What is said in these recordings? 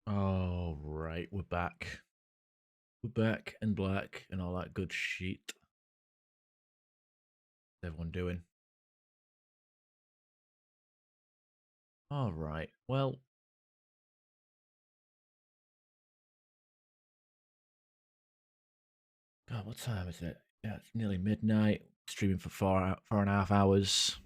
Oh, right, we're back. We're back and black and all that good shit. What's everyone doing? All right. Well, God, what time is it? Yeah, it's nearly midnight. Streaming for 4.5 hours.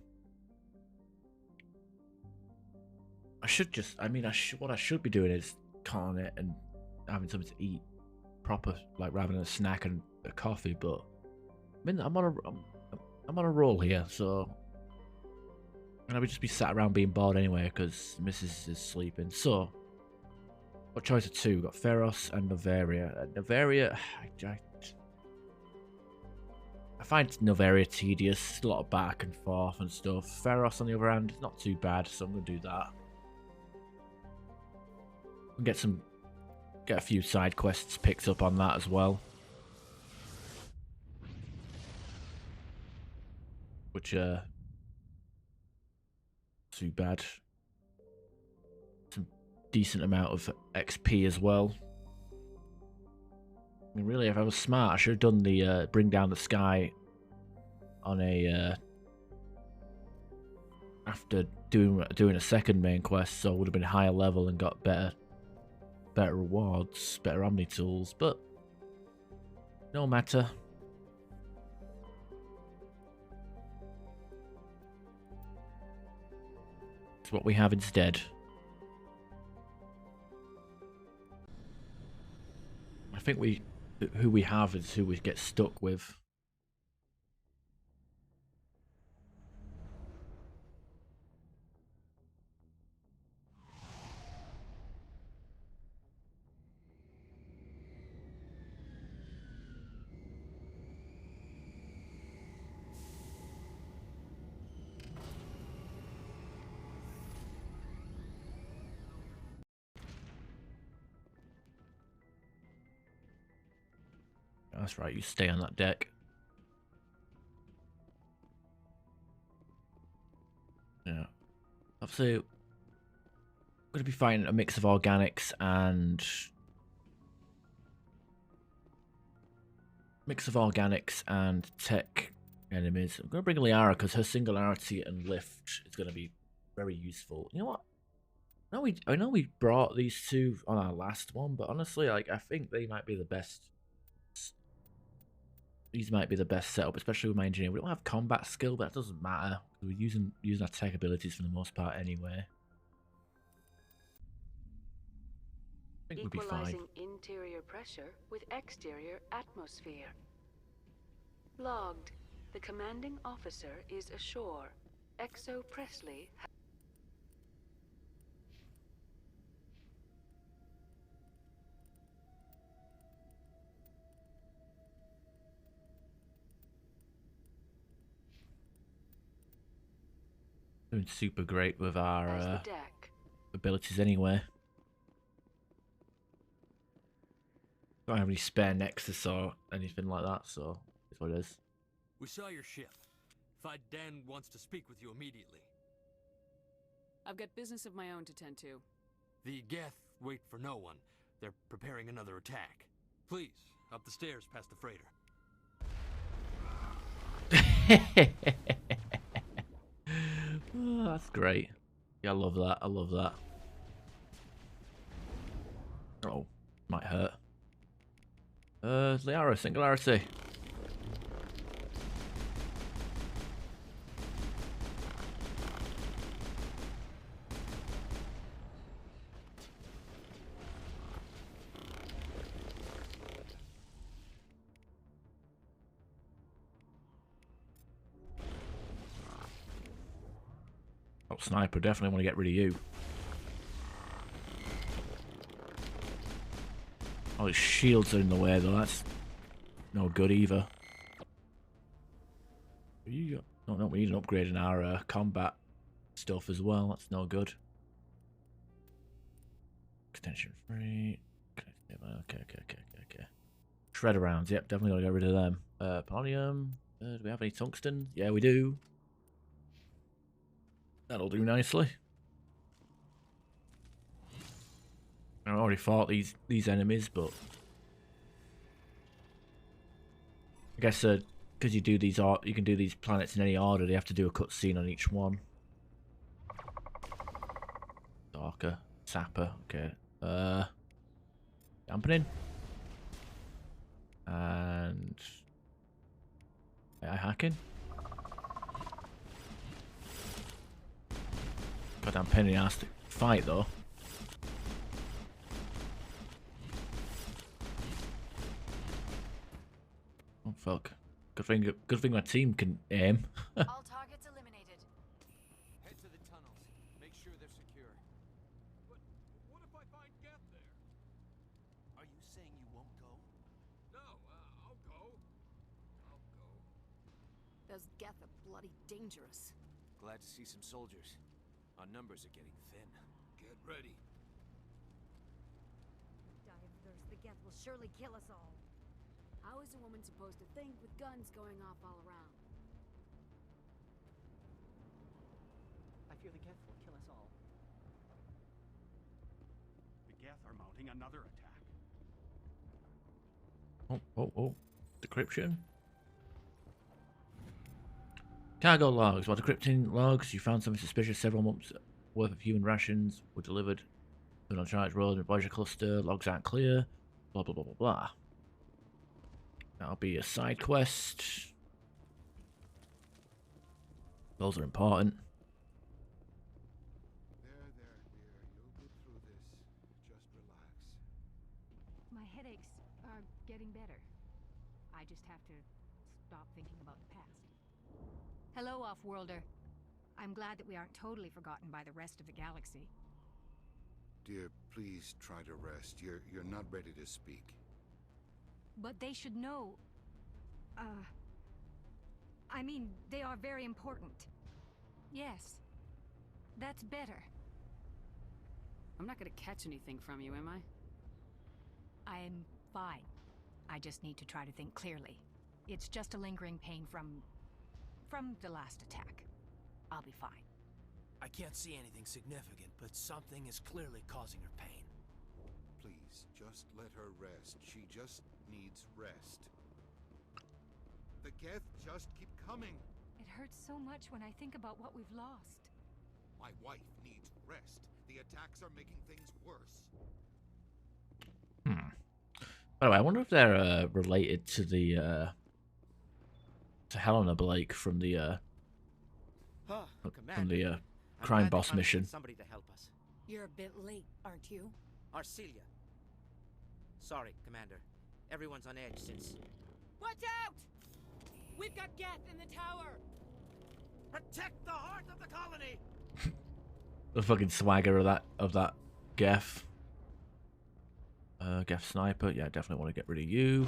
I should just. I mean, What I should be doing is calling it and having something to eat proper, like rather than a snack and a coffee. But I mean, I'm on a roll here, so and I would just be sat around being bored anyway because Mrs. is sleeping. So, what choice of two? We've got Feros and Novaria. Novaria, I find Novaria tedious. A lot of back and forth and stuff. Feros, on the other hand, not too bad, so I'm gonna do that. And get a few side quests picked up on that as well, which too bad. Some decent amount of XP as well. I mean, really, if I was smart, I should have done the bring down the sky on a after doing a second main quest, so I would have been higher level and got better rewards, better Omni tools. But no matter. It's what we have instead. I think who we have is who we get stuck with. That's right, you stay on that deck. Yeah. Obviously, I'm going to be fighting a mix of organics and tech enemies. I'm going to bring Liara because her singularity and lift is going to be very useful. You know what? I know we brought these two on our last one, but honestly, like I think they might be the best. These might be the best setup, especially with my engineer. We don't have combat skill, but that doesn't matter. We're using our tech abilities for the most part anyway. I think we'll be fine. Equalizing interior pressure with exterior atmosphere. Logged. The commanding officer is ashore. Exo Presley. Doing super great with our deck. abilities anyway. Don't have any spare nexus or anything like that, so it's what it is. We saw your ship. Pt.10 wants to speak with you immediately. I've got business of my own to tend to. The Geth wait for no one. They're preparing another attack. Please, up the stairs past the freighter. Oh, that's great. Yeah, I love that. I love that. Oh, might hurt. Liara, singularity. Oh, sniper, definitely want to get rid of you. Oh, his shields are in the way though. That's no good either. No, we need an upgrade in our combat stuff as well. That's no good. Extension free. Okay. Shredder rounds. Yep, definitely gotta get rid of them. Polonium. Do we have any tungsten? Yeah, we do. That'll do nicely. Oh, already fought these enemies, but I guess because you do these you can do these planets in any order. They have to do a cutscene on each one. Darker, Sapper, okay. Dampening. And AI hacking. Goddamn pain in the ass to fight though. Oh fuck. Good thing my team can aim. All targets eliminated. Head to the tunnels. Make sure they're secure. But what if I find Geth there? Are you saying you won't go? No, I'll go. I'll go. Those Geth are bloody dangerous. Glad to see some soldiers. Our numbers are getting thin. Get ready. Die of thirst, the Geth will surely kill us all. How is a woman supposed to think with guns going off all around? I fear the Geth will kill us all. The Geth are mounting another attack. Oh. Decryption. Cargo logs. While decrypting logs, you found something suspicious. Several months worth of human rations were delivered to an uncharted road in a Voyager cluster. Logs aren't clear. Blah, blah, blah, blah, blah. That'll be a side quest. Those are important. There, dear. You'll get through this. Just relax. My headaches are getting better. I just have to stop thinking about the past. Hello, Off-Worlder. I'm glad that we aren't totally forgotten by the rest of the galaxy. Dear, please try to rest. You're not ready to speak. But they should know... I mean, they are very important. Yes. That's better. I'm not gonna catch anything from you, am I? I'm fine. I just need to try to think clearly. It's just a lingering pain from the last attack. I'll be fine. I can't see anything significant, but something is clearly causing her pain. Please, just let her rest. She just needs rest. The Geth just keep coming. It hurts so much when I think about what we've lost. My wife needs rest. The attacks are making things worse. By the way, I wonder if they're related to the to Helena Blake from the crime boss mission. Somebody to help us. You're a bit late, aren't you? Arcelia. Sorry, Commander. Everyone's on edge since... Watch out! We've got Geth in the tower! Protect the heart of the colony! The fucking swagger of that Geth. Geth sniper. Yeah, definitely want to get rid of you.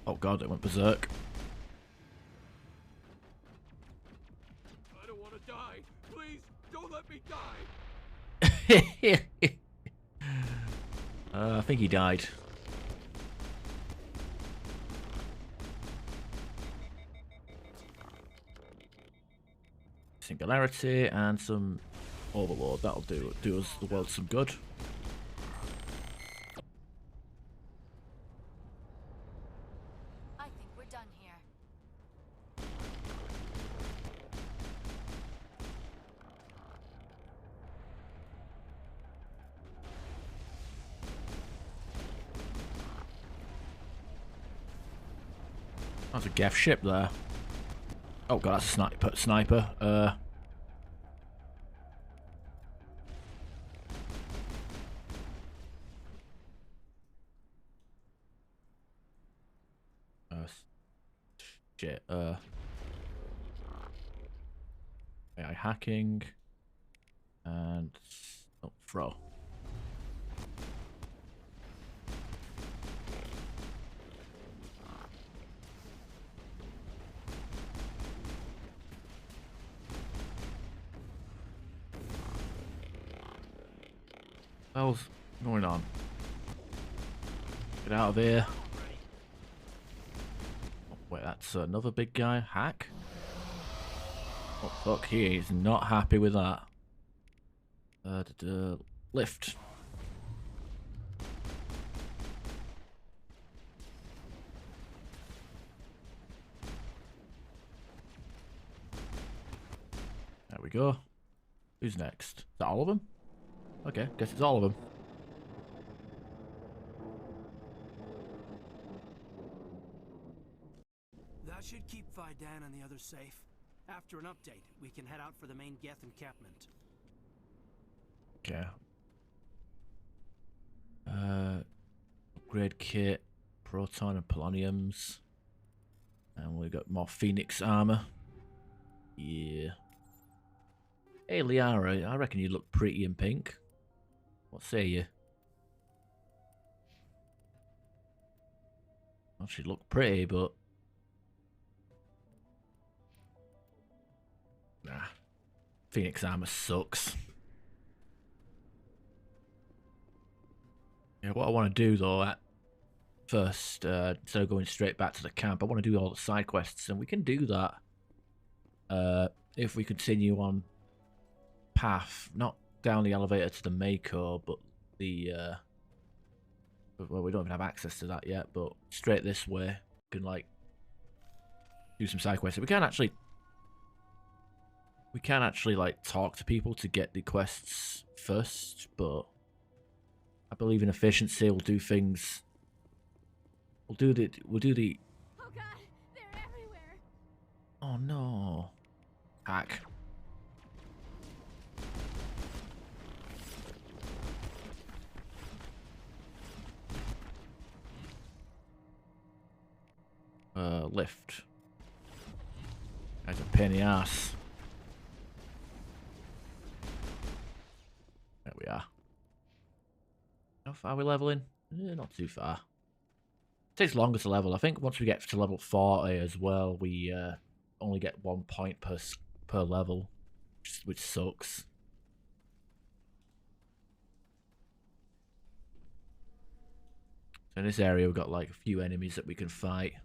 Oh god, it went berserk. I don't want to die. Please, don't let me die. I think he died. Singularity and some Overlord. That'll do us the world some good. I think we're done here. That's a Geth ship there. Oh god, that's a sniper. Shit. AI hacking and throw. What the hell's going on? Get out of here. Oh, wait, that's another big guy. Hack? Oh, fuck, he is not happy with that. Lift. There we go. Who's next? Is that all of them? Okay, guess it's all of them. That should keep Pt.10 and the others safe. After an update, we can head out for the main Geth encampment. Okay. Upgrade kit, proton and poloniums. And we got more Phoenix armor. Yeah. Hey Liara, I reckon you look pretty in pink. What say you? Well, she looked pretty, but nah. Phoenix armor sucks. Yeah, what I want to do though, at first, instead of going straight back to the camp, I want to do all the side quests, and we can do that if we continue on path, not down the elevator to the Mako, but the well, we don't even have access to that yet, but straight this way, we can like do some side quests. We can actually like talk to people to get the quests first, but I believe in efficiency. We'll do things. We'll do the. Oh god, they're everywhere. Oh no! Hack. Lift. That's a pain in the ass. There we are. How far are we leveling? Not too far. Takes longer to level. I think once we get to level 40 as well, we only get 1 point per level, which sucks. So in this area, we've got like a few enemies that we can fight.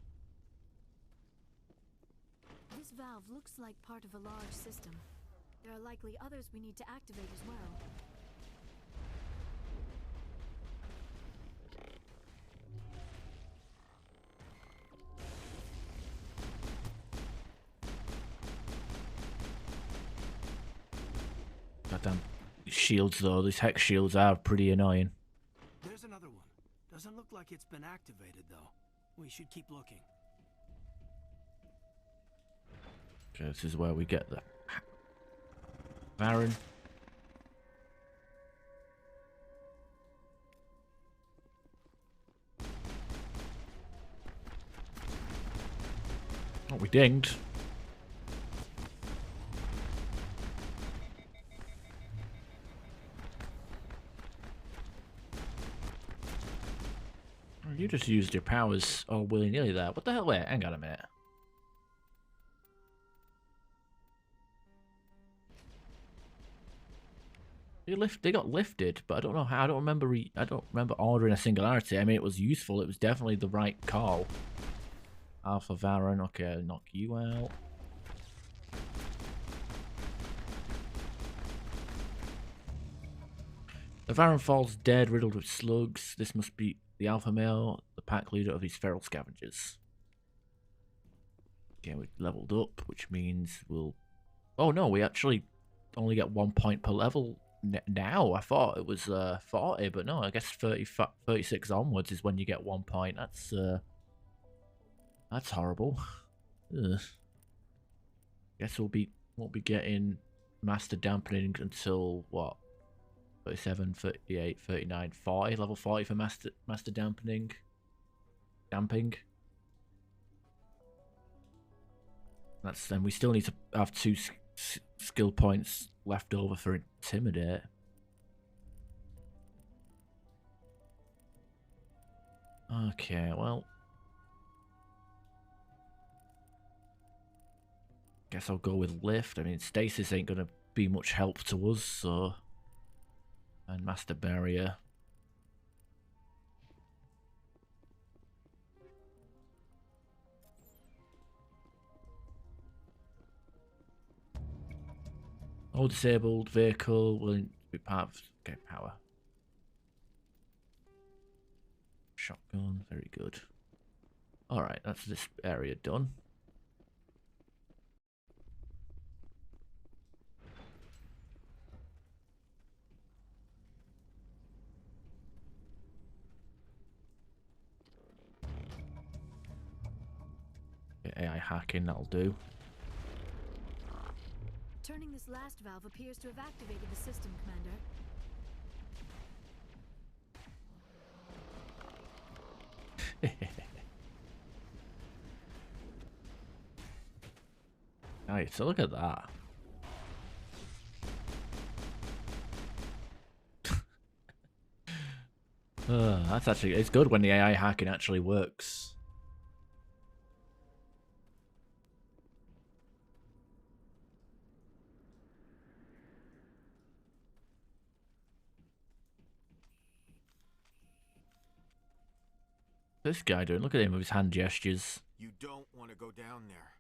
This valve looks like part of a large system. There are likely others we need to activate as well. Goddamn shields though, these hex shields are pretty annoying. There's another one. Doesn't look like it's been activated though. We should keep looking. Okay, this is where we get the Baron. Oh, we dinged. You just used your powers all willy-nilly there. What the hell? Wait, hang on a minute. They got lifted, but I don't know how. I don't remember ordering a singularity. I mean, it was useful. It was definitely the right call. Alpha Varan. Okay, knock you out. The Varan falls dead, riddled with slugs. This must be the alpha male, the pack leader of these feral scavengers. Okay, we leveled up, which means we'll... Oh no, we actually only get 1 point per level now. I thought it was 40, but no, I guess 36 onwards is when you get 1 point. That's horrible. Ugh. Guess won't be getting master dampening until what? 37, 38, 39, 40. Level 40 for master dampening. Damping. That's then we still need to have 2 skill points left over for intimidate. Okay, well, guess I'll go with lift. I mean, stasis ain't gonna be much help to us, so. And master barrier. All disabled vehicle will be part of... Okay, power. Shotgun, very good. Alright, that's this area done. AI hacking, that'll do. Turning this last valve appears to have activated the system, Commander. Nice, so look at that. That's actually, it's good when the AI hacking actually works. This guy doing, look at him with his hand gestures. You don't want to go down there.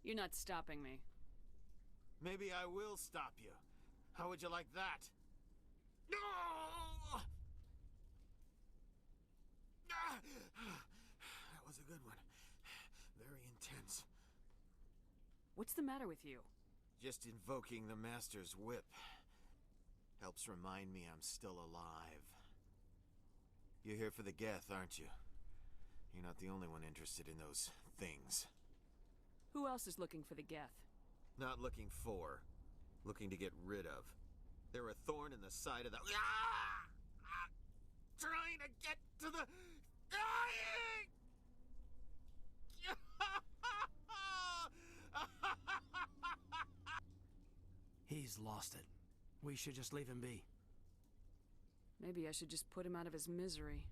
You're not stopping me. Maybe I will stop you. How would you like that? No! That was a good one. Very intense. What's the matter with you? Just invoking the Master's whip helps remind me I'm still alive. You're here for the Geth, aren't you? You're not the only one interested in those things. Who else is looking for the Geth? Not looking for. Looking to get rid of. They're a thorn in the side of the... Ah! Ah! Trying to get to the... Dying! He's lost it. We should just leave him be. Maybe I should just put him out of his misery.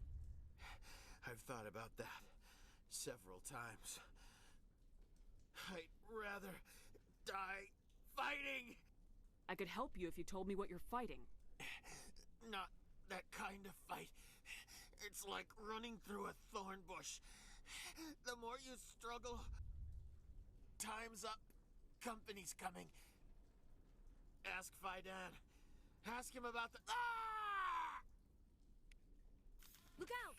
I've thought about that several times. I'd rather die fighting. I could help you if you told me what you're fighting. Not that kind of fight. It's like running through a thorn bush. The more you struggle, time's up. Company's coming. Ask Fidan. Ask him about the... Ah! Look out!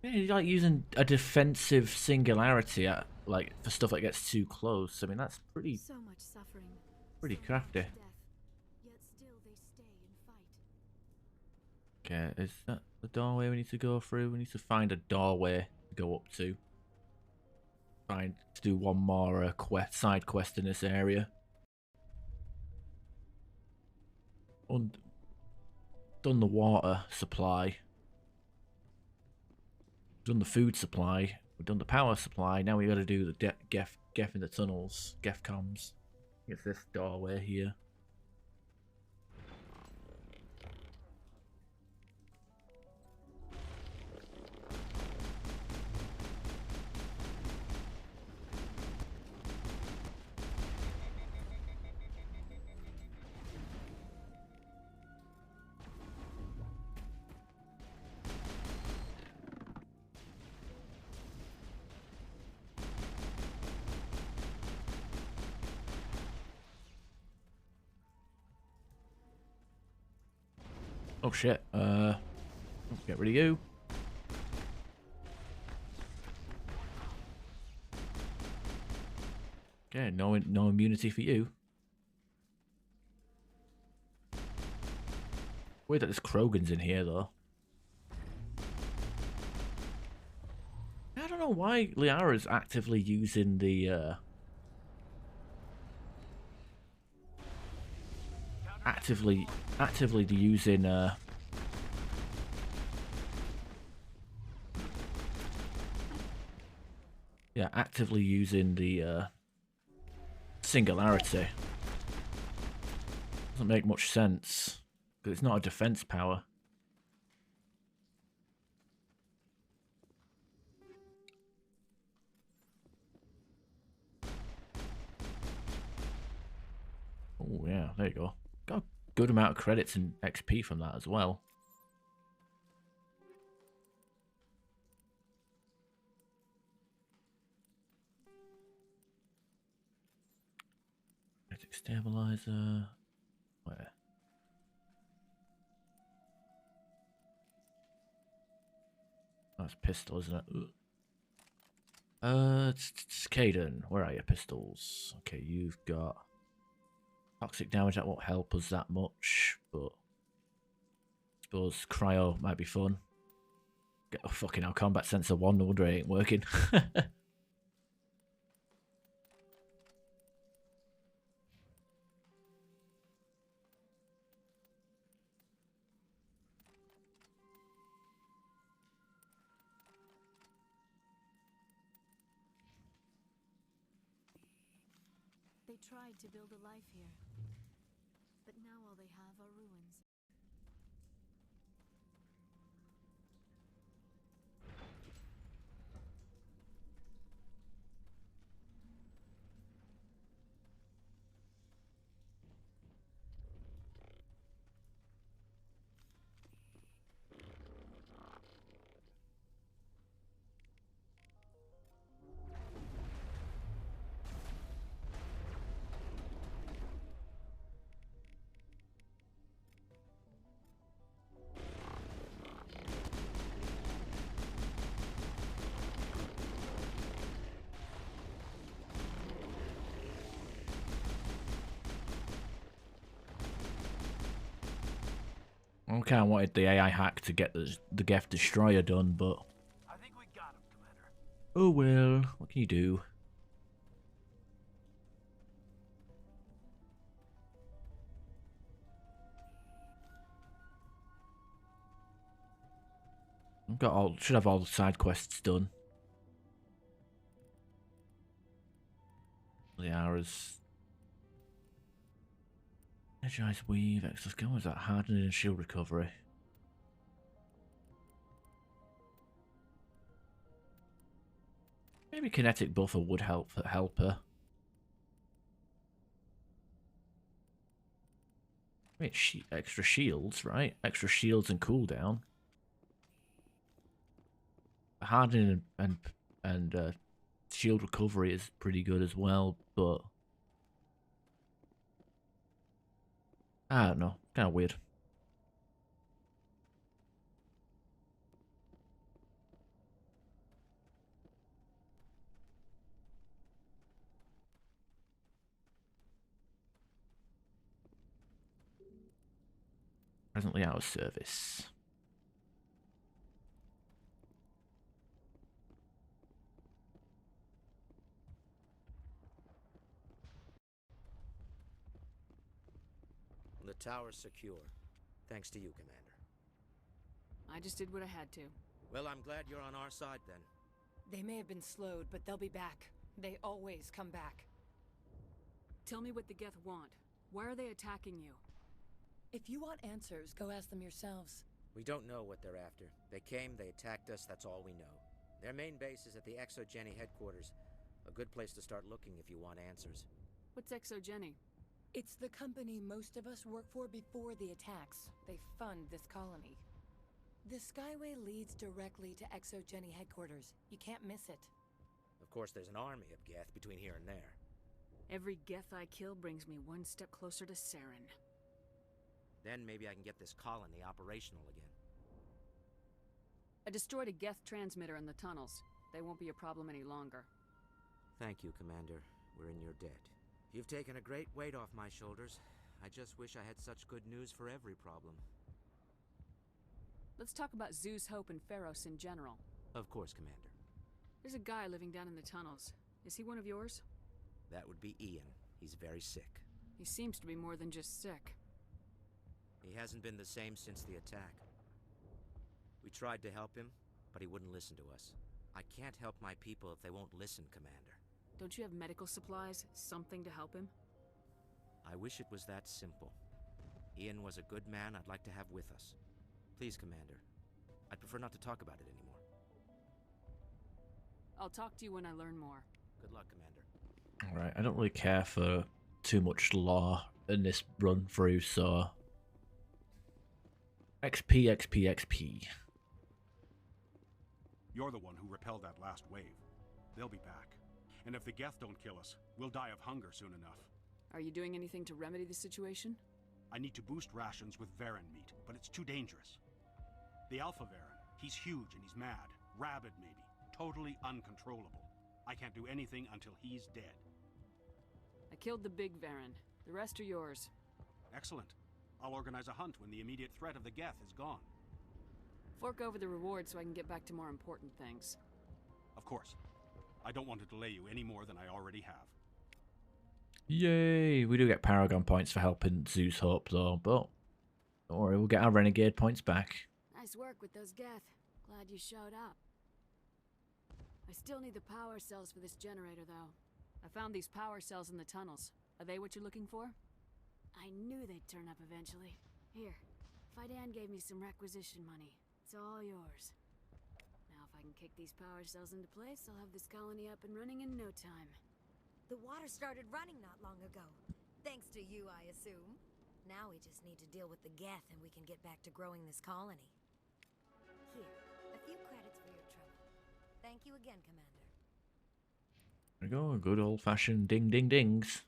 Yeah, he's like using a defensive singularity at, like, for stuff that gets too close. I mean, that's pretty So much suffering. pretty So much crafty. death. Yet still they stay and fight. Okay, is that the doorway we need to go through? We need to find a doorway to go up to. Find to do one more side quest in this area. Done the water supply. Done the food supply. We've done the power supply. Now we got to do the Geth in the tunnels. Geth comms. It's this doorway here. Oh shit, get rid of you. Okay, no immunity for you. Weird that this Krogan's in here though. I don't know why Liara's actively using the actively using actively using the singularity. Doesn't make much sense because it's not a defense power. Oh yeah, there you go. Got a good amount of credits and XP from that as well. Stabilizer. Where? That's pistol, isn't it? It's Caden. Where are your pistols? Okay, you've got toxic damage. That won't help us that much, but I suppose cryo might be fun. Get a fucking hell, combat sensor 1, no wonder it ain't working. They tried to build a life here, but now all they have are ruins. I kind of wanted the AI hack to get the Geth Destroyer done, but I think we got him, Commander. oh well, what can you do? Should have all the side quests done. The hours. Energize weave, exoskeleton, is that hardening and shield recovery? Maybe kinetic buffer would help her. Wait, extra shields, right? Extra shields and cooldown. Hardening and shield recovery is pretty good as well, but I don't know, kind of weird. Presently out of service. The tower's secure. Thanks to you, Commander. I just did what I had to. Well, I'm glad you're on our side, then. They may have been slowed, but they'll be back. They always come back. Tell me what the Geth want. Why are they attacking you? If you want answers, go ask them yourselves. We don't know what they're after. They came, they attacked us, that's all we know. Their main base is at the ExoGeni headquarters. A good place to start looking if you want answers. What's ExoGeni? It's the company most of us work for before the attacks. They fund this colony. The Skyway leads directly to ExoGeni headquarters. You can't miss it. Of course, there's an army of Geth between here and there. Every Geth I kill brings me one step closer to Saren. Then maybe I can get this colony operational again. I destroyed a Geth transmitter in the tunnels. They won't be a problem any longer. Thank you, Commander. We're in your debt. You've taken a great weight off my shoulders. I just wish I had such good news for every problem. Let's talk about Zoo's Hope and Feros in general. Of course, Commander. There's a guy living down in the tunnels. Is he one of yours? That would be Ian. He's very sick. He seems to be more than just sick. He hasn't been the same since the attack. We tried to help him, but he wouldn't listen to us. I can't help my people if they won't listen, Commander. Don't you have medical supplies? Something to help him? I wish it was that simple. Ian was a good man I'd like to have with us. Please, Commander. I'd prefer not to talk about it anymore. I'll talk to you when I learn more. Good luck, Commander. Alright, I don't really care for too much lore in this run through, so XP, XP, XP. You're the one who repelled that last wave. They'll be back. And if the Geth don't kill us, we'll die of hunger soon enough. Are you doing anything to remedy the situation? I need to boost rations with Varen meat, but it's too dangerous. The Alpha Varen, he's huge and he's mad. Rabid, maybe. Totally uncontrollable. I can't do anything until he's dead. I killed the big Varen. The rest are yours. Excellent. I'll organize a hunt when the immediate threat of the Geth is gone. Fork over the reward so I can get back to more important things. Of course. I don't want to delay you any more than I already have. Yay! We do get Paragon points for helping Zeus Hope, though, but don't worry, we'll get our Renegade points back. Nice work with those Geth. Glad you showed up. I still need the power cells for this generator, though. I found these power cells in the tunnels. Are they what you're looking for? I knew they'd turn up eventually. Here, Pt.10 gave me some requisition money. It's all yours. Now if I can kick these power cells into place, I'll have this colony up and running in no time. The water started running not long ago. Thanks to you, I assume. Now we just need to deal with the Geth and we can get back to growing this colony. Here, a few credits for your trouble. Thank you again, Commander. There we go, good old-fashioned ding-ding-dings.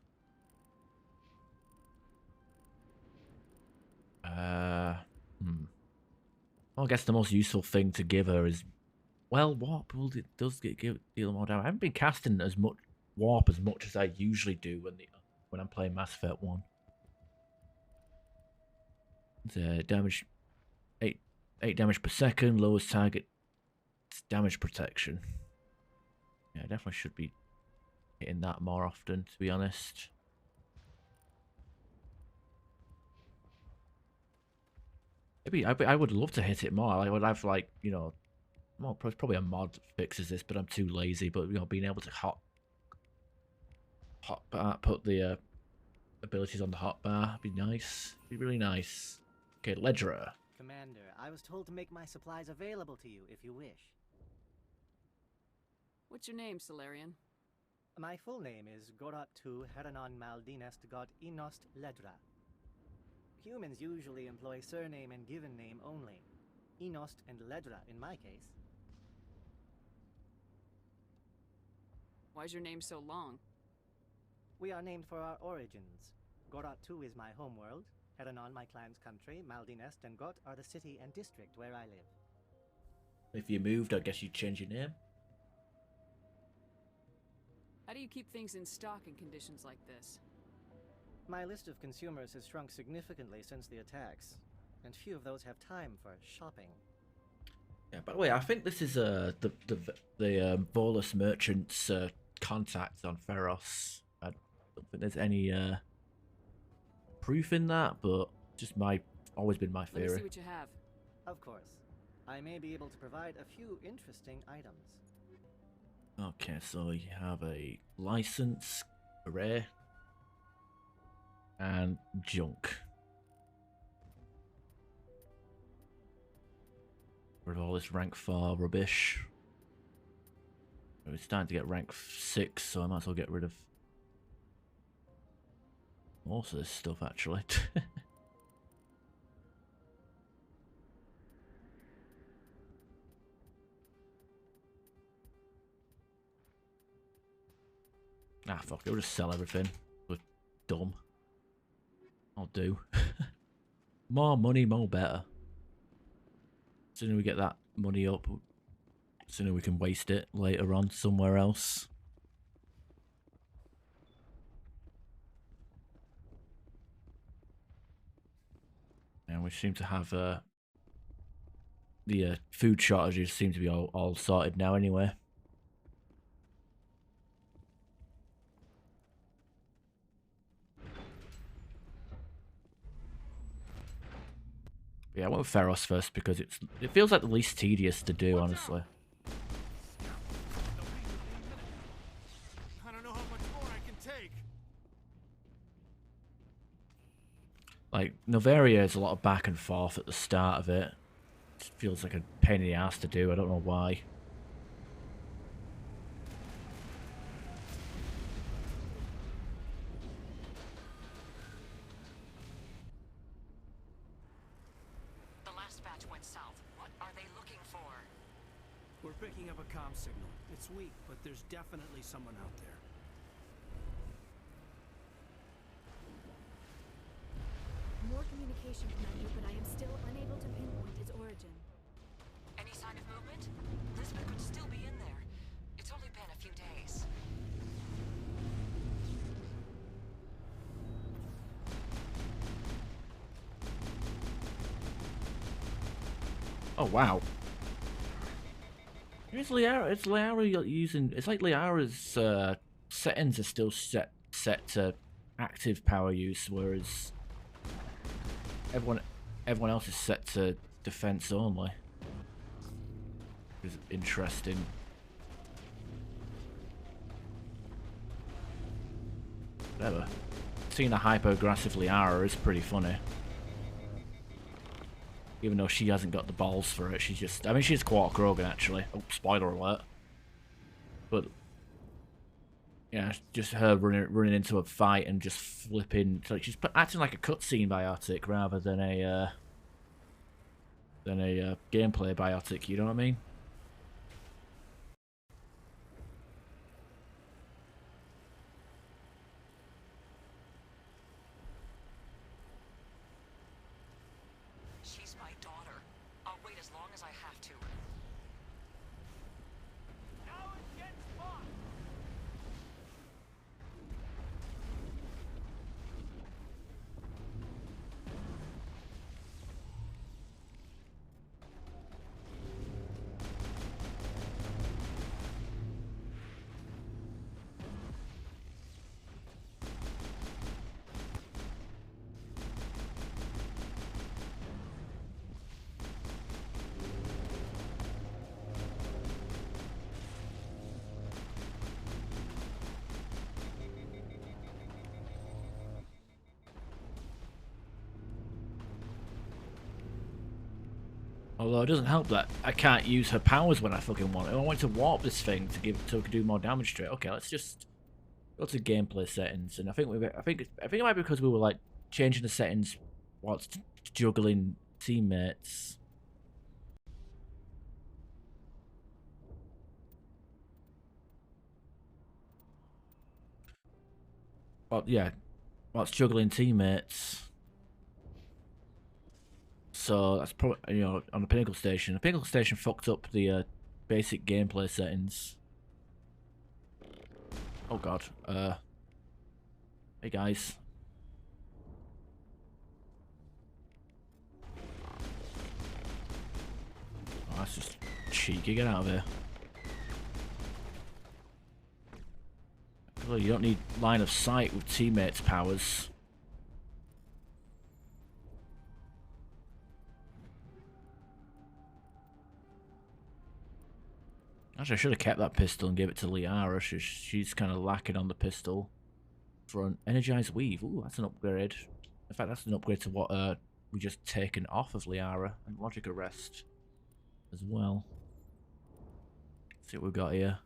Well, I guess the most useful thing to give her is, well, warp. Well, it does deal more damage. I haven't been casting as much warp as much as I usually do when I'm playing Mass Effect 1. It's damage 8 damage per second, lowest target damage protection. Yeah, I definitely should be hitting that more often, to be honest. Maybe I would love to hit it more. I would have, like, you know, well, probably a mod fixes this, but I'm too lazy. But, you know, being able to put the abilities on the hotbar would be nice. Be really nice. Okay, Ledgerer. Commander, I was told to make my supplies available to you if you wish. What's your name, Solarian? My full name is Gorat-2 Heranon Maldinest God Inost Ledra. Humans usually employ surname and given name only. Inost and Ledra in my case. Why's your name so long? We are named for our origins. Gorat-2 is my homeworld, Heranon my clan's country, Maldinest and Got are the city and district where I live. If you moved, I guess you'd change your name. How do you keep things in stock in conditions like this? My list of consumers has shrunk significantly since the attacks, and few of those have time for shopping. Yeah, by the way, I think this is the Volus merchant's contact on Feros. I don't think there's any proof in that, but just always been my theory. Let me see what you have. Of course. I may be able to provide a few interesting items. Okay, so you have a license, array, and junk. Rid of all this rank 4 rubbish. We're starting to get rank 6, so I might as well get rid of most of this stuff, actually. Ah, fuck it, we'll just sell everything. We're dumb. I'll do. More money, more better. The sooner we get that money up, the sooner we can waste it later on somewhere else. And we seem to have the food shortages seem to be all sorted now anyway. Yeah, I went with Feros first because it feels like the least tedious to do, honestly. I don't know how much more I can take. Like, Novaria is a lot of back and forth at the start of it. It feels like a pain in the ass to do, I don't know why. We're picking up a comm signal. It's weak, but there's definitely someone out there. location, Commander, but I am still unable to pinpoint its origin. Any sign of movement? Lisbeth could still be in there. It's only been a few days. Oh wow. It's Liara using. It's like Liara's settings are still set to active power use, whereas everyone else is set to defense only. It's interesting. Whatever. Seeing a hyper-aggressive Liara is pretty funny. Even though she hasn't got the balls for it, she's just... I mean, she's Quark Grogan, actually. Oh, spoiler alert. But... yeah, just her running into a fight and just flipping... So she's acting like a cutscene biotic rather than a gameplay biotic, you know what I mean? She's my daughter. I'll wait as long as I have to. Now it gets fun! Although it doesn't help that I can't use her powers when I fucking want it. I want to warp this thing to give so it can do more damage to it. Okay, let's just go to gameplay settings, and I think it might be because we were like changing the settings whilst juggling teammates. Well, yeah, whilst juggling teammates. So that's probably, you know, on the Pinnacle Station. The Pinnacle Station fucked up the basic gameplay settings. Oh god. Hey guys. Oh, that's just cheeky. Get out of here. Well, you don't need line of sight with teammates' powers. Actually, I should have kept that pistol and gave it to Liara. She's kind of lacking on the pistol. Front. Energized Weave. Ooh, that's an upgrade. In fact, that's an upgrade to what we just taken off of Liara. And Logic Arrest as well. Let's see what we've got here.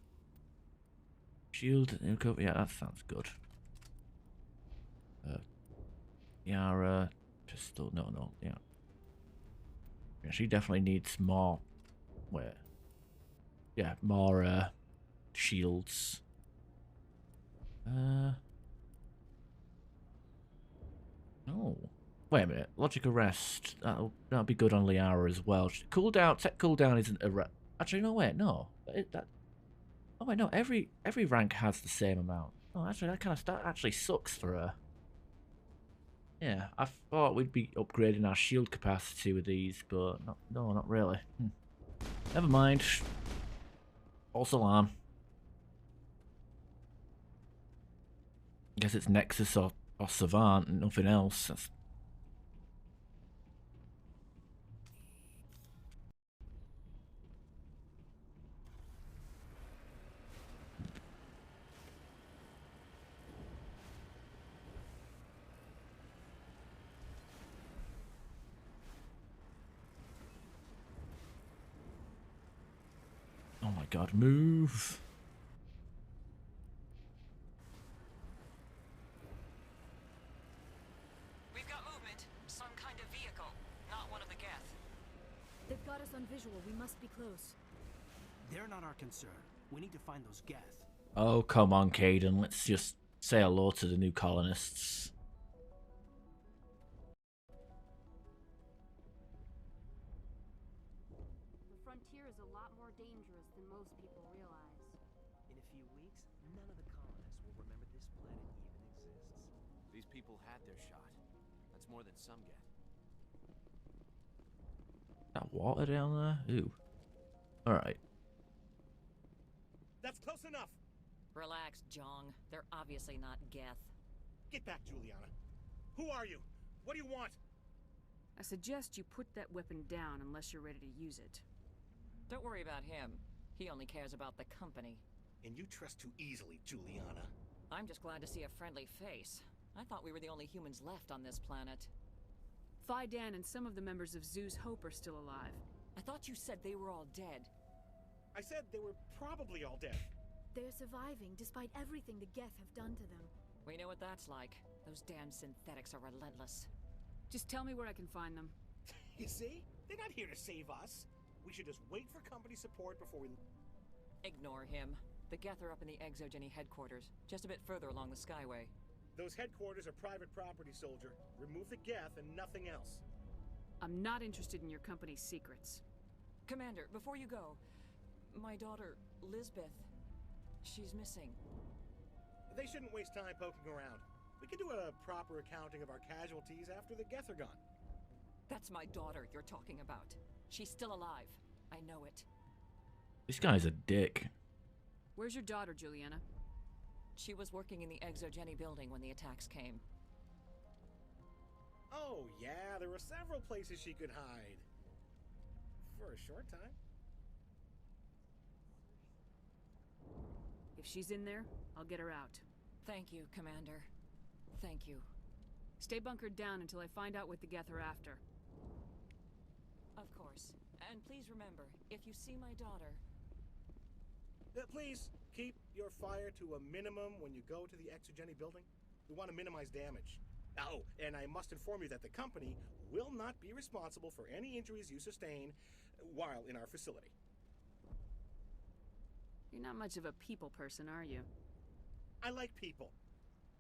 Shield. Yeah, that sounds good. Liara. Pistol. No. Yeah. Yeah, she definitely needs more... Wait. Yeah, more shields. Oh. Wait a minute. Logic Arrest. That'll be good on Liara as well. Cooldown, tech cooldown isn't a... Actually, no, wait, no. Oh wait, no. Every rank has the same amount. Oh, actually, that actually sucks for her. Yeah, I thought we'd be upgrading our shield capacity with these, but no, not really. Never mind. False alarm. Guess it's Nexus or Savant and nothing else. That's... Oh my god, move. We've got movement. Some kind of vehicle. Not one of the Geth. They've got us on visual. We must be close. They're not our concern. We need to find those Geth. Oh, come on, Caden. Let's just say hello to the new colonists. is a lot more dangerous than most people realize. In a few weeks, none of the colonists will remember this planet even exists. These people had their shot. That's more than some get. That water down there? Ooh. Alright. That's close enough! Relax, Jong. They're obviously not Geth. Get back, Juliana. Who are you? What do you want? I suggest you put that weapon down unless you're ready to use it. Don't worry about him. He only cares about the company. And you trust too easily, Juliana. I'm just glad to see a friendly face. I thought we were the only humans left on this planet. Fidan and some of the members of Zoo's Hope are still alive. I thought you said they were all dead. I said they were probably all dead. They're surviving despite everything the Geth have done to them. We know what that's like. Those damn synthetics are relentless. Just tell me where I can find them. You see? They're not here to save us. We should just wait for company support before we... Ignore him. The Geth are up in the Exogeny headquarters, just a bit further along the Skyway. Those headquarters are private property, soldier. Remove the Geth and nothing else. I'm not interested in your company's secrets. Commander, before you go, my daughter, Lisbeth, she's missing. They shouldn't waste time poking around. We can do a proper accounting of our casualties after the Geth are gone. That's my daughter you're talking about. She's still alive. I know it. This guy's a dick. Where's your daughter, Juliana? She was working in the Exogeny building when the attacks came. Oh, yeah, there were several places she could hide. For a short time. If she's in there, I'll get her out. Thank you, Commander. Thank you. Stay bunkered down until I find out what the Geth are after. Of course. And please remember, if you see my daughter... Please, keep your fire to a minimum when you go to the Exogeny building. We want to minimize damage. Oh, and I must inform you that the company will not be responsible for any injuries you sustain while in our facility. You're not much of a people person, are you? I like people.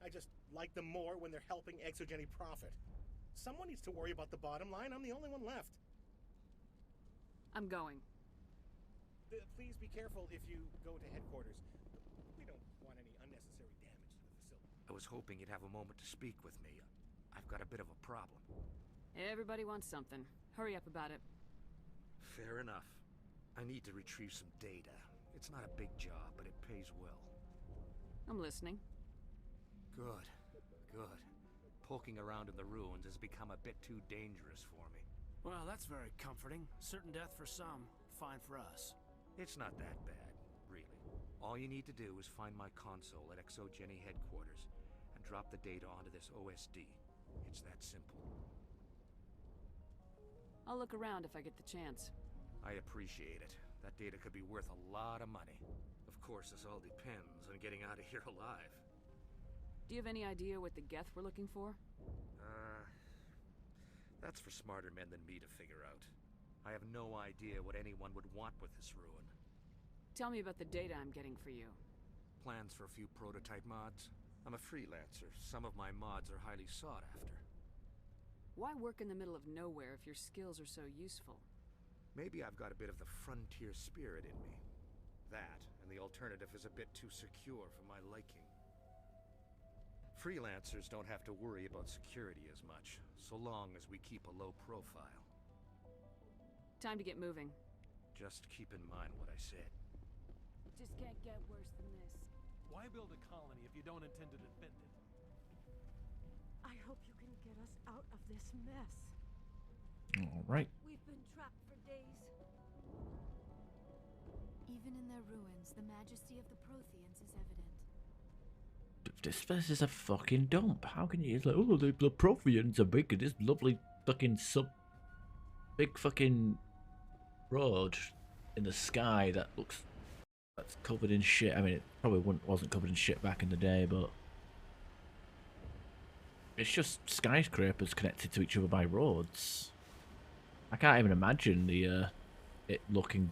I just like them more when they're helping Exogeny profit. Someone needs to worry about the bottom line. I'm the only one left. I'm going. Please be careful if you go to headquarters. We don't want any unnecessary damage to the facility. I was hoping you'd have a moment to speak with me. I've got a bit of a problem. Everybody wants something. Hurry up about it. Fair enough. I need to retrieve some data. It's not a big job, but it pays well. I'm listening. Good. Good. Poking around in the ruins has become a bit too dangerous for me. Well, that's very comforting. Certain death for some, fine for us. It's not that bad, really. All you need to do is find my console at Exogeny headquarters and drop the data onto this OSD. It's that simple. I'll look around if I get the chance. I appreciate it. That data could be worth a lot of money. Of course, this all depends on getting out of here alive. Do you have any idea what the Geth were looking for? That's for smarter men than me to figure out. I have no idea what anyone would want with this ruin. Tell me about the data I'm getting for you. Plans for a few prototype mods? I'm a freelancer. Some of my mods are highly sought after. Why work in the middle of nowhere if your skills are so useful? Maybe I've got a bit of the frontier spirit in me. That, and the alternative is a bit too secure for my liking. Freelancers don't have to worry about security as much, so long as we keep a low profile. Time to get moving. Just keep in mind what I said. Just can't get worse than this. Why build a colony if you don't intend to defend it? I hope you can get us out of this mess. Alright. We've been trapped for days. Even in their ruins, the majesty of the Protheans is evident. This place is a fucking dump. How can you? It's like, oh, the Protheans are big. This lovely fucking big fucking road in the sky that's covered in shit. I mean, it probably wasn't covered in shit back in the day, but it's just skyscrapers connected to each other by roads. I can't even imagine it looking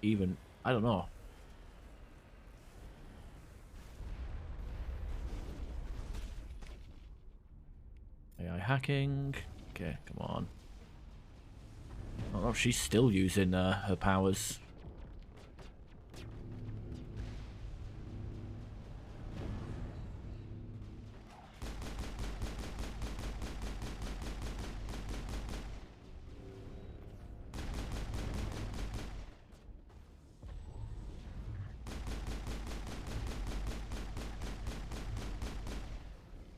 even. I don't know. AI hacking. Okay, come on. Oh, she's still using her powers.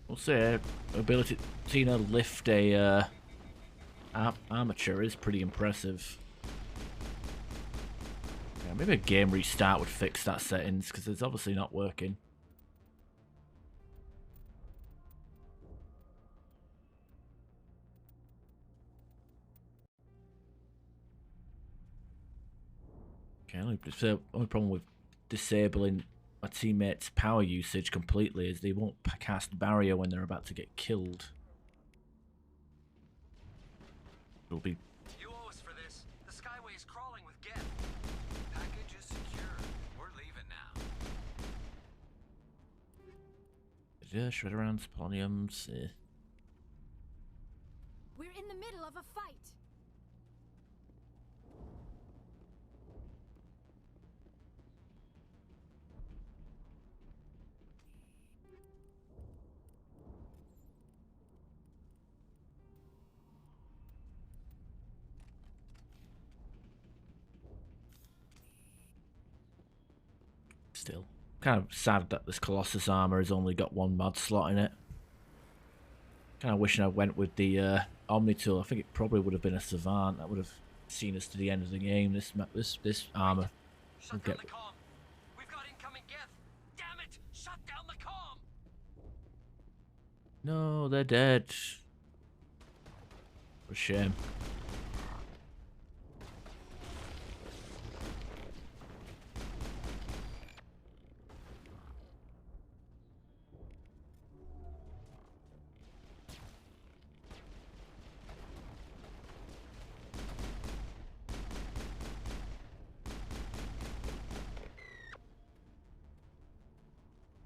We'll say ability to lift a armature is pretty impressive. Yeah, maybe a game restart would fix that settings, because it's obviously not working. Okay, only problem with disabling my teammates' power usage completely is they won't cast barrier when they're about to get killed. It'll be... You owe us for this. The Skyway is crawling with Geth. Package is secure. We're leaving now. Yeah, Shredderons, Poloniums... We're in the middle of a fight. Still. Kind of sad that this Colossus armor has only got one mod slot in it. Kind of wishing I went with the Omni tool. I think it probably would have been a Savant. That would have seen us to the end of the game. This armor. Shut down the comm. We've got incoming Geth. Damn it! Shut down the comm. No, they're dead. What a shame.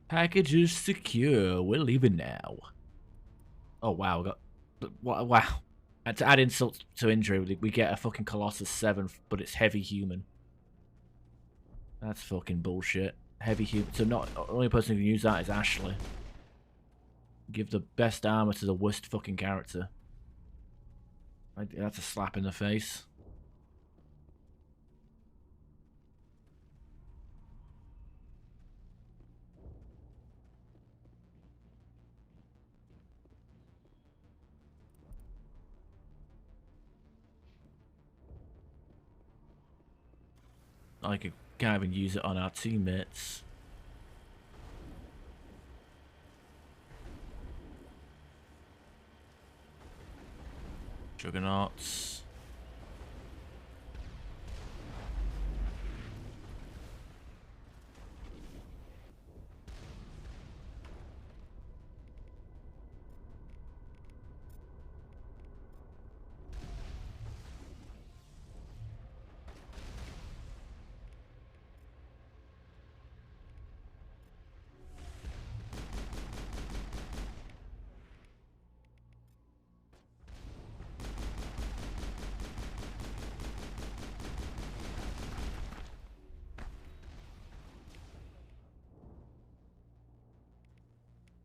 Package is secure. We're leaving now. Oh wow, wow. And to add insult to injury, we get a fucking Colossus 7, but it's heavy human. That's fucking bullshit. Heavy human. So not the only person who can use that is Ashley. Give the best armor to the worst fucking character. That's a slap in the face. I can't even use it on our teammates. Juggernauts.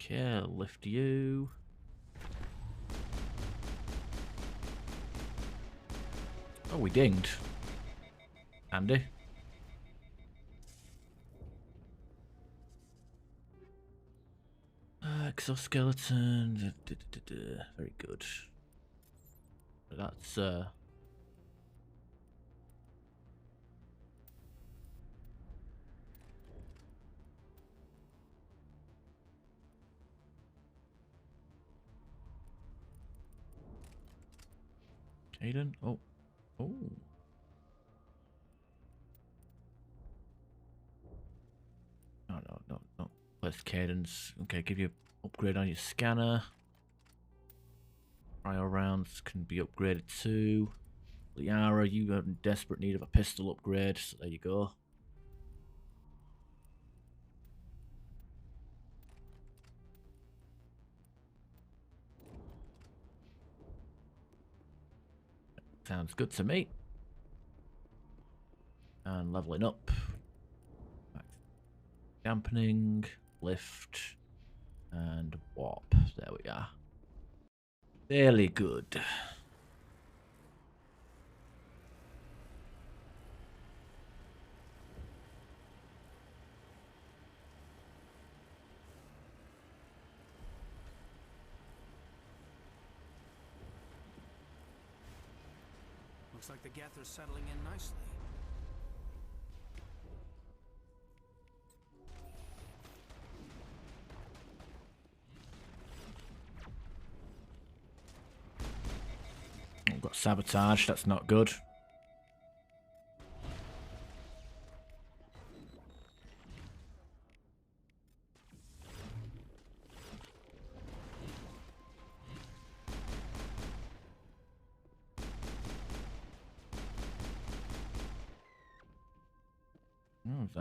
Okay, lift you. Oh, we dinged. Handy. Exoskeleton. Very good. That's Aiden. Oh. Oh. No. Less cadence. Okay, give you upgrade on your scanner. Cryo rounds can be upgraded too. Liara, you are in desperate need of a pistol upgrade, so there you go. Sounds good to me. And leveling up. Dampening, lift, and warp. There we are. Fairly good. Looks like the Geth are settling in nicely. We've got sabotage, that's not good.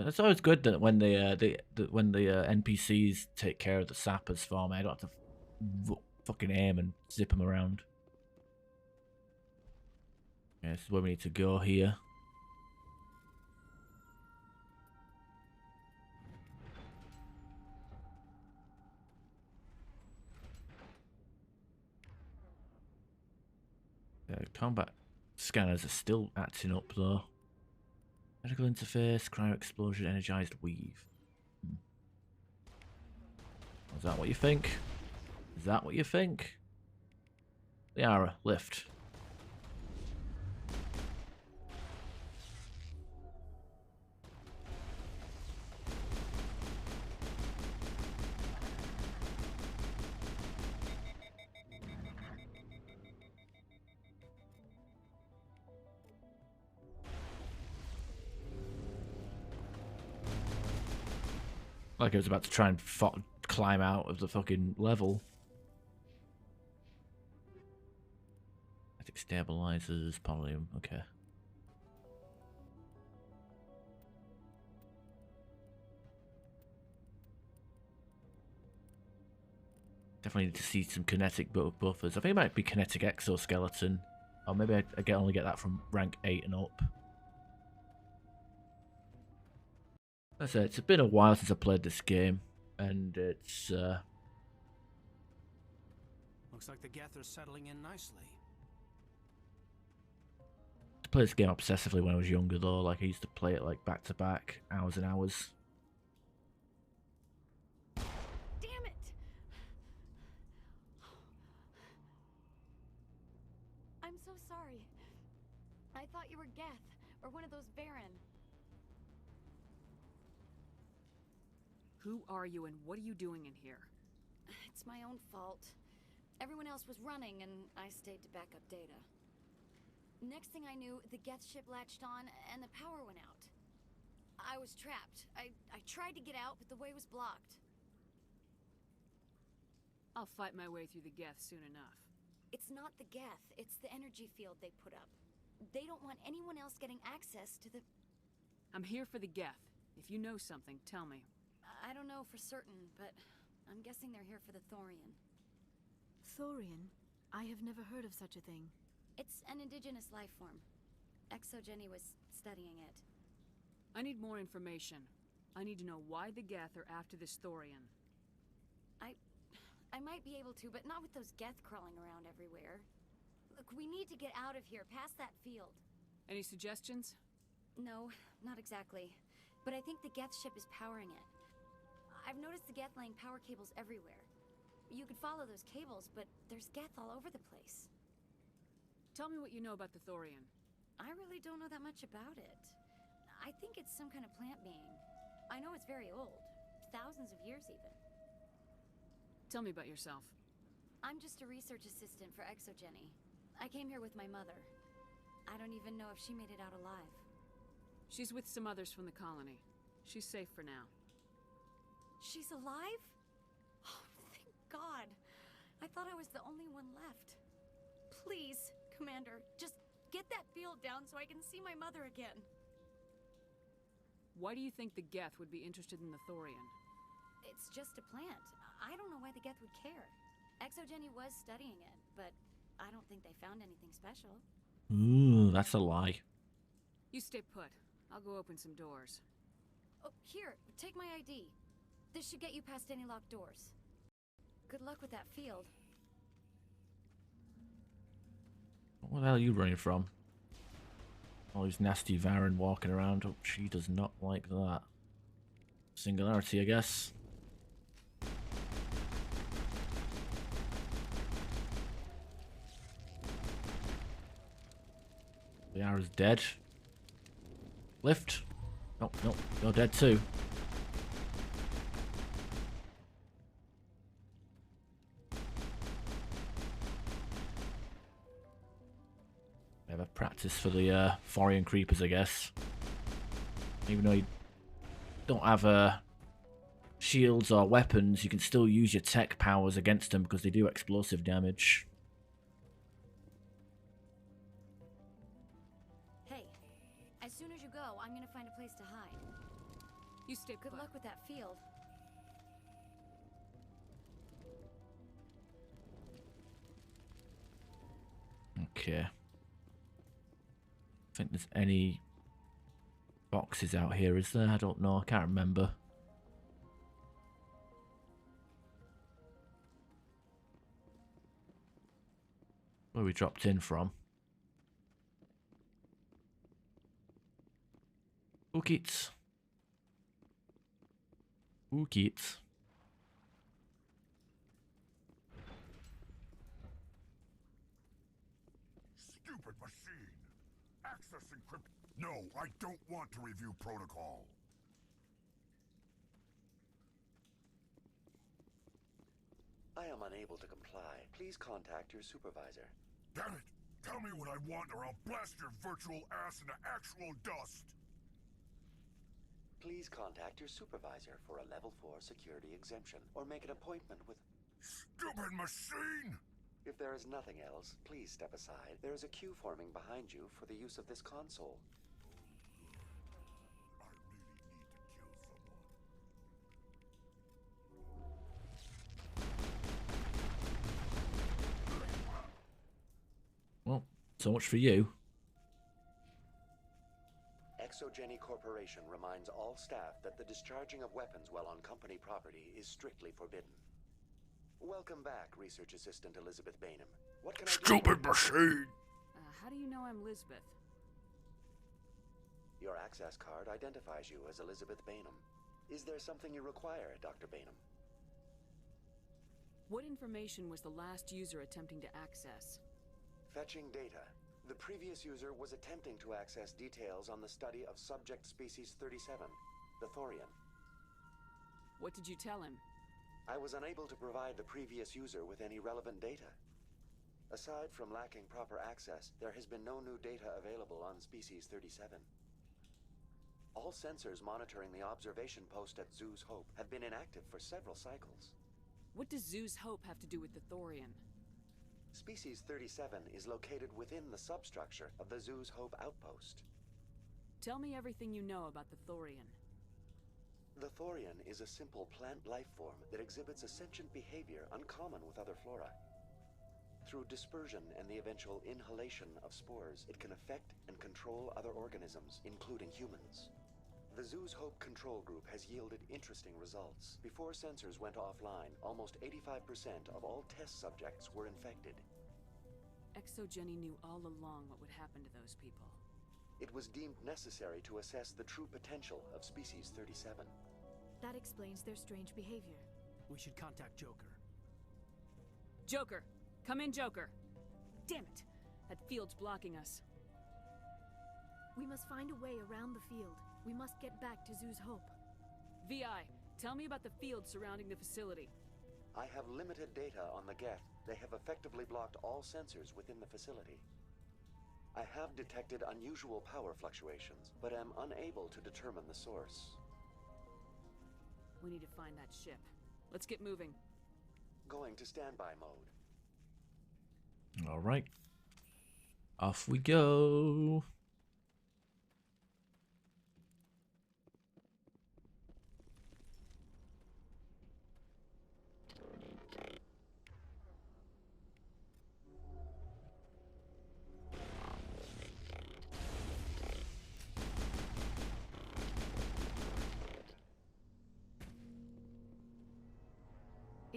It's always good that when the NPCs take care of the sappers for me, I don't have to fucking aim and zip them around. Okay, this is where we need to go here. Combat scanners are still acting up though. Medical interface, cryo explosion, energized weave. Is that what you think? Is that what you think? Liara, lift. Like I was about to try and climb out of the fucking level. I think stabilizers, polyum, okay. Definitely need to see some kinetic buffers. I think it might be kinetic exoskeleton. Or maybe I only get that from rank 8 and up. Like I said, it's been a while since I played this game, and it's Looks like the Geth are settling in nicely. I played this game obsessively when I was younger though, like I used to play it like back to back, hours and hours. Damn it! I'm so sorry. I thought you were Geth, or one of those Baron. Who are you and what are you doing in here? It's my own fault. Everyone else was running and I stayed to back up data. Next thing I knew, the Geth ship latched on and the power went out. I was trapped. I tried to get out, but the way was blocked. I'll fight my way through the Geth soon enough. It's not the Geth, it's the energy field they put up. They don't want anyone else getting access to the... I'm here for the Geth. If you know something, tell me. I don't know for certain, but I'm guessing they're here for the Thorian. Thorian? I have never heard of such a thing. It's an indigenous life form. Exogeny was studying it. I need more information. I need to know why the Geth are after this Thorian. I might be able to, but not with those Geth crawling around everywhere. Look, we need to get out of here, past that field. Any suggestions? No, not exactly. But I think the Geth ship is powering it. I've noticed the Geth laying power cables everywhere. You could follow those cables, but there's Geth all over the place. Tell me what you know about the Thorian. I really don't know that much about it. I think it's some kind of plant being. I know it's very old. Thousands of years, even. Tell me about yourself. I'm just a research assistant for Exogeny. I came here with my mother. I don't even know if she made it out alive. She's with some others from the colony. She's safe for now. She's alive? Oh, thank God. I thought I was the only one left. Please, Commander, just get that field down so I can see my mother again. Why do you think the Geth would be interested in the Thorian? It's just a plant. I don't know why the Geth would care. Exogeny was studying it, but I don't think they found anything special. Ooh, that's a lie. You stay put. I'll go open some doors. Oh, here, take my ID. This should get you past any locked doors. Good luck with that field. What the hell are you running from? All these nasty Varen walking around. Oh, she does not like that. Singularity, I guess. Liara's dead. Lift. Oh, no, you're dead too. Have a practice for the Thorian creepers, I guess. Even though you don't have shields or weapons, you can still use your tech powers against them because they do explosive damage. Hey, as soon as you go, I'm gonna find a place to hide. You stay Good luck with that field. Okay. I think there's any boxes out here, is there? I don't know, I can't remember. Where we dropped in from. Ookits. Ookits. Stupid machine! Access encrypt. No, I don't want to review protocol. I am unable to comply. Please contact your supervisor. Damn it! Tell me what I want or I'll blast your virtual ass into actual dust! Please contact your supervisor for a level 4 security exemption or make an appointment with... Stupid machine! If there is nothing else, please step aside. There is a queue forming behind you for the use of this console. Well, so much for you. Exogeny Corporation reminds all staff that the discharging of weapons while on company property is strictly forbidden. Welcome back, Research Assistant Elizabeth Bainham. What can I do? Stupid machine! How do you know I'm Lisbeth? Your access card identifies you as Elizabeth Bainham. Is there something you require, Dr. Bainham? What information was the last user attempting to access? Fetching data. The previous user was attempting to access details on the study of subject species 37, the Thorian. What did you tell him? I was unable to provide the previous user with any relevant data. Aside from lacking proper access, there has been no new data available on species 37. All sensors monitoring the observation post at Zoo's Hope have been inactive for several cycles. What does Zoo's Hope have to do with the Thorian? Species 37 is located within the substructure of the Zoo's Hope outpost. Tell me everything you know about the Thorian. The Thorian is a simple plant life form that exhibits a sentient behavior uncommon with other flora. Through dispersion and the eventual inhalation of spores, it can affect and control other organisms, including humans. The Zoo's Hope control group has yielded interesting results. Before sensors went offline, almost 85% of all test subjects were infected. Exogeny knew all along what would happen to those people. It was deemed necessary to assess the true potential of species 37. That explains their strange behavior. We should contact Joker. Joker! Come in, Joker! Damn it! That field's blocking us. We must find a way around the field. We must get back to Zoo's Hope. VI, tell me about the field surrounding the facility. I have limited data on the Geth. They have effectively blocked all sensors within the facility. I have detected unusual power fluctuations, but am unable to determine the source. We need to find that ship. Let's get moving. Going to standby mode. Alright. Off we go.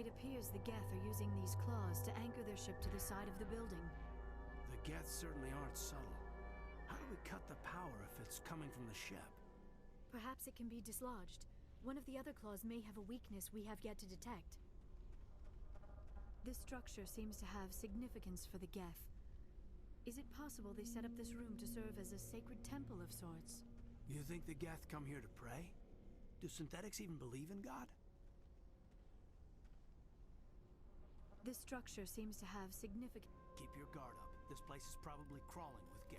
It appears the Geth are using these claws to anchor their ship to the side of the building. The Geth certainly aren't subtle. How do we cut the power if it's coming from the ship? Perhaps it can be dislodged. One of the other claws may have a weakness we have yet to detect. This structure seems to have significance for the Geth. Is it possible they set up this room to serve as a sacred temple of sorts? You think the Geth come here to pray? Do synthetics even believe in God? This structure seems to have significant... Keep your guard up. This place is probably crawling with Geth.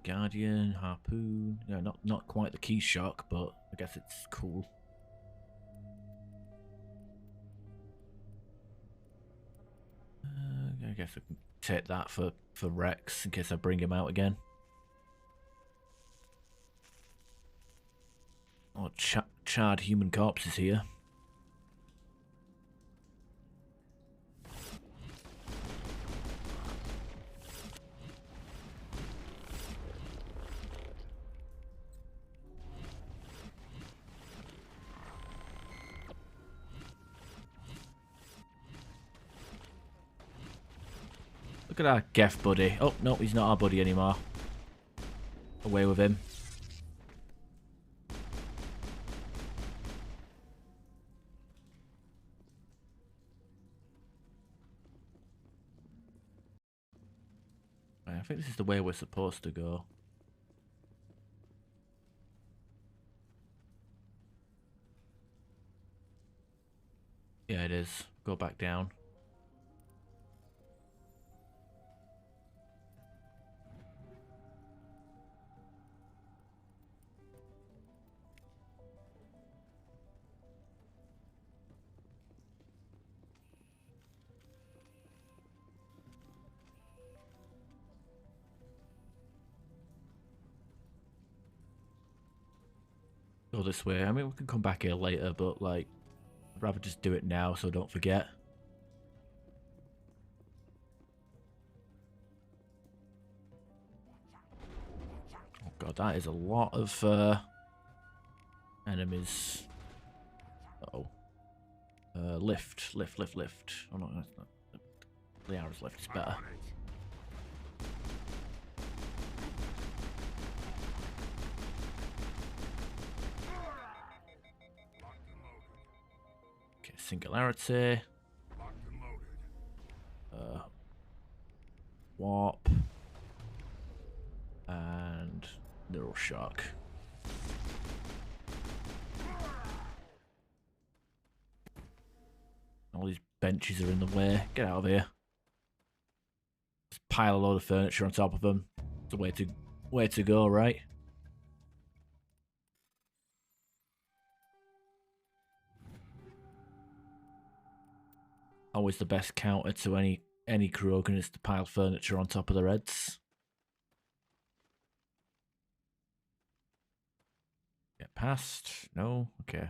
Guardian, harpoon. No, not quite the key shock, but I guess it's cool. I guess I can take that for Rex in case I bring him out again. Oh, charred human corpses here. Look at our Geth buddy. Oh, no, he's not our buddy anymore. Away with him. I think this is the way we're supposed to go. Yeah, it is. Go back down. Go this way. I mean, we can come back here later, but like, I'd rather just do it now so don't forget. Oh god, that is a lot of enemies. Uh-oh. Lift. Oh no, that's not. Liara's lift is better. Okay, singularity. Warp. And neural shock. All these benches are in the way. Get out of here. Just pile a load of furniture on top of them. It's the way to go, right? Always the best counter to any Krogan is to pile furniture on top of their heads. Get past? No? Okay.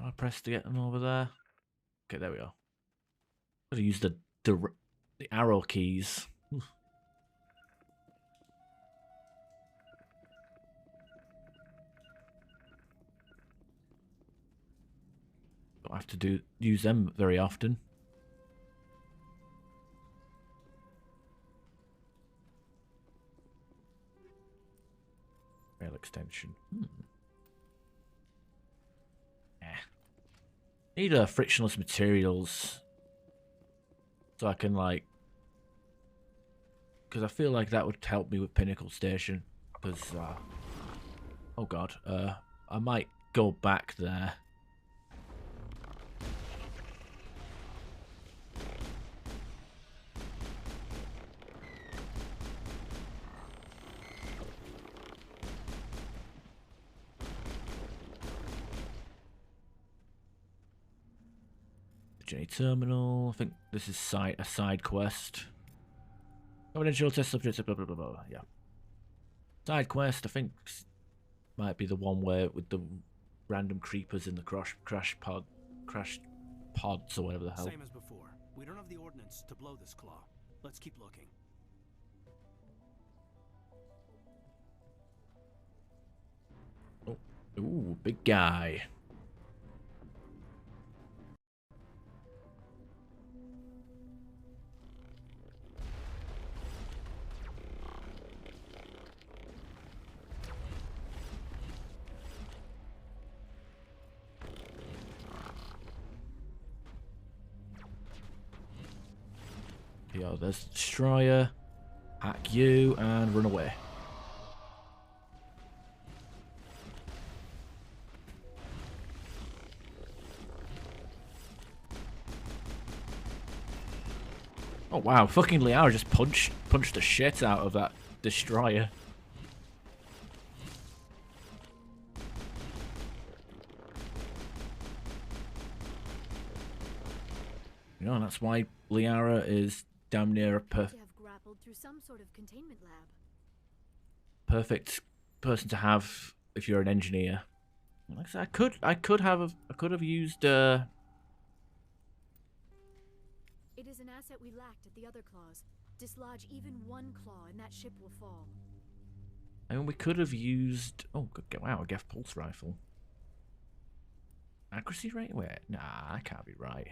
I press to get them over there. Okay, there we go. Gotta use the arrow keys. Oof. Don't have to use them very often. Rail extension. Need frictionless materials so I can like, because I feel like that would help me with Pinnacle Station. Because oh god, I might go back there. Jenny Terminal. I think this is a side quest. Confidential test subjects, blah blah blah blah. Yeah. Side quest, I think, might be the one where with the random creepers in the crash pods or whatever the hell. Same as before. We don't have the ordnance to blow this claw. Let's keep looking. Oh, ooh, big guy. Yo, there's Destroyer. Hack you and run away. Oh wow, fucking Liara just punched the shit out of that Destroyer. You know, that's why Liara is damn near a Have grappled through some sort of containment lab. perfect person to have if you're an engineer. Like I said, I could have used It is an asset we lacked at the other claws. Dislodge even one claw and that ship will fall. I mean, we could have used. Oh, wow, a Geth pulse rifle. Accuracy rate? Wait, nah, that can't be right.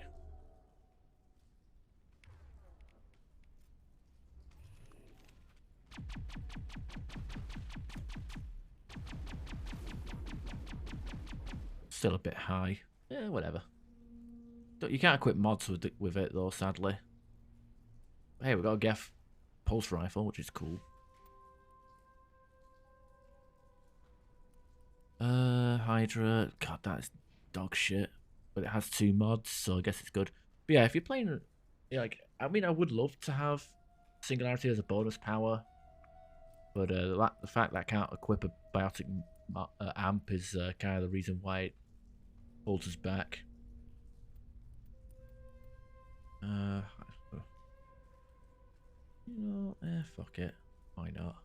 Still a bit high. Yeah, whatever. You can't equip mods with it though, sadly. Hey, we got a Geth pulse rifle, which is cool. Hydra. God, that's dog shit. But it has 2 mods, so I guess it's good. But yeah, if you're playing, like, I mean, I would love to have Singularity as a bonus power, but the fact that I can't equip a biotic amp is kind of the reason why it holds us back. You know, fuck it. Why not?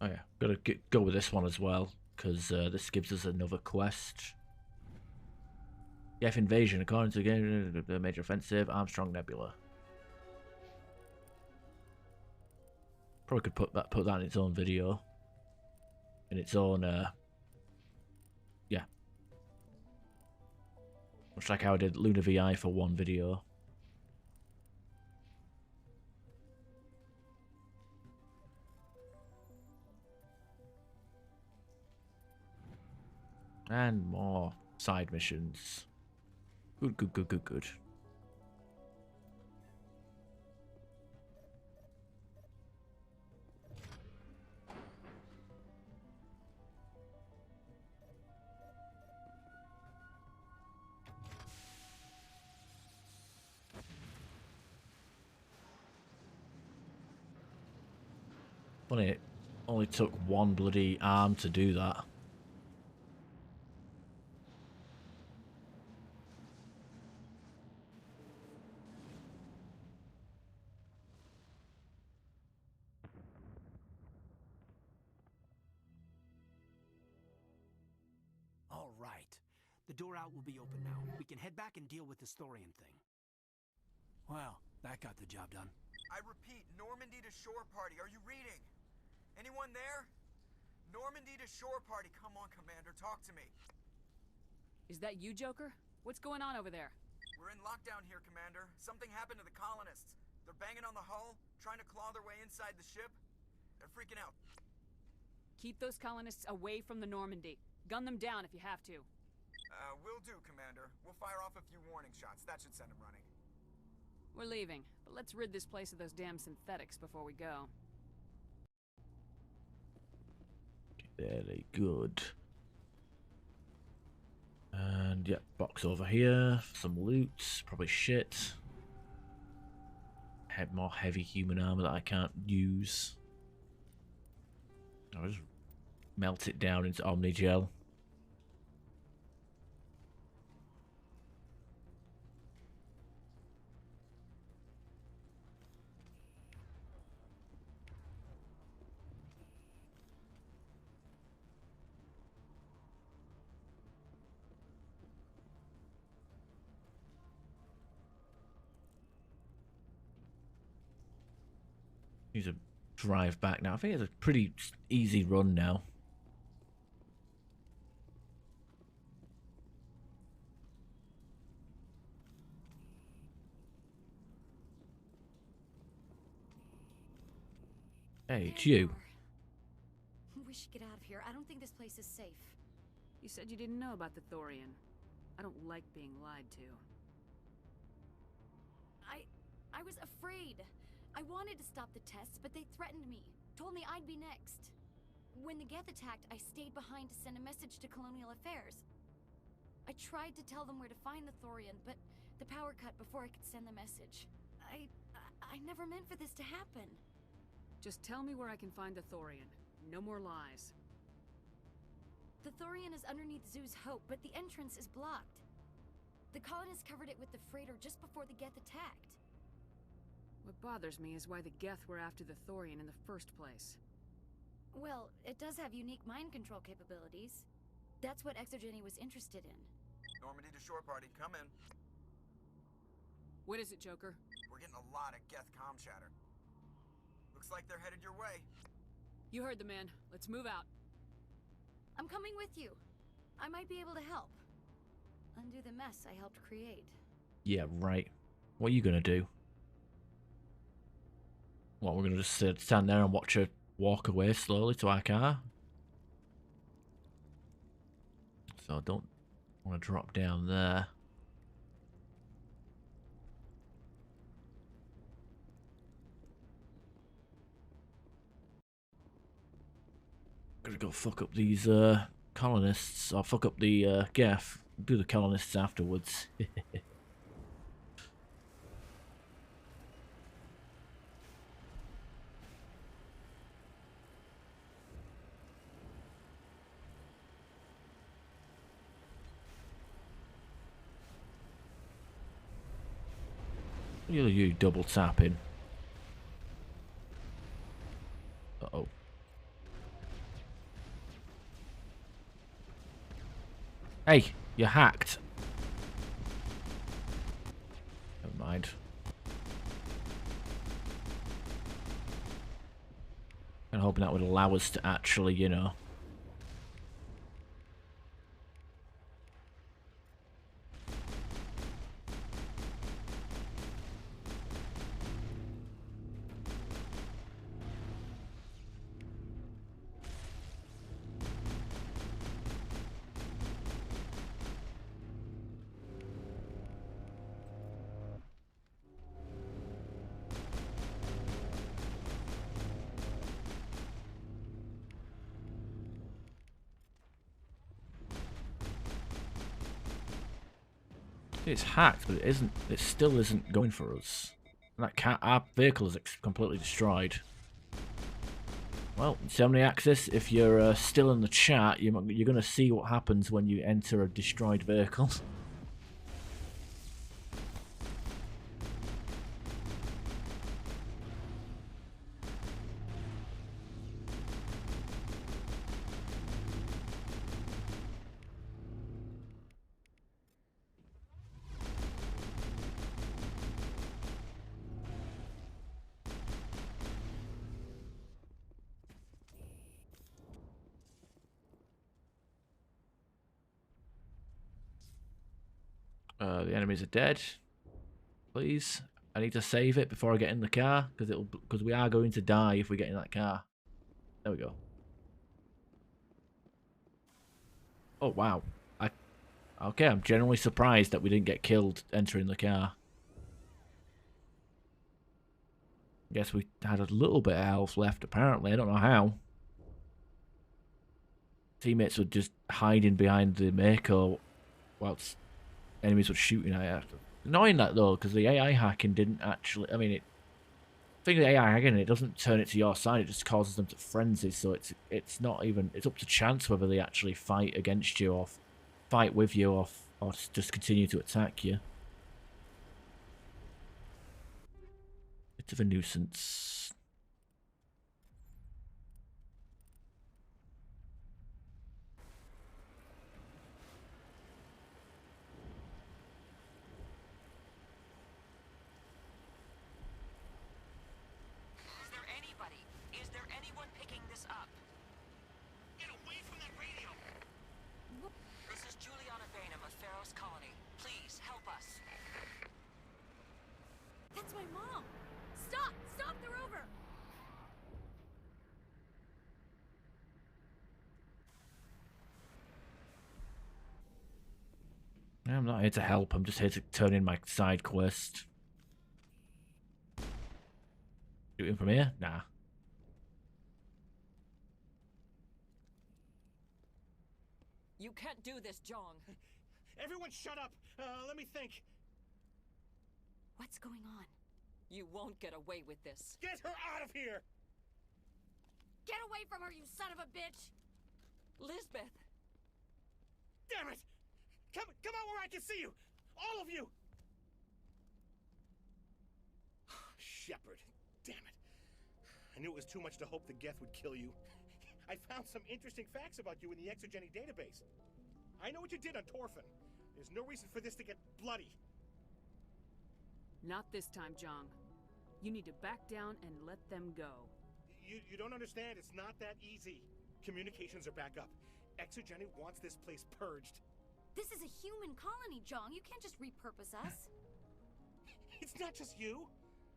Oh yeah, gotta go with this one as well, because this gives us another quest. Geth invasion, according to the major offensive, Armstrong Nebula. Probably could put that in its own video. In its own, yeah. Much like how I did Luna VI for one video. And more side missions. Good. Funny, it only took one bloody arm to do that. All right. The door out will be open now. We can head back and deal with the Storian thing. Well, that got the job done. I repeat, Normandy to shore party. Are you reading? Anyone there? Normandy to shore party. Come on, Commander. Talk to me. Is that you, Joker? What's going on over there? We're in lockdown here, Commander. Something happened to the colonists. They're banging on the hull, trying to claw their way inside the ship. They're freaking out. Keep those colonists away from the Normandy. Gun them down if you have to. Will do, Commander. We'll fire off a few warning shots. That should send them running. We're leaving, but let's rid this place of those damn synthetics before we go. Very good. And yeah, box over here. Some loot. Probably shit. Have more heavy human armor that I can't use. I'll just melt it down into Omnigel. Need to drive back now. I think it's a pretty easy run now. Hey, it's you. We should get out of here. I don't think this place is safe. You said you didn't know about the Thorian. I don't like being lied to. I was afraid. I wanted to stop the tests, but they threatened me. Told me I'd be next. When the Geth attacked, I stayed behind to send a message to Colonial Affairs. I tried to tell them where to find the Thorian, but the power cut before I could send the message. I never meant for this to happen. Just tell me where I can find the Thorian. No more lies. The Thorian is underneath Zoo's Hope, but the entrance is blocked. The colonists covered it with the freighter just before the Geth attacked. What bothers me is why the Geth were after the Thorian in the first place. Well, it does have unique mind control capabilities. That's what Exogeny was interested in. Normandy to shore party, come in. What is it, Joker? We're getting a lot of Geth comm chatter. Looks like they're headed your way. You heard the man. Let's move out. I'm coming with you. I might be able to help. Undo the mess I helped create. Yeah, right. What are you gonna do? What, we're gonna just stand there and watch her walk away slowly to our car? So I don't want to drop down there. Gotta go fuck up these colonists. I'll fuck up the Geth. Do the colonists afterwards. You double tapping. Uh-oh. Hey, you're hacked. Never mind. I'm hoping that would allow us to actually, you know. It's hacked, but it isn't. It still isn't going for us. That our vehicle is completely destroyed. Well, Semny Axis, if you're still in the chat, you're going to see what happens when you enter a destroyed vehicle. The enemies are dead. Please, I need to save it before I get in the car because we are going to die if we get in that car. There we go. Oh, wow. Okay, I'm genuinely surprised that we didn't get killed entering the car. Guess we had a little bit of health left, apparently. I don't know how. Teammates were just hiding behind the Mako whilst enemies were shooting at it. Annoying that, though, because the AI hacking didn't actually... I mean, the thing with AI hacking, it doesn't turn it to your side. It just causes them to frenzy, so it's not even... It's up to chance whether they actually fight against you or fight with you or just continue to attack you. Bit of a nuisance. Is there anybody? Is there anyone picking this up? Get away from that radio! This is Juliana Bainham of Feros Colony. Please, help us. That's my mom! Stop! Stop the rover! I'm not here to help, I'm just here to turn in my side quest. Shooting from here? Nah. You can't do this, Jong. Everyone shut up! Let me think. What's going on? You won't get away with this. Get her out of here! Get away from her, you son of a bitch! Lisbeth! Damn it! Come out where I can see you! All of you! Shepard, damn it. I knew it was too much to hope the Geth would kill you. I found some interesting facts about you in the exogenic database. I know what you did on Torfin. There's no reason for this to get bloody. Not this time, Jong. You need to back down and let them go. You don't understand. It's not that easy. Communications are back up. Exogenic wants this place purged. This is a human colony, Jong. You can't just repurpose us. It's not just you.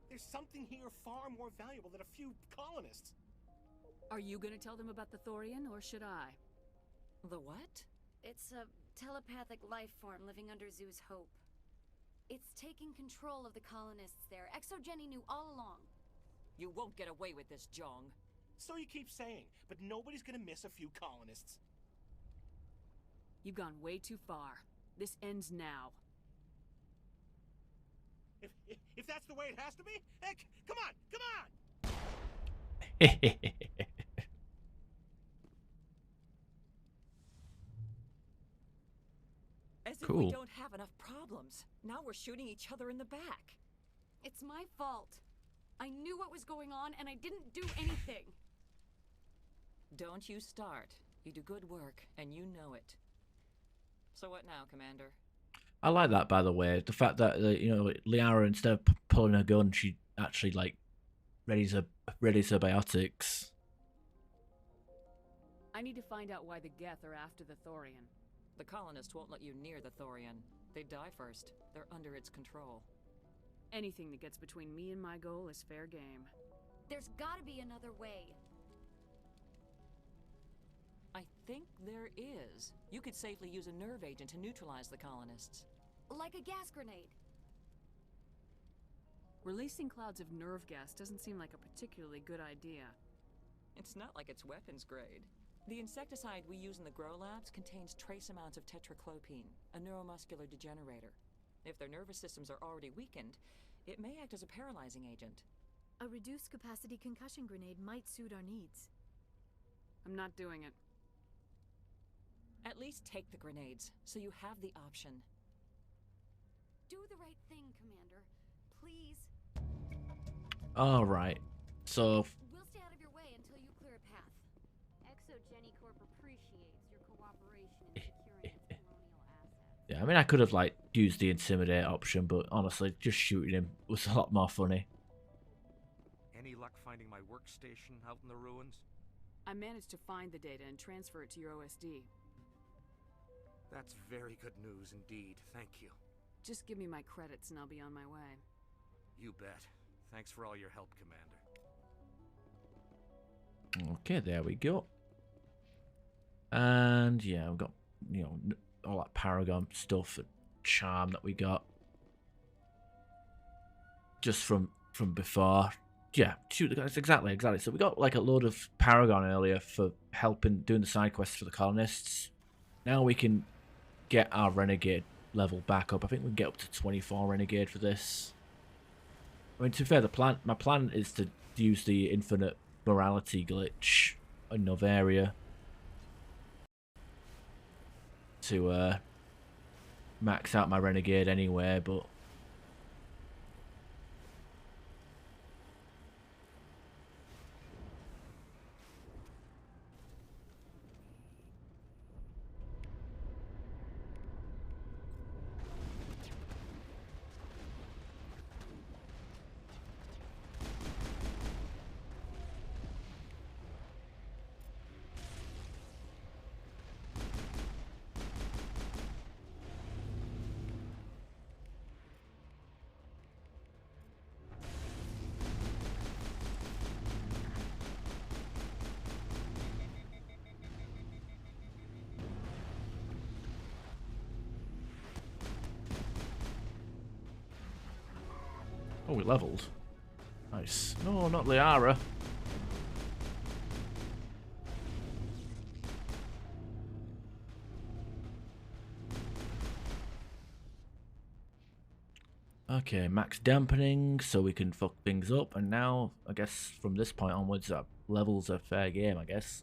There's something here far more valuable than a few colonists. Are you gonna tell them about the Thorian, or should I? The what? It's a telepathic life form living under Zoo's Hope. It's taking control of the colonists there. Exogeny knew all along. You won't get away with this, Jong. So you keep saying, but nobody's gonna miss a few colonists. You've gone way too far. This ends now. If that's the way it has to be, heck, come on, come on! As if Cool. we don't have enough problems. Now we're shooting each other in the back. It's my fault. I knew what was going on, and I didn't do anything. Don't you start. You do good work, and you know it. So what now, Commander? I like that, by the way. The fact that, Liara, instead of pulling her gun, she actually, readies her biotics. I need to find out why the Geth are after the Thorian. The colonists won't let you near the Thorian. They die first. They're under its control. Anything that gets between me and my goal is fair game. There's gotta be another way. I think there is. You could safely use a nerve agent to neutralize the colonists. Like a gas grenade. Releasing clouds of nerve gas doesn't seem like a particularly good idea. It's not like it's weapons grade. The insecticide we use in the grow labs contains trace amounts of tetraclopine, a neuromuscular degenerator. If their nervous systems are already weakened, it may act as a paralyzing agent. A reduced capacity concussion grenade might suit our needs. I'm not doing it. At least take the grenades, so you have the option. Do the right thing, Commander. Please. Alright. So... We'll stay out of your way until you clear a path. Exogeny Corp appreciates your cooperation in securing its colonial assets. Yeah, I mean, I could have, used the intimidate option, but honestly, just shooting him was a lot more funny. Any luck finding my workstation out in the ruins? I managed to find the data and transfer it to your OSD. That's very good news indeed. Thank you. Just give me my credits and I'll be on my way. You bet. Thanks for all your help, Commander. Okay, there we go. And yeah, we've got you know, all that Paragon stuff and charm that we got just from before. Yeah, shoot, that's exactly. So we got like a load of Paragon earlier for helping doing the side quests for the colonists. Now we can get our Renegade level back up. I think we can get up to 24 Renegade for this. I mean, to be fair, my plan is to use the infinite morality glitch in Novaria to max out my Renegade anyway, but oh, we leveled. Nice. No, not Liara. Okay, max dampening, so we can fuck things up, and now, I guess, from this point onwards, levels are fair game, I guess.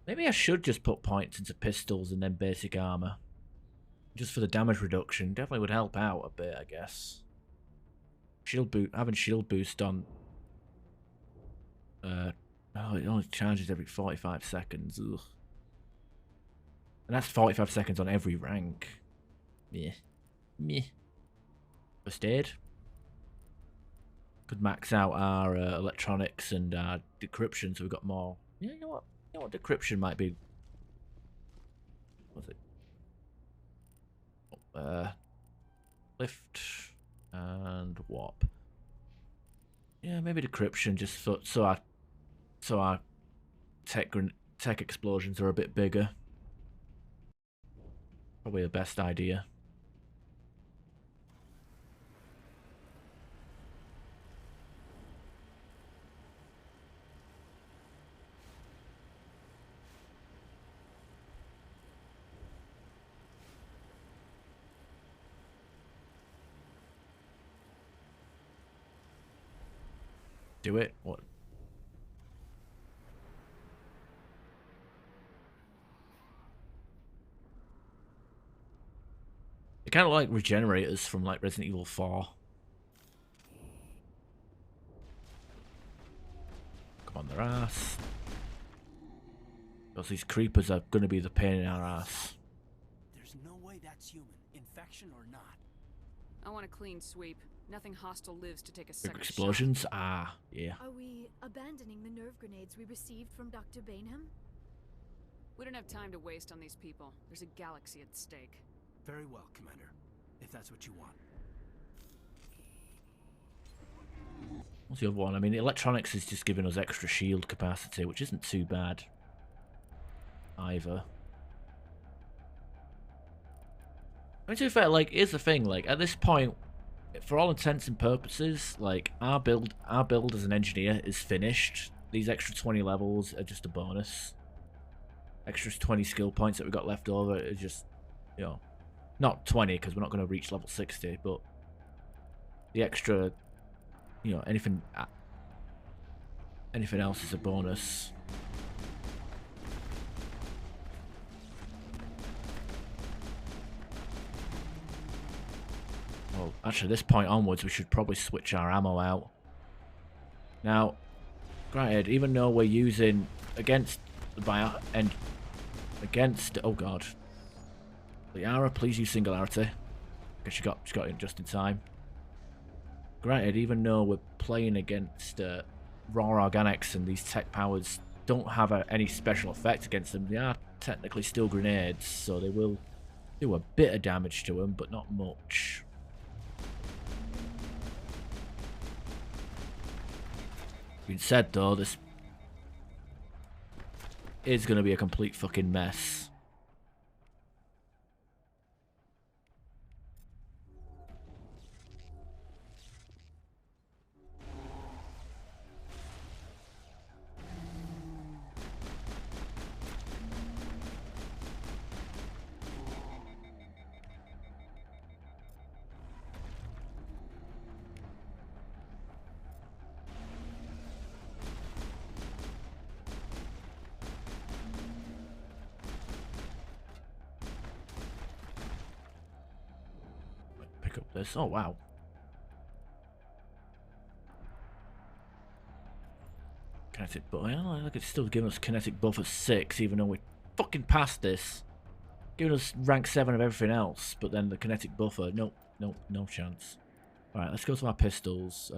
Maybe I should just put points into pistols and then basic armor. Just for the damage reduction, definitely would help out a bit, I guess. Having shield boost on... oh, it only charges every 45 seconds, ugh. And that's 45 seconds on every rank. Meh. Meh. First aid. Could max out our electronics and our decryption, so we've got more. Yeah, you know what? Decryption might be. What's it? Lift and warp. Yeah, maybe decryption just so our tech explosions are a bit bigger. Probably the best idea. Do it? What? They kind of like regenerators from like Resident Evil 4. Come on, their ass. Because these creepers are going to be the pain in our ass. There's no way that's human, infection or not. I want a clean sweep. Nothing hostile lives to take a Big second explosions? shot. Ah, yeah. Are we abandoning the nerve grenades we received from Dr. Bainham? We don't have time to waste on these people. There's a galaxy at stake. Very well, Commander. If that's what you want. What's the other one? I mean, electronics is just giving us extra shield capacity, which isn't too bad either. I mean, to be fair, like, here's the thing, like, at this point, for all intents and purposes, like, our build as an engineer is finished. These extra 20 levels are just a bonus. Extra 20 skill points that we got left over is just, you know, not 20 because we're not going to reach level 60, but the extra, you know, anything else is a bonus. Well, actually, this point onwards, we should probably switch our ammo out. Now, granted, even though we're using against oh god, Liara, please use singularity, because she got it just in time. Granted, even though we're playing against raw organics and these tech powers don't have any special effect against them, they are technically still grenades, so they will do a bit of damage to them, but not much. Being said though, this is going to be a complete fucking mess. pick up this. Oh, wow. Kinetic buff. Well, look, it's still giving us kinetic buff at 6, even though we fucking passed this. Giving us rank 7 of everything else, but then the kinetic buffer, nope, nope, no chance. Alright, let's go to our pistols.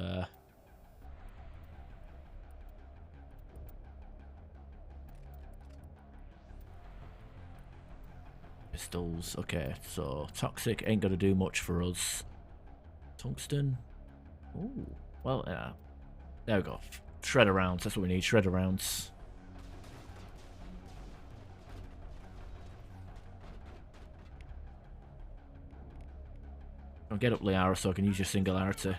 Pistols, okay, so toxic ain't gonna do much for us. Tungsten. Ooh, well, yeah. There we go. Shredder rounds, that's what we need, shredder rounds. I'll get up Liara so I can use your singularity. There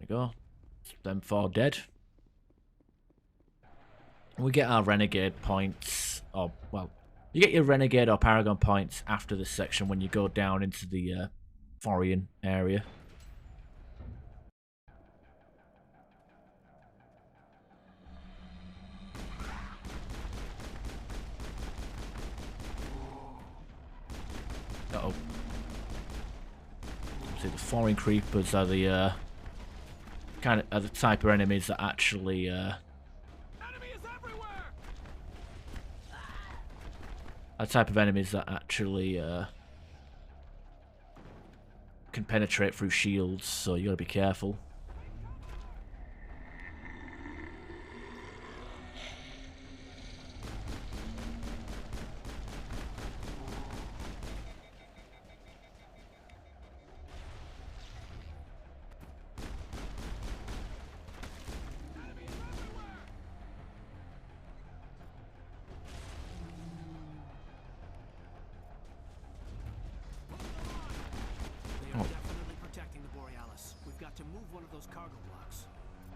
we go. Them 4 dead. We get our renegade points, or, well, you get your renegade or paragon points after this section when you go down into the Forian area. Uh-oh. See, the Forian creepers are the are the type of enemies that actually can penetrate through shields, so you gotta be careful.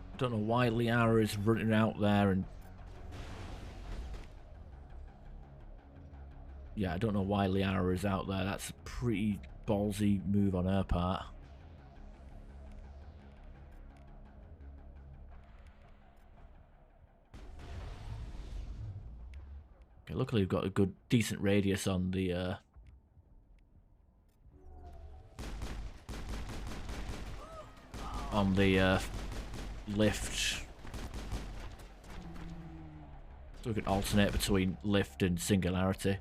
I don't know why Liara is running out there and... Yeah, I don't know why Liara is out there. That's a pretty ballsy move on her part. Okay, luckily we've got a good, decent radius on the... lift. So we can alternate between lift and singularity.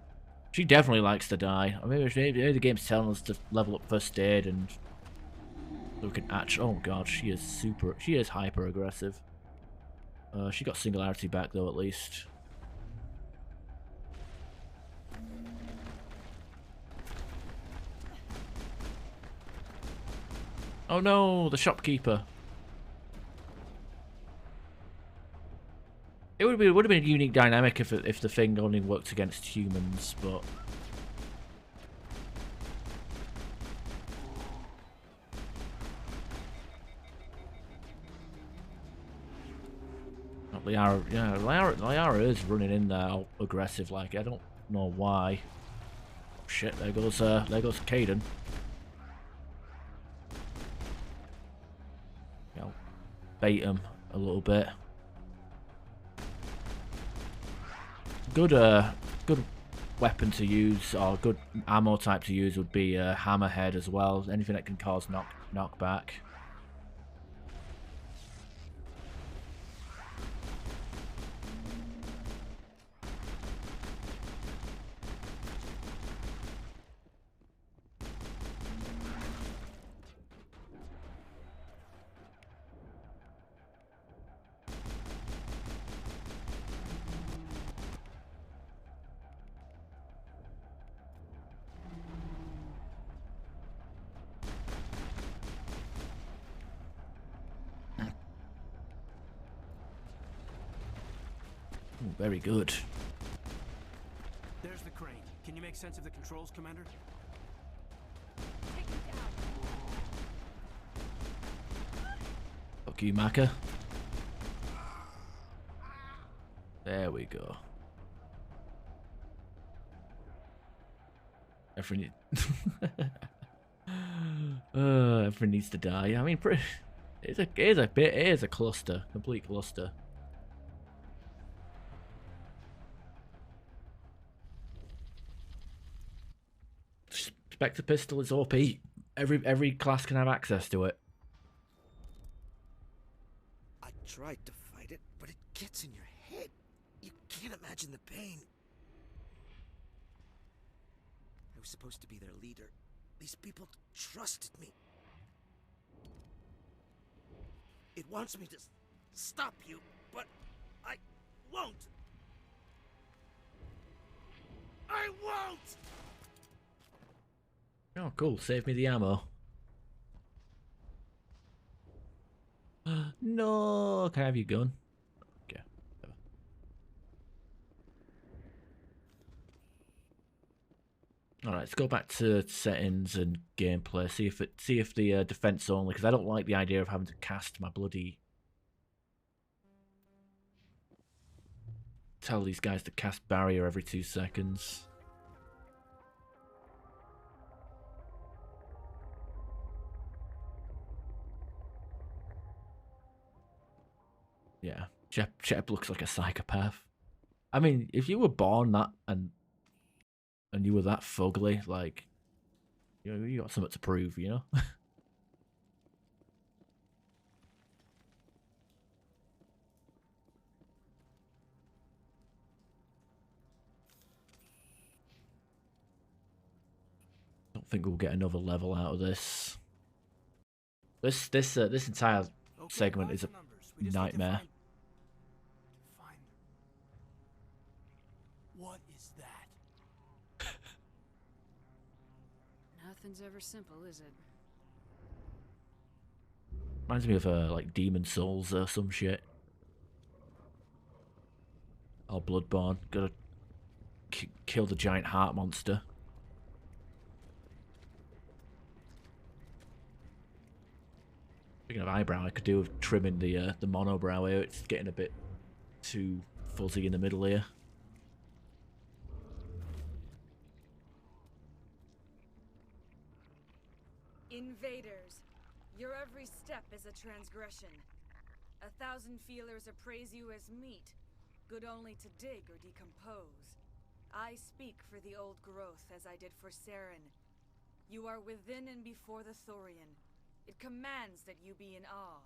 She definitely likes to die. I mean, maybe the game's telling us to level up first aid and so we can actually... Oh god, she is hyper aggressive. She got singularity back though, at least. Oh no, the shopkeeper. It would have been a unique dynamic if the thing only worked against humans, but Liara is running in there all aggressive, like, I don't know why. Oh shit, there goes Caden. I'll bait him a little bit. Good weapon to use, or good ammo type to use would be a hammerhead as well. Anything that can cause knockback. Ooh, very good. There's the crane. Can you make sense of the controls, Commander? Fuck you, Maka. There we go. Everyone needs to die. I mean, It is a cluster, complete cluster. Spectre pistol is OP. Every class can have access to it. I tried to fight it, but it gets in your head. You can't imagine the pain. I was supposed to be their leader. These people trusted me. It wants me to stop you, but I won't. I won't! Oh, cool. Save me the ammo. No, can I have your gun? Okay. All right, let's go back to settings and gameplay. See if the defense only, because I don't like the idea of having to cast my bloody. Tell these guys to cast barrier every 2 seconds. Yeah, Shep looks like a psychopath. I mean, if you were born that and you were that fugly, like, you got something to prove, you know? Don't think we'll get another level out of this. This entire segment is a nightmare. What is that? Nothing's ever simple, is it? Reminds me of like Demon Souls or some shit. Or Bloodborne. Gotta kill the giant heart monster. Speaking of eyebrow, I could do with trimming the monobrow here. It's getting a bit too fuzzy in the middle here. Invaders, your every step is a transgression. 1,000 feelers appraise you as meat, good only to dig or decompose. I speak for the old growth as I did for Saren. You are within and before the Thorian. It commands that you be in awe.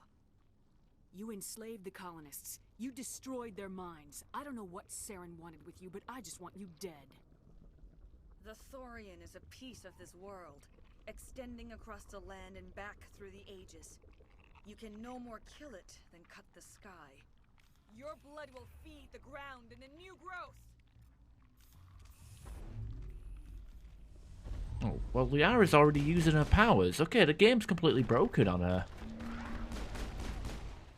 You enslaved the colonists. You destroyed their minds. I don't know what Saren wanted with you, but I just want you dead. The Thorian is a piece of this world, extending across the land and back through the ages. You can no more kill it than cut the sky. Your blood will feed the ground in a new growth. Oh, well, Liara's already using her powers. Okay, the game's completely broken on her.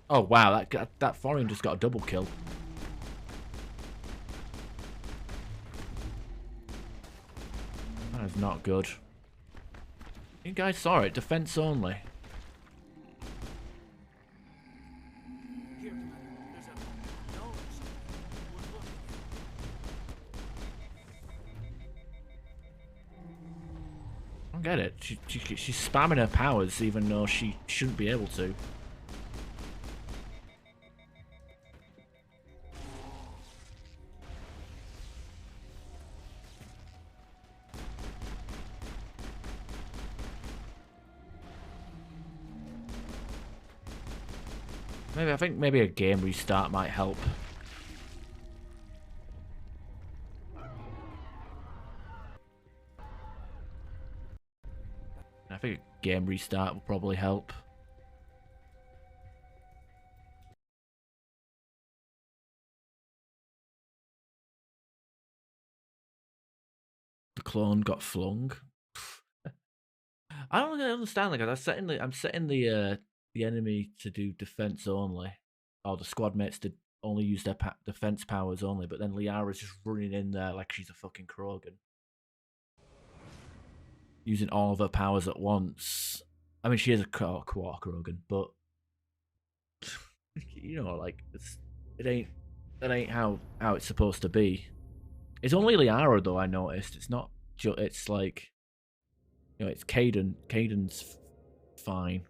Oh, wow, that Thorian just got a double kill. That is not good. You guys saw it, defense only. I don't get it. She's spamming her powers even though she shouldn't be able to. I think maybe a game restart might help. I think a game restart will probably help. The clone got flung. I don't really understand. Like, I'm setting the enemy to do defense only, or the squad mates to only use their defense powers only. But then Liara's just running in there like she's a fucking Krogan, using all of her powers at once. I mean, she is a quarter Krogan, but you know, like that ain't how it's supposed to be. It's only Liara though. I noticed it's not. It's like, you know, it's Caden. Caden's fine.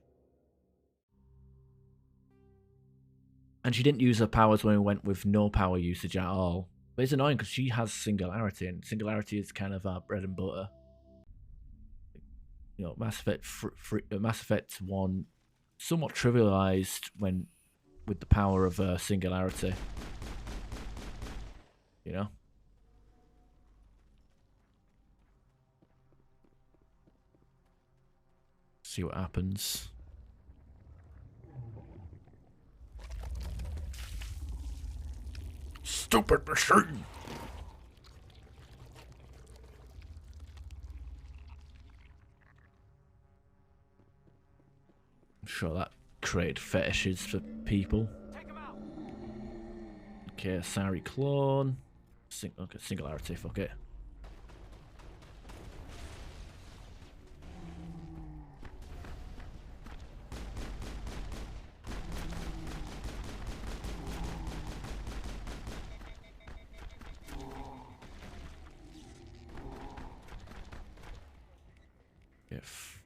And she didn't use her powers when we went with no power usage at all. But it's annoying because she has Singularity, and Singularity is kind of our bread and butter. You know, Mass Effect 1 somewhat trivialized when with the power of Singularity. You know? See what happens. Stupid machine! I'm sure that created fetishes for people. Okay, Sari clone. Okay, Singularity, fuck it. If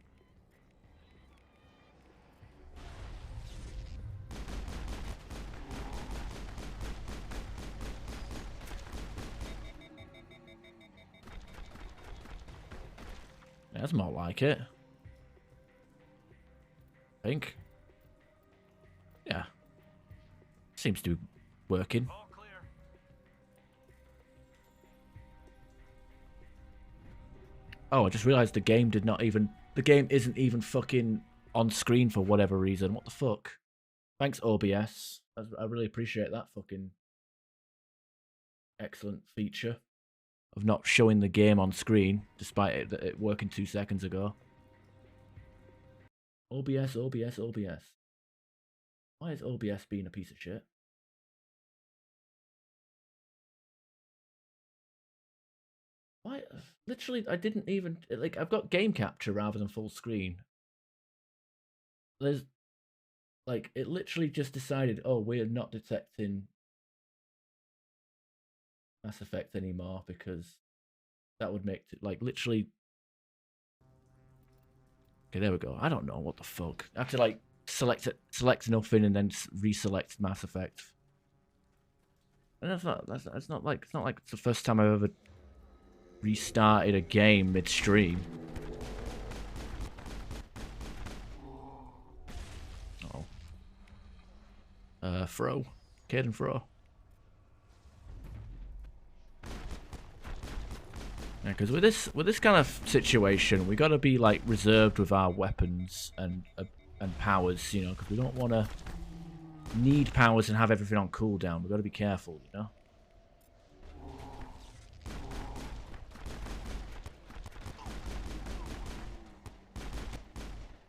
that's more like it. I think. Yeah. Seems to be working. Oh, I just realized the game isn't even fucking on screen for whatever reason. What the fuck? Thanks, OBS. I really appreciate that fucking excellent feature of not showing the game on screen, despite it working 2 seconds ago. OBS. Why is OBS being a piece of shit? Why? Literally, I didn't even... Like, I've got game capture rather than full screen. There's... Like, it literally just decided, oh, we're not detecting Mass Effect anymore because that would make it, like, literally... Okay, there we go. I don't know what the fuck. I have to, like, select nothing and then reselect Mass Effect. And it's not like it's the first time I've ever restarted a game midstream. Fro. Caden Fro. Yeah, because with this kind of situation, we got to be like reserved with our weapons and powers, you know, because we don't want to need powers and have everything on cooldown. We've got to be careful, you know.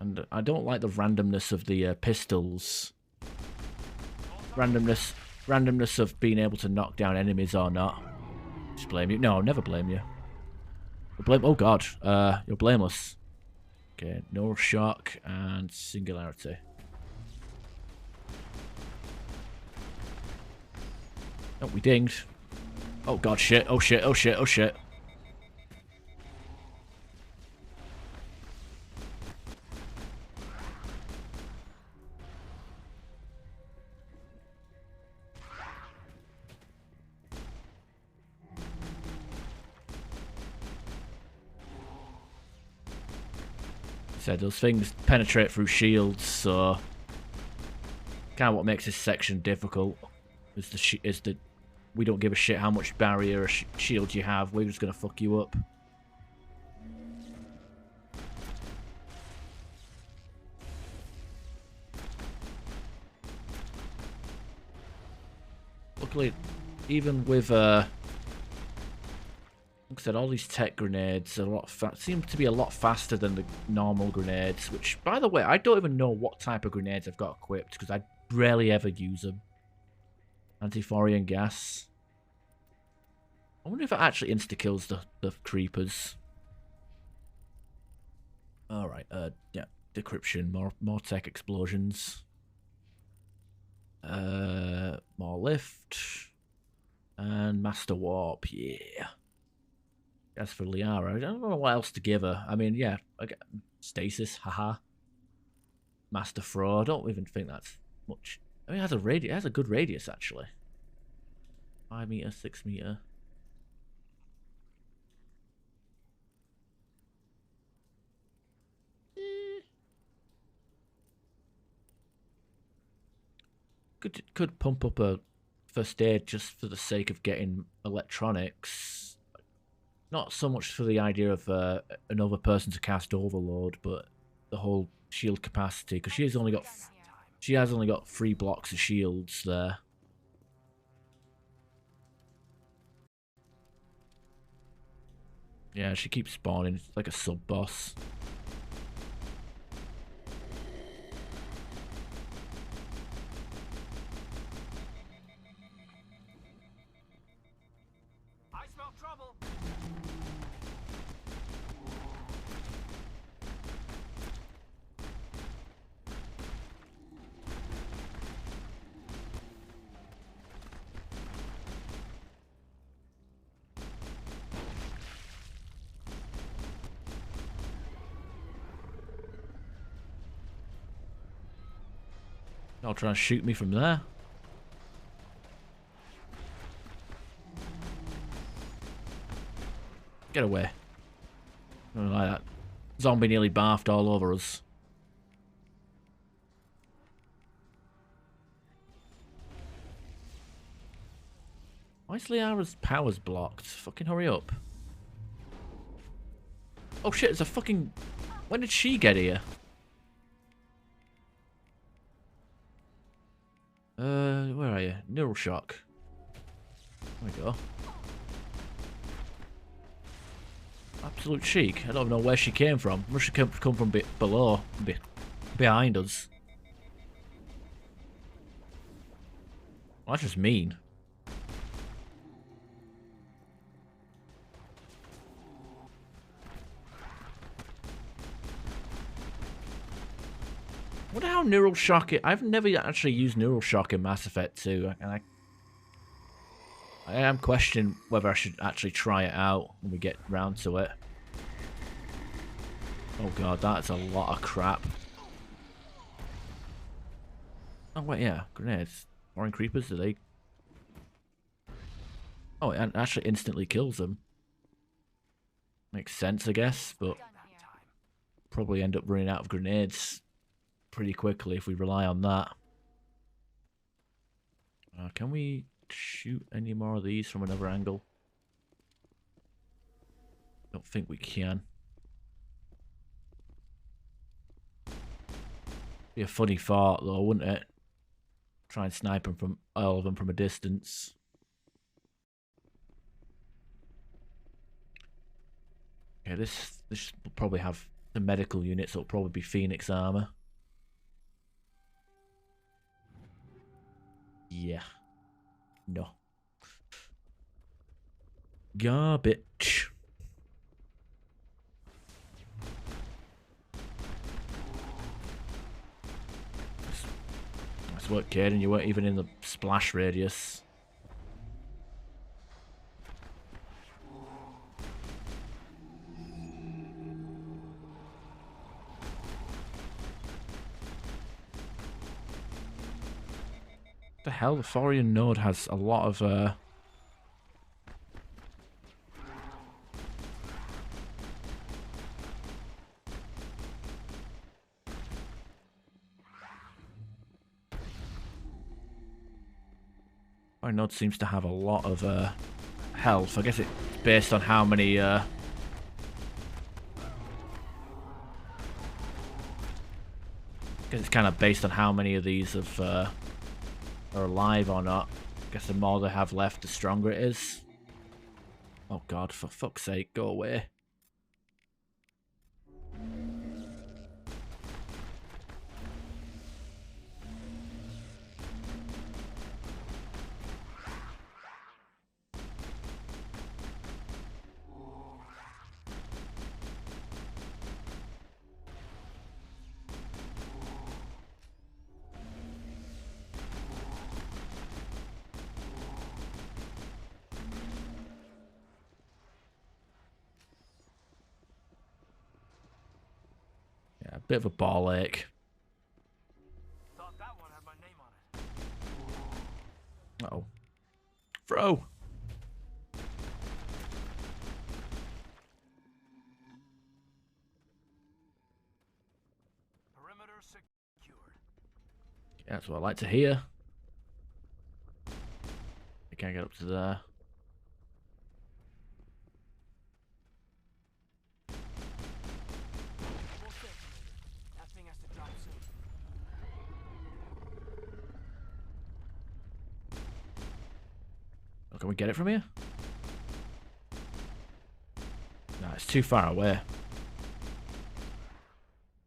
And I don't like the randomness of the pistols. Randomness of being able to knock down enemies or not. Just blame you. No, I'll never blame you. Oh god, you're blameless. Okay, no shock and Singularity. Oh, we dinged. Oh god, shit, oh shit, oh shit, oh shit. Said those things penetrate through shields, so kind of what makes this section difficult is the we don't give a shit how much barrier or shield you have. We're just gonna fuck you up. Luckily, even with like I said, all these tech grenades are seem to be a lot faster than the normal grenades, which, by the way, I don't even know what type of grenades I've got equipped, because I rarely ever use them. Antiphorian gas. I wonder if it actually insta-kills the creepers. Alright, yeah, decryption, more tech explosions. More lift. And Master Warp, yeah. As for Liara, I don't know what else to give her. I mean, yeah, Stasis, haha. Master Fro, I don't even think that's much I mean, it has a radius. It has a good radius actually. 5 meter, 6 meter. Could pump up a first aid just for the sake of getting electronics. Not so much for the idea of another person to cast overload, but the whole shield capacity, because she has only got 3 blocks of shields there. Yeah, she keeps spawning. It's like a sub boss. I smell trouble. Y'all trying to shoot me from there? Get away. I don't like that. Zombie nearly barfed all over us. Why is Liara's powers blocked? Fucking hurry up. Oh shit, there's a fucking... When did she get here? Where are you? Neural shock. There we go. Absolute cheek. I don't know where she came from. Must have come from below, behind us. Well, that's just mean. I wonder how neural shock it. I've never actually used neural shock in Mass Effect 2, and I am questioning whether I should actually try it out when we get round to it. Oh god, that's a lot of crap. Oh wait, yeah, grenades. Foreign creepers, do they? Oh, it actually instantly kills them. Makes sense, I guess, but probably end up running out of grenades pretty quickly if we rely on that. Can we shoot any more of these from another angle? Don't think we can. Be a funny thought though, wouldn't it? Try and snipe them from all of them from a distance. Okay, this will probably have the medical units. It'll probably be Phoenix armor. Yeah. No. Garbage. Nice work, Caden. You weren't even in the splash radius. The hell, the Thorian node has a lot of our node seems to have a lot of health. I guess it's based on how many I guess it's kind of based on how many of these have are alive or not. I guess the more they have left, the stronger it is. Oh god, for fuck's sake, go away. Yeah, a bit of a ball ache. Thought that one had my name on it. Uh-oh. Throw! Perimeter secured. Yeah, that's what I like to hear. I can't get up to there. Almost there, Commander. That thing has to drop soon. Oh, can we get it from here? No, it's too far away.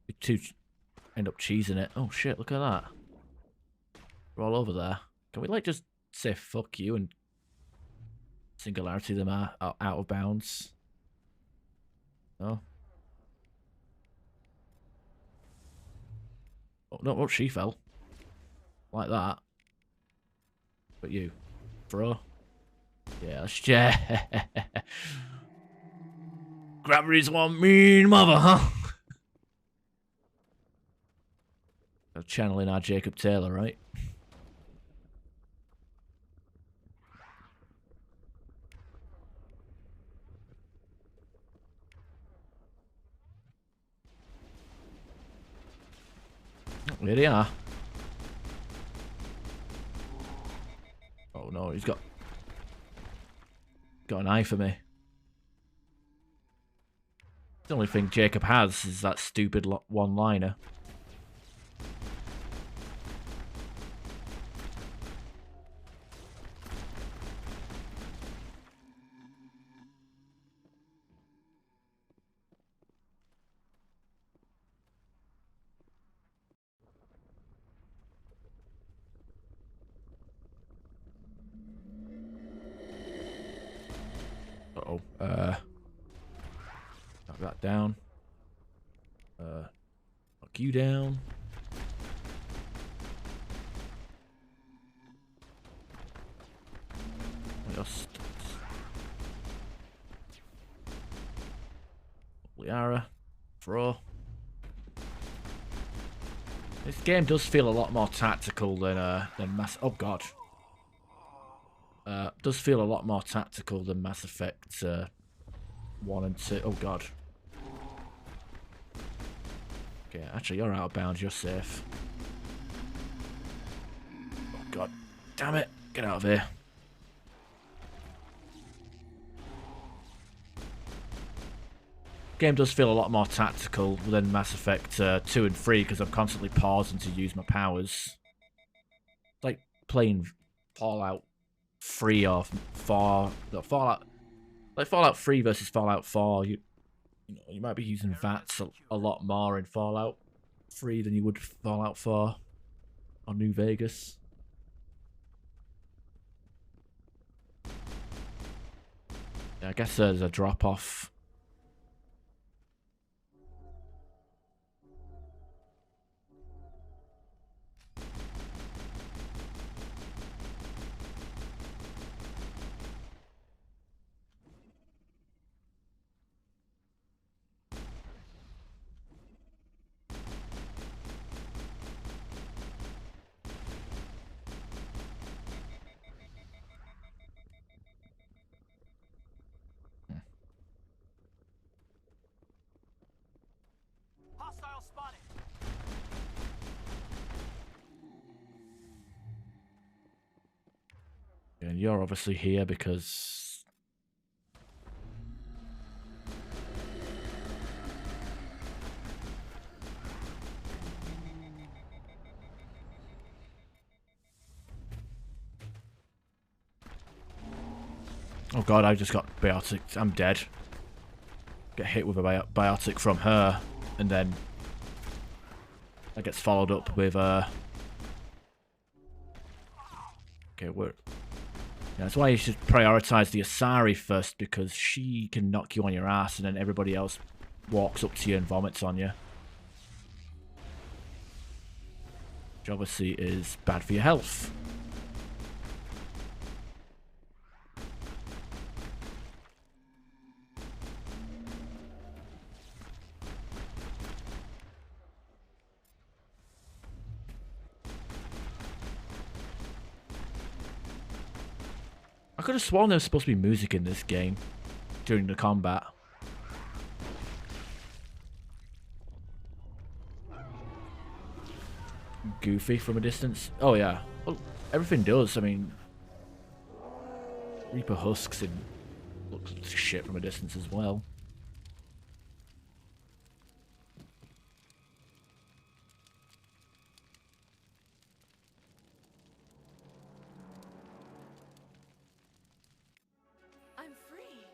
We too end up cheesing it. Oh shit, look at that. We're all over there. Can we like just say fuck you and singularity them out of bounds? No. Oh no, oh, she fell. Like that. But you. Bro. Yeah, let's check. Gravity's one mean mother, huh? Channeling our Jacob Taylor, right? Here they are. Oh no, he's got an eye for me. The only thing Jacob has is that stupid one-liner. Uh-oh. Knock that down. Knock you down. Just... Liara. Throw. This game does feel a lot more tactical than Mass... Oh god. Does feel a lot more tactical than Mass Effect 1 and 2. Oh god. Okay, actually you're out of bounds, you're safe. Oh god. Damn it. Get out of here. Game does feel a lot more tactical than Mass Effect 2 and 3 because I'm constantly pausing to use my powers. It's like playing Fallout 3 or 4. No, Fallout 3 versus Fallout 4. You might be using VATS a lot more in Fallout 3 than you would Fallout 4 or New Vegas. Yeah, I guess there's a drop off. Hostile spotted. And you're obviously here because... Oh god, I just got biotic. I'm dead. Get hit with a biotic from her, and then that gets followed up with okay, we're... Yeah, that's why you should prioritize the Asari first, because she can knock you on your ass, and then everybody else walks up to you and vomits on you. Which obviously is bad for your health. could have sworn there was supposed to be music in this game during the combat. Goofy from a distance. Oh yeah. Well, everything does. I mean, Reaper husks and looks shit from a distance as well. I'm free.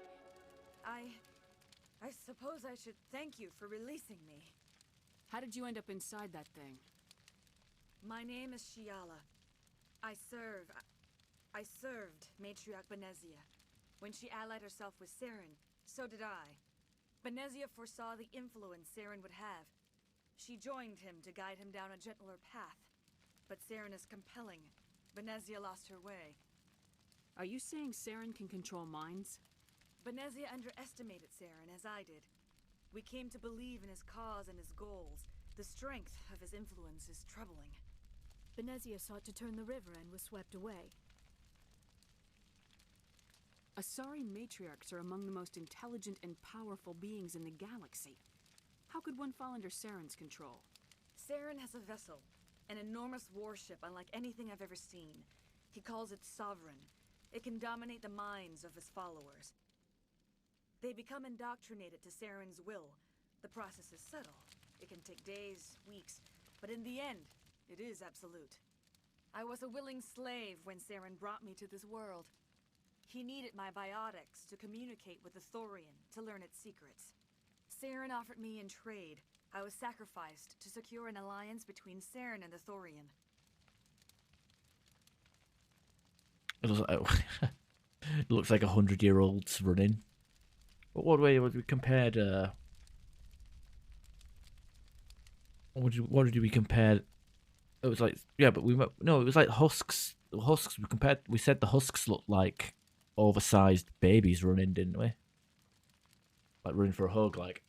I suppose I should thank you for releasing me. How did you end up inside that thing? My name is Shiala. I served Matriarch Benezia. When she allied herself with Saren, so did I. Benezia foresaw the influence Saren would have. She joined him to guide him down a gentler path. But Saren is compelling. Benezia lost her way. Are you saying Saren can control minds? Benezia underestimated Saren, as I did. We came to believe in his cause and his goals. The strength of his influence is troubling. Benezia sought to turn the river and was swept away. Asari matriarchs are among the most intelligent and powerful beings in the galaxy. How could one fall under Saren's control? Saren has a vessel, an enormous warship unlike anything I've ever seen. He calls it Sovereign. It can dominate the minds of his followers. They become indoctrinated to Saren's will. The process is subtle. It can take days, weeks, but in the end, it is absolute. I was a willing slave when Saren brought me to this world. He needed my biotics to communicate with the Thorian, to learn its secrets. Saren offered me in trade. I was sacrificed to secure an alliance between Saren and the Thorian. It looks like 100-year-olds running. But what way would we compared? What did we compare? It was like, yeah, but it was like husks. The husks we compared. We said the husks looked like oversized babies running, didn't we? Like running for a hug, like,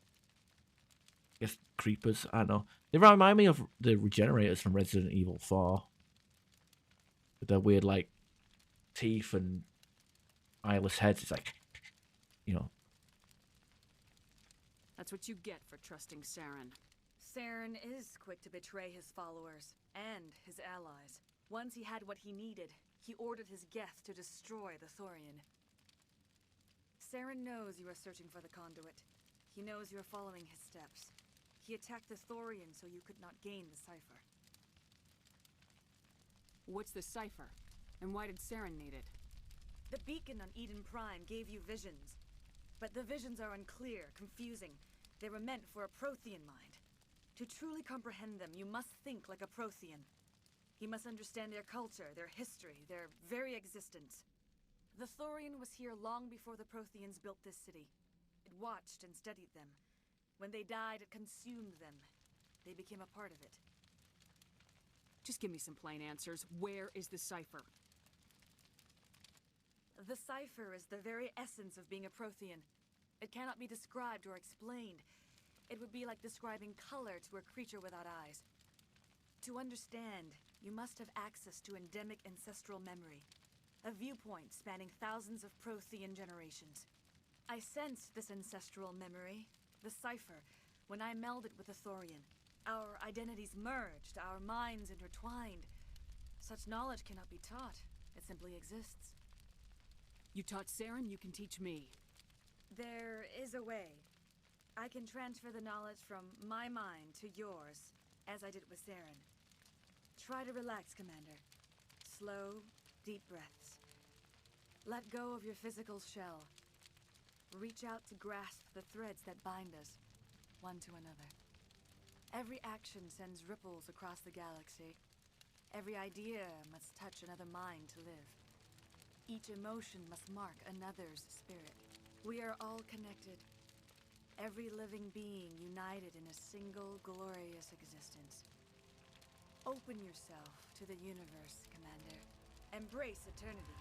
I guess creepers. I don't know. They remind me of the regenerators from Resident Evil 4. With their weird like teeth and eyeless heads. It's like, you know. That's what you get for trusting Saren. Saren is quick to betray his followers and his allies. Once he had what he needed, he ordered his Geth to destroy the Thorian. Saren knows you are searching for the conduit. He knows you are following his steps. He attacked the Thorian so you could not gain the cipher. What's the cipher? And why did Saren need it? The beacon on Eden Prime gave you visions. But the visions are unclear, confusing. They were meant for a Prothean mind. To truly comprehend them, you must think like a Prothean. You must understand their culture, their history, their very existence. The Thorian was here long before the Protheans built this city. It watched and studied them. When they died, it consumed them. They became a part of it. Just give me some plain answers. Where is the cipher? The cipher is the very essence of being a Prothean. It cannot be described or explained. It would be like describing color to a creature without eyes. To understand, you must have access to endemic ancestral memory, a viewpoint spanning thousands of Prothean generations. I sensed this ancestral memory, the cipher, when I melded with the Thorian. Our identities merged, our minds intertwined. Such knowledge cannot be taught. It simply exists. You taught Saren, you can teach me. There is a way. I can transfer the knowledge from my mind to yours, as I did with Saren. Try to relax, Commander. Slow, deep breaths. Let go of your physical shell. Reach out to grasp the threads that bind us, one to another. Every action sends ripples across the galaxy. Every idea must touch another mind to live. Each emotion must mark another's spirit. We are all connected. Every living being united in a single glorious existence. Open yourself to the universe, Commander. Embrace eternity.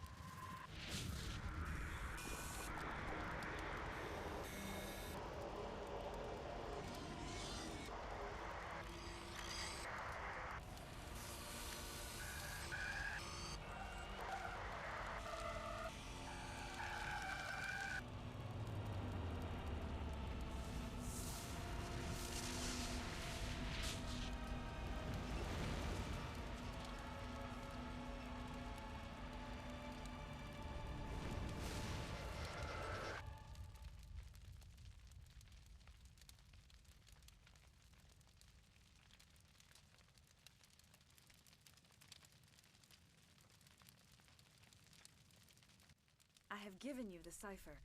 have given you the cipher,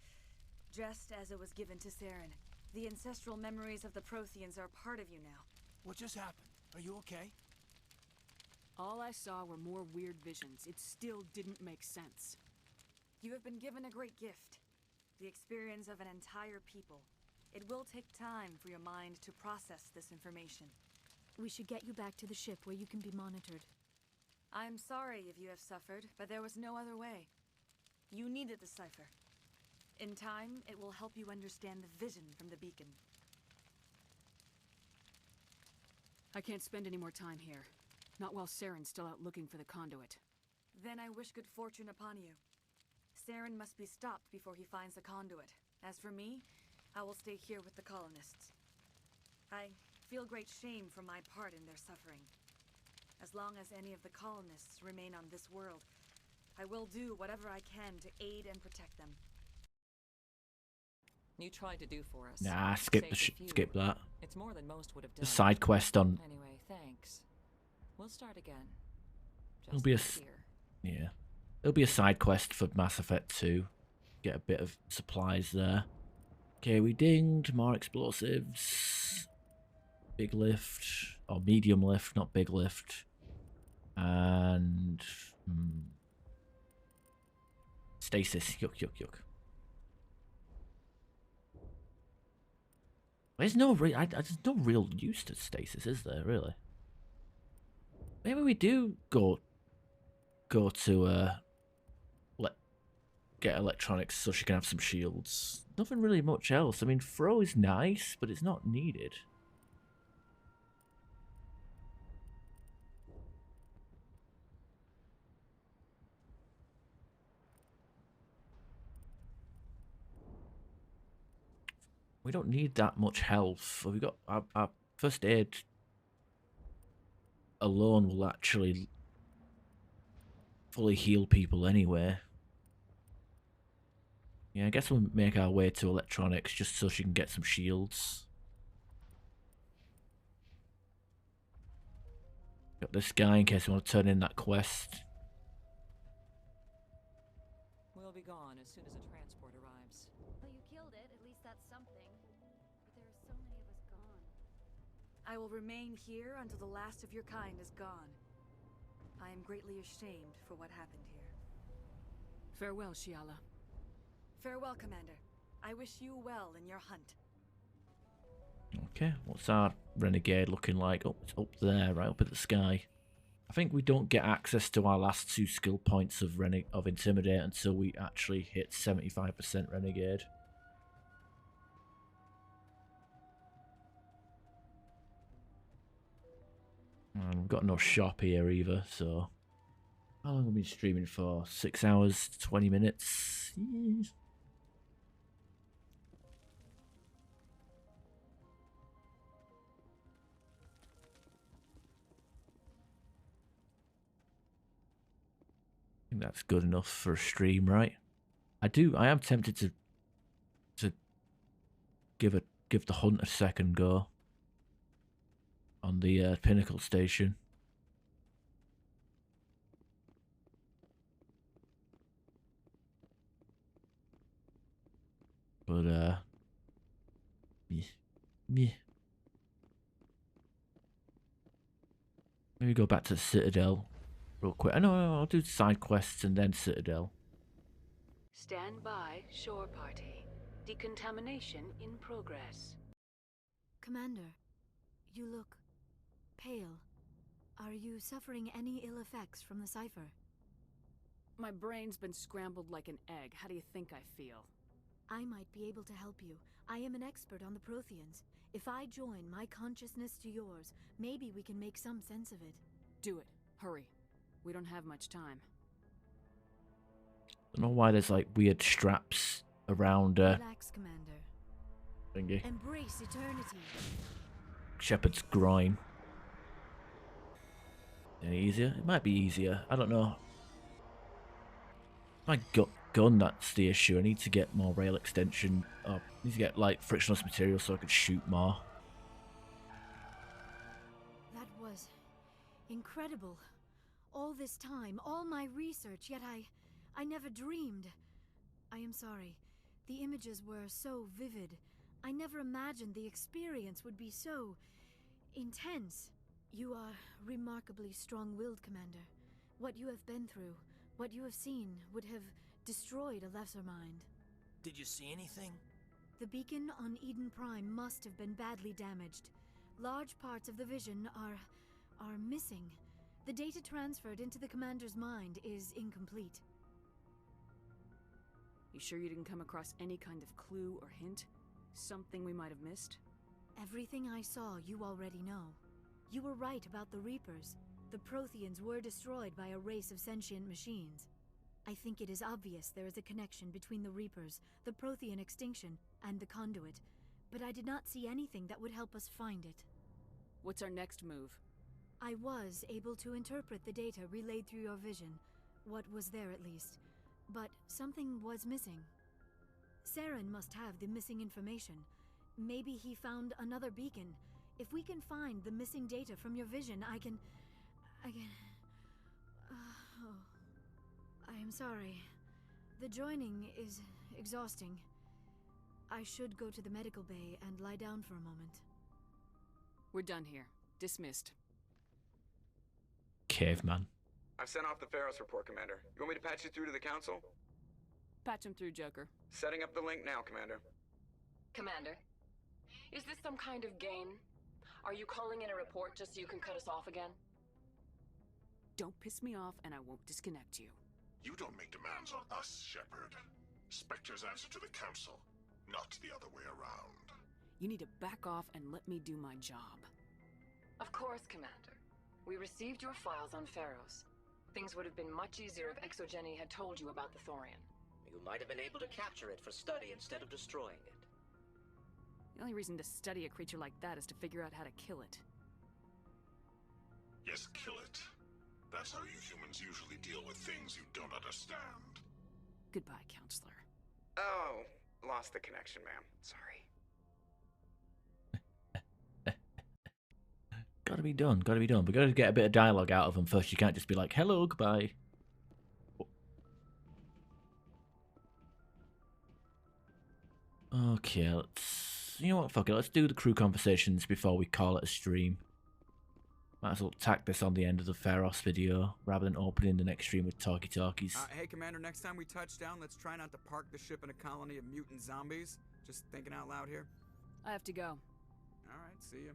just as it was given to Saren. The ancestral memories of the Protheans are part of you now. What just happened? Are you okay? All I saw were more weird visions. It still didn't make sense. You have been given a great gift. The experience of an entire people. It will take time for your mind to process this information. We should get you back to the ship where you can be monitored. I'm sorry if you have suffered, but there was no other way. You needed the cipher. In time, it will help you understand the vision from the beacon. I can't spend any more time here. Not while Saren's still out looking for the conduit. Then I wish good fortune upon you. Saren must be stopped before he finds the conduit. As for me, I will stay here with the colonists. I feel great shame for my part in their suffering. As long as any of the colonists remain on this world, I will do whatever I can to aid and protect them. You tried to do for us. Nah, skip that. It's more than most would have done. The side quest on. Anyway, thanks. We'll start again. It'll be yeah. It'll be a side quest for Mass Effect 2. Get a bit of supplies there. Okay, we dinged more explosives. Big lift or medium lift, not big lift. And stasis. Yuck. There's no there's no real use to stasis, is there? Really? Maybe we do go to get electronics so she can have some shields. Nothing really much else. I mean, throw is nice, but it's not needed. We don't need that much health. We got our first aid alone will actually fully heal people anyway. Yeah, I guess we'll make our way to electronics just so she can get some shields. Got this guy in case we want to turn in that quest. We'll be gone as soon as a transport arrives. Well, you killed it. At least that's something. But there are so many of us gone. I will remain here until the last of your kind is gone. I am greatly ashamed for what happened here. Farewell, Shiala. Farewell, Commander. I wish you well in your hunt. Okay, what's our renegade looking like? Oh, it's up there, right up at the sky. I think we don't get access to our last 2 skill points of Intimidate until we actually hit 75% renegade. And we've got no shop here either, so... How long have we been streaming for? 6 hours, 20 minutes? Yes. I think that's good enough for a stream, right? I am tempted to give the hunt a second go on the Pinnacle station. But yeah. Maybe go back to the Citadel real quick. I know I'll do side quests and then Citadel. Stand by, shore party. Decontamination in progress. Commander, you look pale. Are you suffering any ill effects from the cipher? My brain's been scrambled like an egg. How do you think I feel? I might be able to help you. I am an expert on the Protheans. If I join my consciousness to yours, maybe we can make some sense of it. Do it. Hurry. We don't have much time. I don't know why there's like weird straps around Relax, Commander. Thingy. Embrace eternity. Shepard's groin. Any easier? It might be easier. I don't know. My gun, that's the issue. I need to get more rail extension. I need to get like frictionless material so I can shoot more. That was incredible. All this time, all my research, yet I never dreamed. I am sorry. The images were so vivid. I never imagined the experience would be so intense. You are remarkably strong-willed, Commander. What you have been through, what you have seen, would have destroyed a lesser mind. Did you see anything? The beacon on Eden Prime must have been badly damaged. Large parts of the vision are missing. The data transferred into the Commander's mind is incomplete. You sure you didn't come across any kind of clue or hint? Something we might have missed? Everything I saw you already know. You were right about the Reapers. The Protheans were destroyed by a race of sentient machines. I think it is obvious there is a connection between the Reapers, the Prothean extinction, and the Conduit, but I did not see anything that would help us find it. What's our next move? I was able to interpret the data relayed through your vision, what was there at least, but something was missing. Saren must have the missing information. Maybe he found another beacon. If we can find the missing data from your vision, I can... I am sorry. The joining is exhausting. I should go to the medical bay and lie down for a moment. We're done here. Dismissed. Caveman. I've sent off the Feros report, Commander. You want me to patch you through to the Council? Patch him through, Joker. Setting up the link now, Commander. Commander, is this some kind of game? Are you calling in a report just so you can cut us off again? Don't piss me off and I won't disconnect you. You don't make demands on us, Shepard. Spectres answer to the Council, not the other way around. You need to back off and let me do my job. Of course, Commander. We received your files on Feros. Things would have been much easier if Exogeny had told you about the Thorian. You might have been able to capture it for study instead of destroying it. The only reason to study a creature like that is to figure out how to kill it. Yes, kill it. That's how you humans usually deal with things you don't understand. Goodbye, Counselor. Oh, lost the connection, ma'am. Sorry. Gotta be done, gotta be done. We gotta get a bit of dialogue out of them first. You can't just be like, hello, goodbye. Okay, let's... You know what, fuck it. Let's do the crew conversations before we call it a stream. Might as well tack this on the end of the Feros video, rather than opening the next stream with talkie-talkies. Hey, Commander, next time we touch down, let's try not to park the ship in a colony of mutant zombies. Just thinking out loud here. I have to go. Alright, see ya.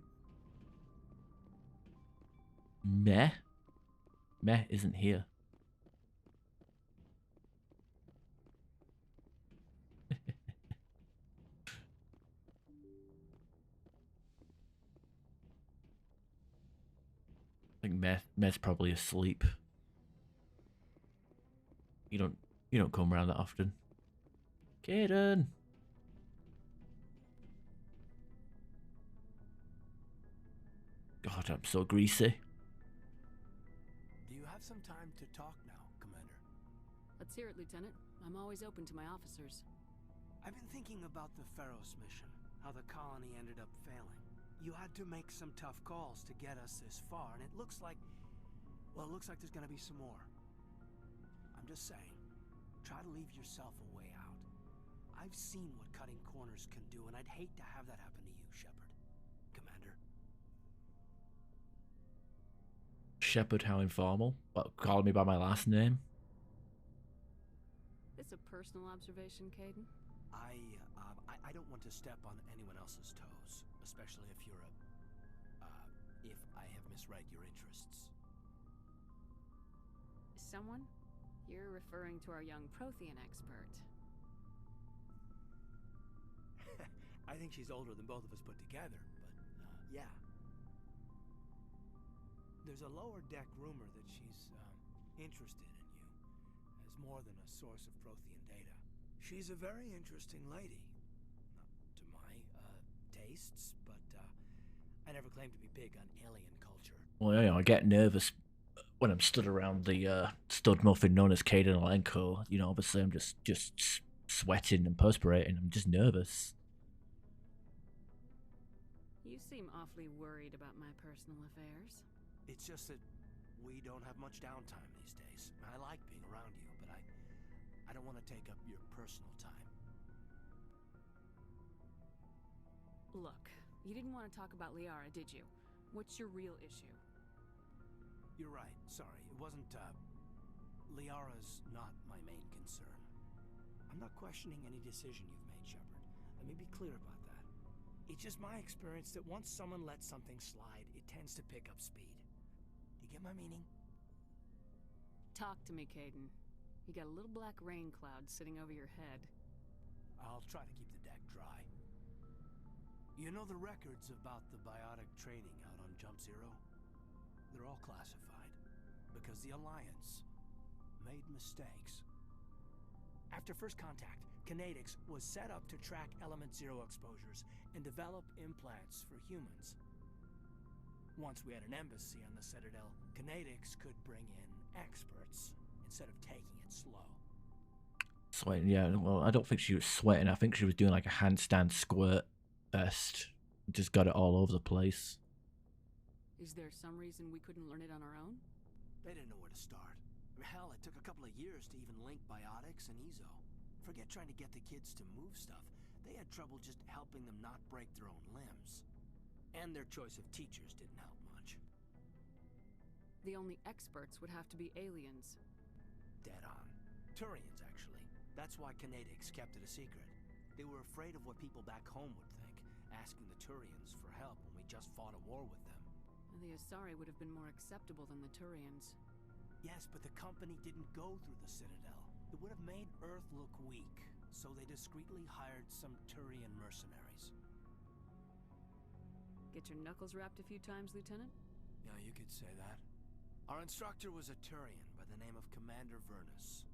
Meh? Meh isn't here. I think Meh's probably asleep. You don't come around that often. Kaden! God, I'm so greasy. Do you have some time to talk now, Commander? Let's hear it, Lieutenant. I'm always open to my officers. I've been thinking about the Feros mission, how the colony ended up failing. You had to make some tough calls to get us this far, and it looks like... Well, it looks like there's gonna be some more. I'm just saying, try to leave yourself a way out. I've seen what cutting corners can do, and I'd hate to have that happen to you, Shepard. Commander. Shepard, how informal. What, calling me by my last name? This a personal observation, Caden? I don't want to step on anyone else's toes, especially if you're if I have misread your interests. Someone? You're referring to our young Prothean expert. I think she's older than both of us put together, but, yeah. There's a lower deck rumor that she's, interested in you, as more than a source of Prothean data. She's a very interesting lady. Not to my, tastes, but, I never claimed to be big on alien culture. Well, you know, I get nervous when I'm stood around the stud muffin known as Caden Alenko. You know, obviously I'm just sweating and perspirating. I'm just nervous. You seem awfully worried about my personal affairs. It's just that we don't have much downtime these days. I like being around you, but I I don't want to take up your personal time. Look, you didn't want to talk about Liara, did you? What's your real issue? You're right. Sorry. It wasn't, Liara's not my main concern. I'm not questioning any decision you've made, Shepard. Let me be clear about that. It's just my experience that once someone lets something slide, it tends to pick up speed. Do you get my meaning? Talk to me, Caden. You got a little black rain cloud sitting over your head. I'll try to keep the deck dry. You know the records about the biotic training out on Jump Zero? They're all classified, because the Alliance made mistakes. After first contact, Kinetics was set up to track Element Zero exposures and develop implants for humans. Once we had an embassy on the Citadel, Kinetics could bring in experts instead of taking it slow. Sweating, yeah. Well, I don't think she was sweating. I think she was doing like a handstand squirt fest. Just got it all over the place. Is there some reason we couldn't learn it on our own? They didn't know where to start. Hell, it took a couple of years to even link biotics and Ezo. Forget trying to get the kids to move stuff. They had trouble just helping them not break their own limbs. And their choice of teachers didn't help much. The only experts would have to be aliens. Dead on. Turians, actually. That's why Kinetics kept it a secret. They were afraid of what people back home would think, asking the Turians for help when we just fought a war with them. The Asari would have been more acceptable than the Turians. Yes, but the company didn't go through the Citadel. It would have made Earth look weak, so they discreetly hired some Turian mercenaries. Get your knuckles rapped a few times, Lieutenant? Yeah, you could say that. Our instructor was a Turian by the name of Commander Vernus.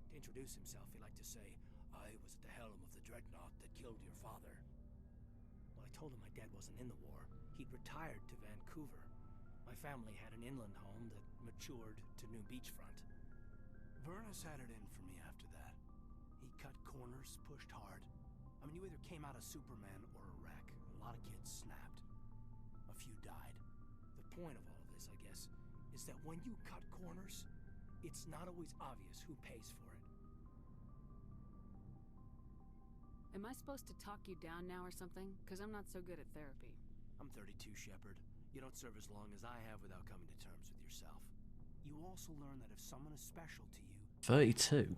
To introduce himself, he liked to say, "I was at the helm of the dreadnought that killed your father." Well, I told him my dad wasn't in the war. He'd retired to Vancouver. My family had an inland home that matured to New Beachfront. Vernus had it in for me after that. He cut corners, pushed hard. I mean, you either came out a Superman or a wreck. A lot of kids snapped. A few died. The point of all of this, I guess, is that when you cut corners, it's not always obvious who pays for it. Am I supposed to talk you down now or something? Because I'm not so good at therapy. I'm 32, Shepard. You don't serve as long as I have without coming to terms with yourself. You also learn that if someone is special to you... 32?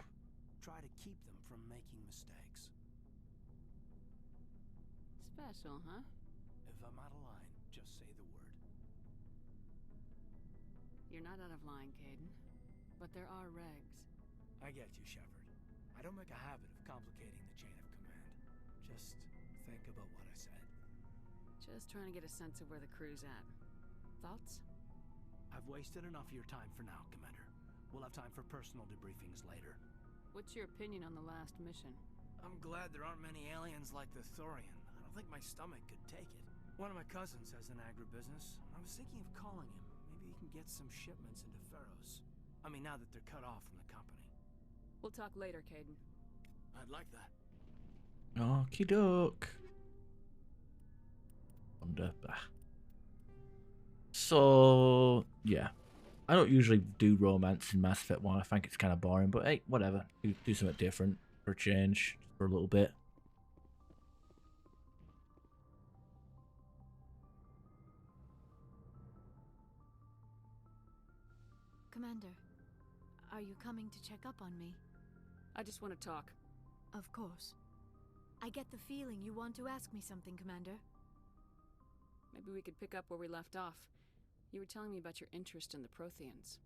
Try to keep them from making mistakes. Special, huh? If I'm out of line, just say the word. You're not out of line, Caden. But there are regs. I get you, Shepard. I don't make a habit of complicating the chain of command. Just think about what I said. Just trying to get a sense of where the crew's at. Thoughts? I've wasted enough of your time for now, Commander. We'll have time for personal debriefings later. What's your opinion on the last mission? I'm glad there aren't many aliens like the Thorian. I don't think my stomach could take it. One of my cousins has an agribusiness. I was thinking of calling him. Maybe he can get some shipments into Feros. I mean, now that they're cut off from the company. We'll talk later, Caden. I'd like that. Okie doke. So, yeah. I don't usually do romance in Mass Effect 1. I think it's kind of boring, but hey, whatever. Do something different for a change, for a little bit. Commander, are you coming to check up on me? I just want to talk. Of course. I get the feeling you want to ask me something, Commander. Maybe we could pick up where we left off. You were telling me about your interest in the Protheans.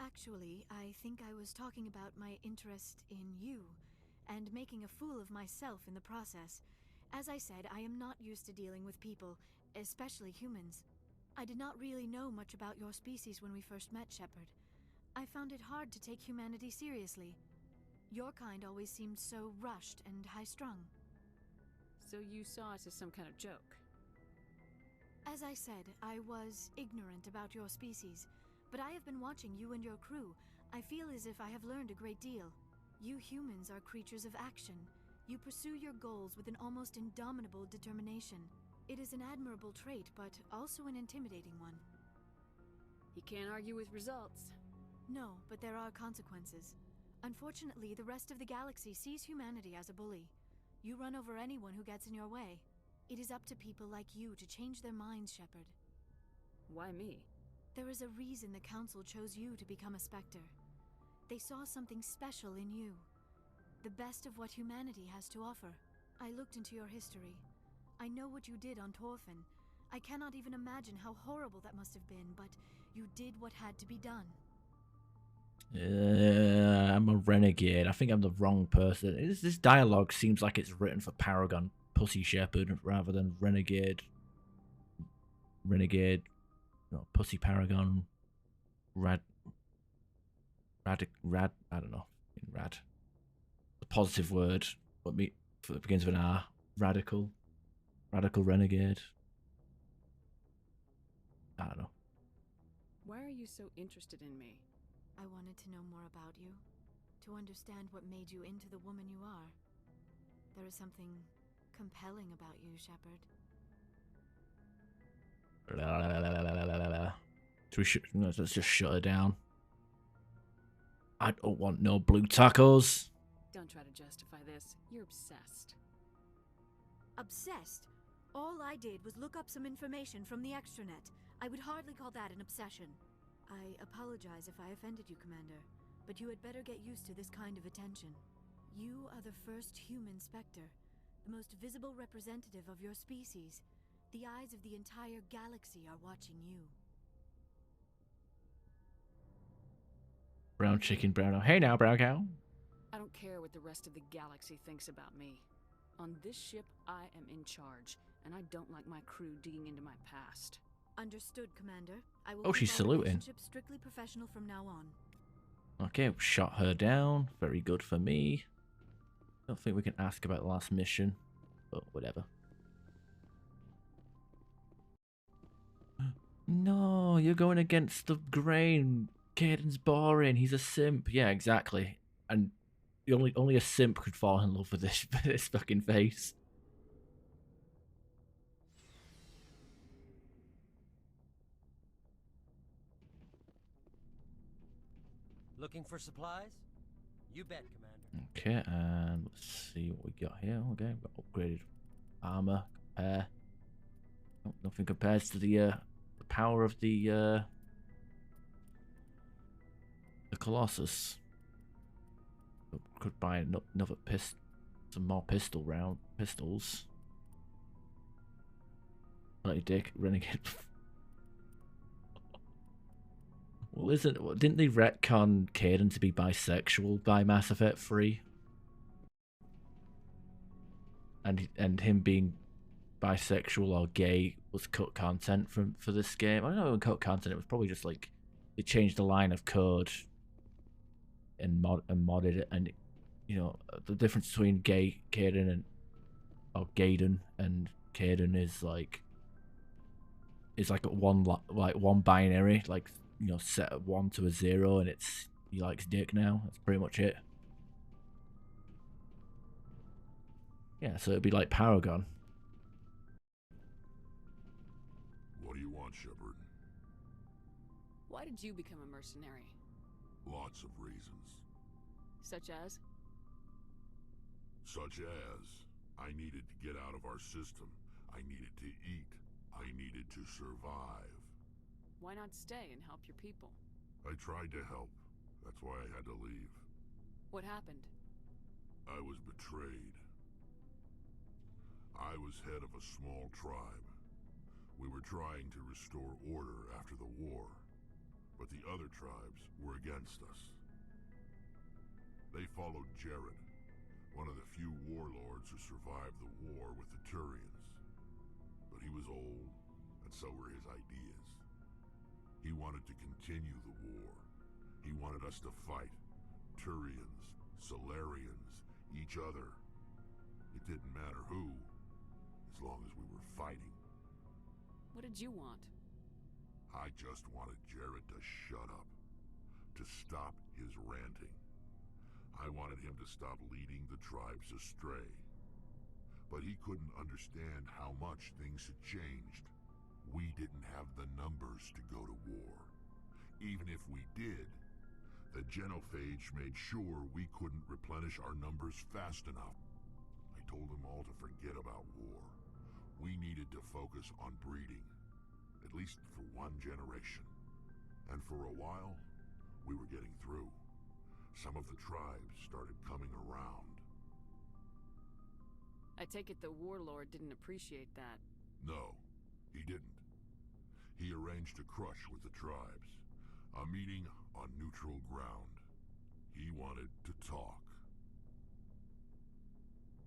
Actually, I think I was talking about my interest in you, and making a fool of myself in the process. As I said, I am not used to dealing with people, especially humans. I did not really know much about your species when we first met, Shepard. I found it hard to take humanity seriously. Your kind always seemed so rushed and high-strung. So you saw us as some kind of joke? As I said, I was ignorant about your species, but I have been watching you and your crew. I feel as if I have learned a great deal. You humans are creatures of action. You pursue your goals with an almost indomitable determination. It is an admirable trait, but also an intimidating one. You can't argue with results. No, but there are consequences. Unfortunately, the rest of the galaxy sees humanity as a bully. You run over anyone who gets in your way. It is up to people like you to change their minds, Shepard. Why me? There is a reason the Council chose you to become a Spectre. They saw something special in you. The best of what humanity has to offer. I looked into your history. I know what you did on Torfin. I cannot even imagine how horrible that must have been, but you did what had to be done. I'm a renegade. I think I'm the wrong person. This dialogue seems like it's written for Paragon Pussy Shepherd rather than Renegade. No, Pussy Paragon. Rad. I don't know. Rad. A positive word, but it begins with an R. Radical renegade. I don't know. Why are you so interested in me? I wanted to know more about you, to understand what made you into the woman you are. There is something compelling about you, Shepard. Let's just shut her down. I don't want no blue tacos. Don't try to justify this. You're obsessed. Obsessed? All I did was look up some information from the extranet. I would hardly call that an obsession. I apologize if I offended you, Commander, but you had better get used to this kind of attention. You are the first human Spectre, the most visible representative of your species. The eyes of the entire galaxy are watching you. Brown chicken, brown. Hey now, brown cow. I don't care what the rest of the galaxy thinks about me. On this ship, I am in charge, and I don't like my crew digging into my past. Understood, Commander. I will Oh, she's keep our saluting. relationship strictly professional from now on. Okay, shot her down. Very good for me. Don't think we can ask about the last mission, but whatever. No, you're going against the grain. Caden's boring. He's a simp. Yeah, exactly. And only a simp could fall in love with this fucking face. Looking for supplies? You bet, Commander. Okay, and let's see what we got here. Okay, we've got upgraded armor. Nothing compares to the power of the Colossus. Could buy another some more pistols. Bloody dick, renegade. Well, didn't they retcon Caden to be bisexual by Mass Effect 3? And him being bisexual or gay was cut content for this game. I don't know, it was cut content. It was probably just like they changed the line of code and modded it, and you know the difference between Gaiden and Caden is like one binary, like, you know, set a 1 to a 0, and he likes dick now. That's pretty much it. Yeah, so it'd be like Paragon. What do you want, Shepard? Why did you become a mercenary? Lots of reasons. Such as? Such as, I needed to get out of our system. I needed to eat. I needed to survive. Why not stay and help your people? I tried to help. That's why I had to leave. What happened? I was betrayed. I was head of a small tribe. We were trying to restore order after the war, but the other tribes were against us. They followed Jared, one of the few warlords who survived the war with the Turians. But he was old, and so were his ideas. He wanted to continue the war. He wanted us to fight. Turians, Solarians, each other. It didn't matter who, as long as we were fighting. What did you want? I just wanted Jared to shut up, to stop his ranting. I wanted him to stop leading the tribes astray. But he couldn't understand how much things had changed. We didn't have the numbers to go to war. Even if we did, the genophage made sure we couldn't replenish our numbers fast enough. I told them all to forget about war. We needed to focus on breeding, at least for one generation. And for a while, we were getting through. Some of the tribes started coming around. I take it the warlord didn't appreciate that. No, he didn't. He arranged a crush with the tribes. A meeting on neutral ground. He wanted to talk.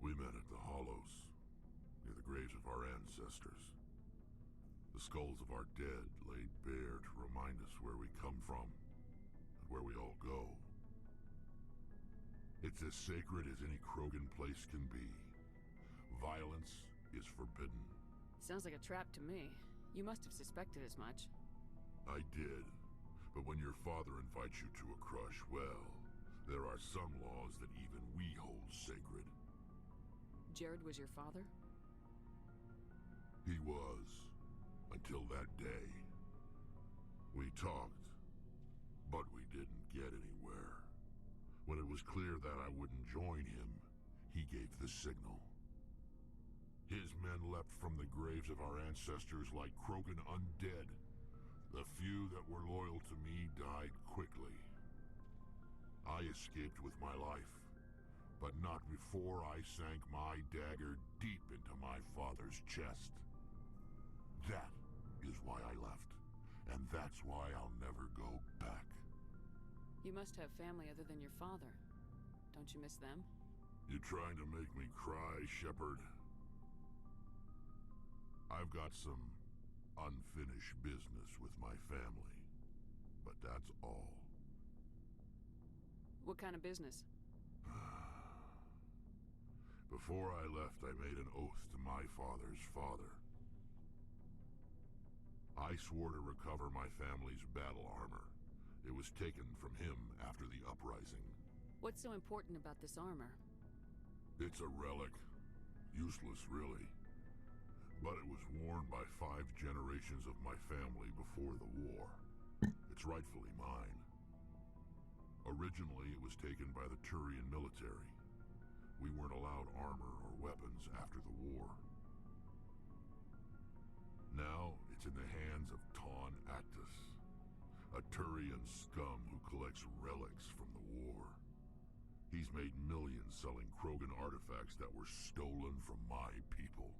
We met at the Hollows, near the graves of our ancestors. The skulls of our dead laid bare to remind us where we come from, and where we all go. It's as sacred as any Krogan place can be. Violence is forbidden. Sounds like a trap to me. You must have suspected as much. I did. But when your father invites you to a crush, well, there are some laws that even we hold sacred. Jared was your father? He was. Until that day. We talked, but we didn't get anywhere. When it was clear that I wouldn't join him, he gave the signal. His men leapt from the graves of our ancestors like Krogan undead. The few that were loyal to me died quickly. I escaped with my life, but not before I sank my dagger deep into my father's chest. That is why I left, and that's why I'll never go back. You must have family other than your father. Don't you miss them? You trying to make me cry, Shepard? I've got some unfinished business with my family, but that's all. What kind of business? Before I left, I made an oath to my father's father. I swore to recover my family's battle armor. It was taken from him after the uprising. What's so important about this armor? It's a relic. Useless, really. But it was worn by 5 generations of my family before the war. It's rightfully mine. Originally, it was taken by the Turian military. We weren't allowed armor or weapons after the war. Now, it's in the hands of Ton Actus, a Turian scum who collects relics from the war. He's made millions selling Krogan artifacts that were stolen from my people.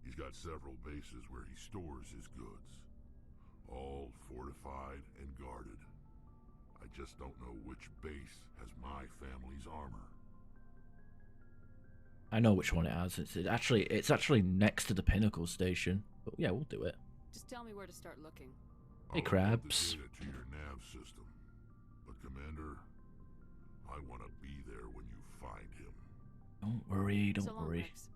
He's got several bases where he stores his goods, all fortified and guarded. I just don't know which base has my family's armor. I know which one it has. It's actually next to the Pinnacle station. But yeah, we'll do it. Just tell me where to start looking. Hey, Crabs. I'll upload the data to your nav system. But Commander, I want to be there when you find him. Don't worry, don't So long, worry. Rex.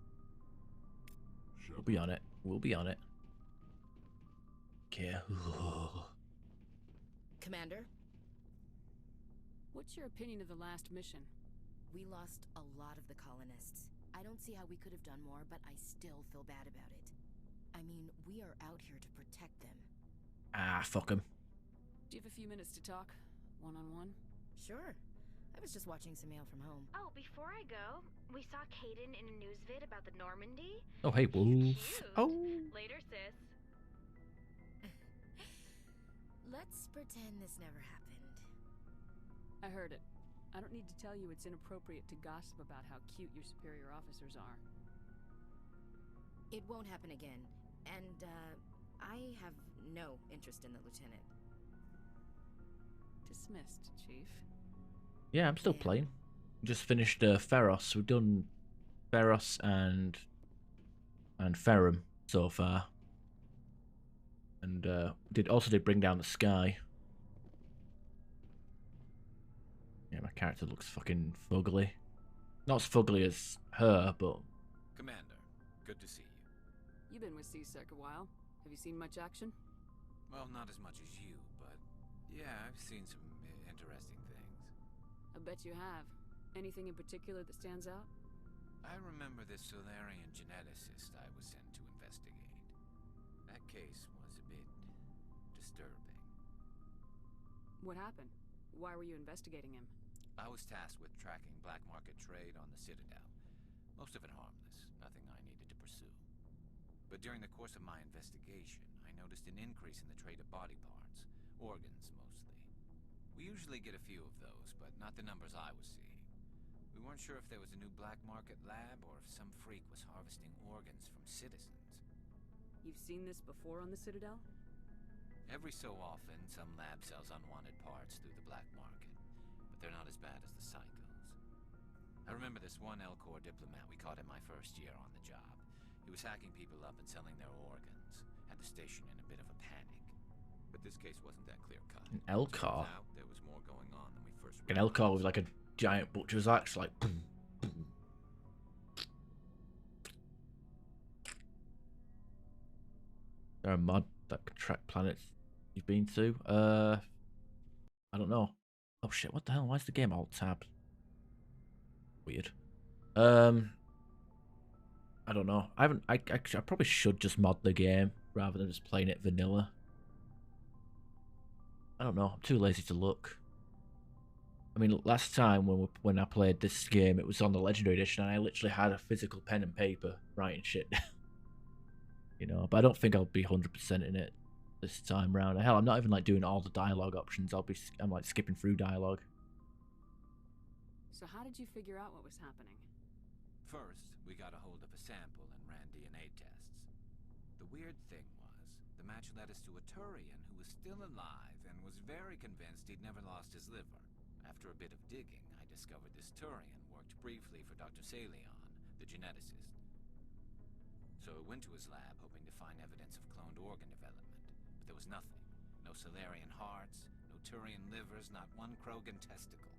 We'll be on it. We'll be on it. Okay. Commander? What's your opinion of the last mission? We lost a lot of the colonists. I don't see how we could have done more, but I still feel bad about it. I mean, we are out here to protect them. Ah, fuck him. Do you have a few minutes to talk? One-on-one? Sure. I was just watching some mail from home. Oh, before I go, we saw Caden in a news vid about the Normandy. Oh, hey, Wolf. Cute. Oh. Later, sis. Let's pretend this never happened. I heard it. I don't need to tell you it's inappropriate to gossip about how cute your superior officers are. It won't happen again. And, I have no interest in the lieutenant. Dismissed, Chief. Yeah, I'm still playing. Just finished Feros. We've done Feros and Ferrum so far. And also did Bring Down the Sky. Yeah, my character looks fucking fugly. Not as fugly as her, but... Commander, good to see you. You've been with CSEC a while. Have you seen much action? Well, not as much as you, but yeah, I've seen some interesting things. I bet you have. Anything in particular that stands out? I remember this Solarian geneticist I was sent to investigate. That case was a bit disturbing. What happened? Why were you investigating him? I was tasked with tracking black market trade on the Citadel. Most of it harmless, nothing I needed to pursue. But during the course of my investigation, I noticed an increase in the trade of body parts, organs mostly. We usually get a few of those, but not the numbers I was seeing. We weren't sure if there was a new black market lab or if some freak was harvesting organs from citizens. You've seen this before on the Citadel? Every so often, some lab sells unwanted parts through the black market, but they're not as bad as the psychos. I remember this one Elcor diplomat we caught in my first year on the job. He was hacking people up and selling their organs, had the station in a bit of a panic. But this case wasn't that clear-cut. An Elcor? There was more going on than we first realized. An Elcor with like a giant butcher's axe, like boom, boom. There are mod that can track planets you've been to. I don't know. Oh shit! What the hell? Why is the game alt tabbed? Weird. I don't know. I probably should just mod the game rather than just playing it vanilla. I don't know. I'm too lazy to look. I mean, last time when I played this game, it was on the Legendary Edition, and I literally had a physical pen and paper writing shit. You know, but I don't think I'll be 100% in it this time round. Hell, I'm not even like doing all the dialogue options. I'm like skipping through dialogue. So how did you figure out what was happening? First, we got a hold of a sample and ran DNA tests. The weird thing was, the match led us to a Turian who was still alive and was very convinced he'd never lost his liver. After a bit of digging, I discovered this Turian worked briefly for Dr. Salion, the geneticist. So I went to his lab hoping to find evidence of cloned organ development, but there was nothing. No Salarian hearts, no Turian livers, not one Krogan testicle.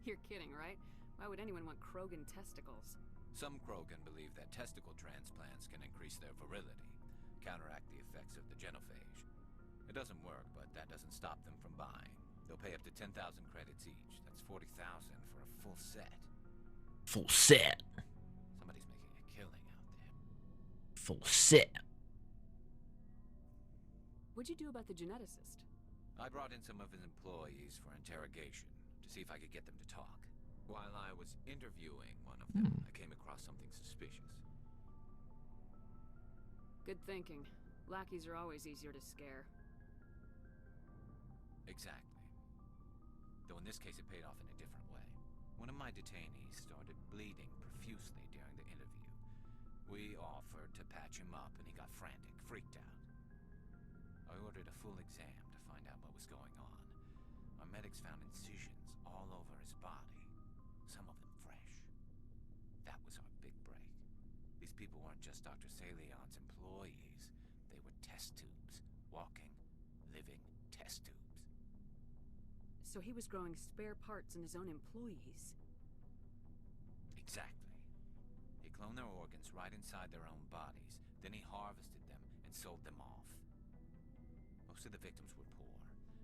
You're kidding, right? Why would anyone want Krogan testicles? Some Krogan believe that testicle transplants can increase their virility, counteract the effects of the genophage. It doesn't work, but that doesn't stop them from buying. They'll pay up to 10,000 credits each. That's 40,000 for a full set. Full set. Somebody's making a killing out there. Full set. What'd you do about the geneticist? I brought in some of his employees for interrogation to see if I could get them to talk. While I was interviewing one of them, I came across something suspicious. Good thinking. Lackeys are always easier to scare. Exactly. Though in this case it paid off in a different way. One of my detainees started bleeding profusely during the interview. We offered to patch him up and he got frantic, freaked out. I ordered a full exam to find out what was going on. Our medics found incisions all over his body, some of them fresh. That was our big break. These people weren't just Dr. Salion's employees. They were test tubes. Walking, living test tubes. So he was growing spare parts in his own employees? Exactly. He cloned their organs right inside their own bodies. Then he harvested them and sold them off. Most of the victims were poor.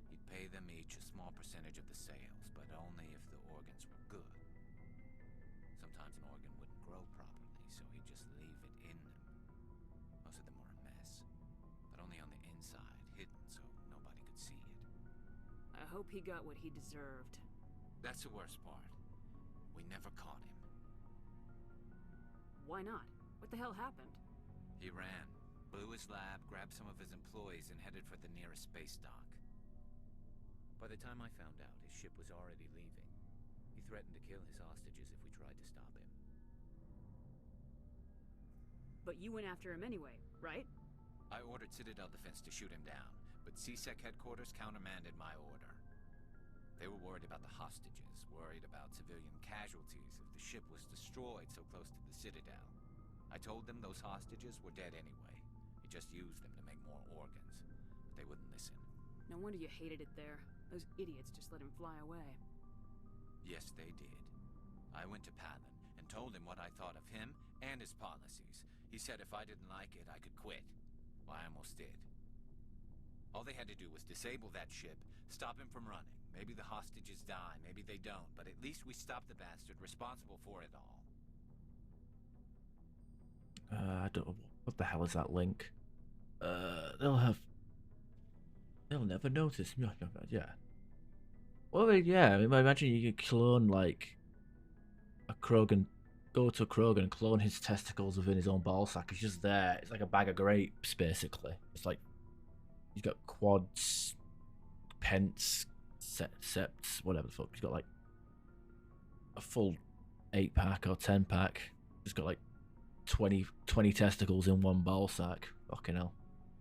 He'd pay them each a small percentage of the sales, but only if the organs were good. Sometimes an organ wouldn't grow properly, so he'd just leave it in them. Most of them were a mess, but only on the inside, hidden so nobody could see it. I hope he got what he deserved. That's the worst part. We never caught him. Why not? What the hell happened? He ran, blew his lab, grabbed some of his employees, and headed for the nearest space dock. By the time I found out, his ship was already leaving. He threatened to kill his hostages if we tried to stop him. But you went after him anyway, right? I ordered Citadel Defense to shoot him down, but CSEC headquarters countermanded my order. They were worried about the hostages, worried about civilian casualties if the ship was destroyed so close to the Citadel. I told them those hostages were dead anyway. He just used them to make more organs, but they wouldn't listen. No wonder you hated it there. Those idiots just let him fly away. Yes, they did. I went to Palin and told him what I thought of him and his policies. He said if I didn't like it, I could quit. Well, I almost did. All they had to do was disable that ship, stop him from running. Maybe the hostages die, maybe they don't, but at least we stopped the bastard responsible for it all. I don't know. What the hell is that link? They'll never notice. Yeah. Well, yeah. I mean, imagine you could clone like a Krogan, go to a Krogan and clone his testicles within his own ball sack. It's just there. It's like a bag of grapes, basically. It's like he's got quads, pence, septs, whatever the fuck. He's got like a full 8-pack or 10-pack. He's got like 20 testicles in one ball sack. Fucking hell.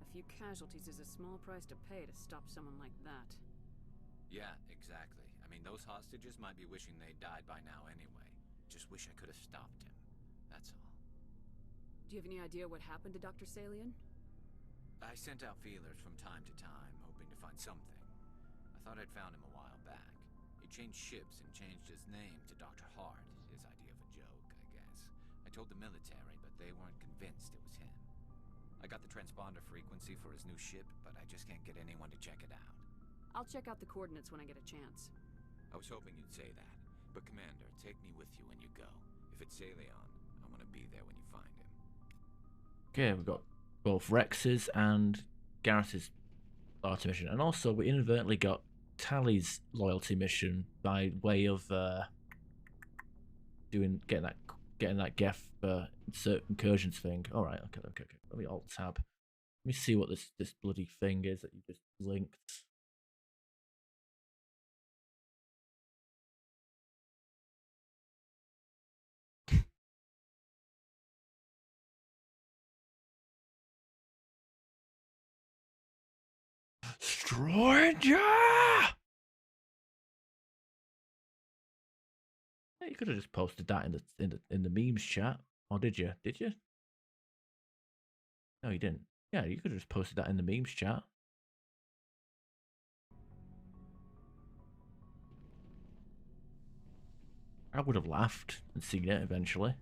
A few casualties is a small price to pay to stop someone like that. Yeah, exactly. I mean, those hostages might be wishing they died by now anyway. Just wish I could have stopped him. That's all. Do you have any idea what happened to Dr. Salian? I sent out feelers from time to time, hoping to find something. I thought I'd found him a while back. He changed ships and changed his name to Dr. Hart, his idea of a joke, I guess. I told the military, but they weren't convinced it was him. I got the transponder frequency for his new ship, but I just can't get anyone to check it out. I'll check out the coordinates when I get a chance. I was hoping you'd say that. But Commander, take me with you when you go. If it's Salion, I want to be there when you find him. Okay, we've got both Rex's and Gareth's loyalty mission. And also, we inadvertently got Tally's loyalty mission by way of getting that Geth insert incursions thing. Alright, okay. Let me alt tab. Let me see what this bloody thing is that you just linked. Stranger! You could have just posted that in the memes chat, or did you? Did you? No, you didn't. Yeah, you could have just posted that in the memes chat. I would have laughed and seen it eventually.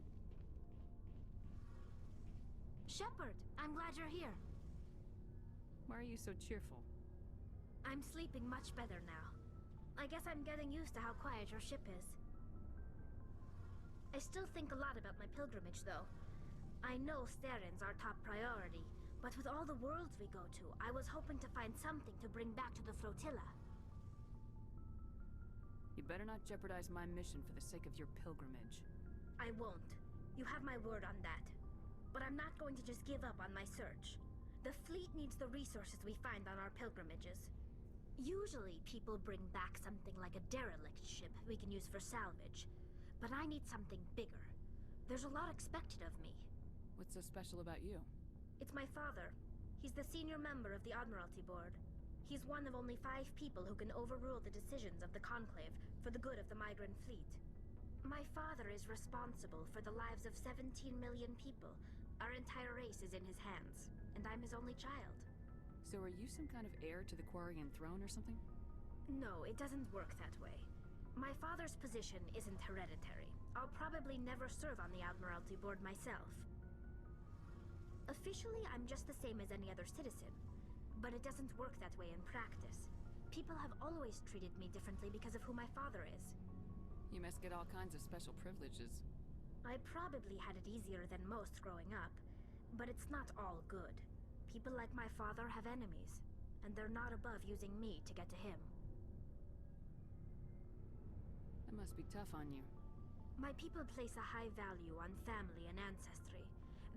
Shepard, I'm glad you're here. Why are you so cheerful? I'm sleeping much better now. I guess I'm getting used to how quiet your ship is. I still think a lot about my pilgrimage, though. I know Starin's our top priority, but with all the worlds we go to, I was hoping to find something to bring back to the flotilla. You better not jeopardize my mission for the sake of your pilgrimage. I won't. You have my word on that. But I'm not going to just give up on my search. The fleet needs the resources we find on our pilgrimages. Usually, people bring back something like a derelict ship we can use for salvage. But I need something bigger. There's a lot expected of me. What's so special about you? It's my father. He's the senior member of the Admiralty Board. He's one of only 5 people who can overrule the decisions of the Conclave for the good of the migrant fleet. My father is responsible for the lives of 17 million people. Our entire race is in his hands, and I'm his only child. So are you some kind of heir to the Quarian throne or something? No, it doesn't work that way. My father's position isn't hereditary. I'll probably never serve on the Admiralty Board myself. Officially, I'm just the same as any other citizen, but it doesn't work that way in practice. People have always treated me differently because of who my father is. You must get all kinds of special privileges. I probably had it easier than most growing up, but it's not all good. People like my father have enemies, and they're not above using me to get to him. That must be tough on you. My people place a high value on family and ancestry.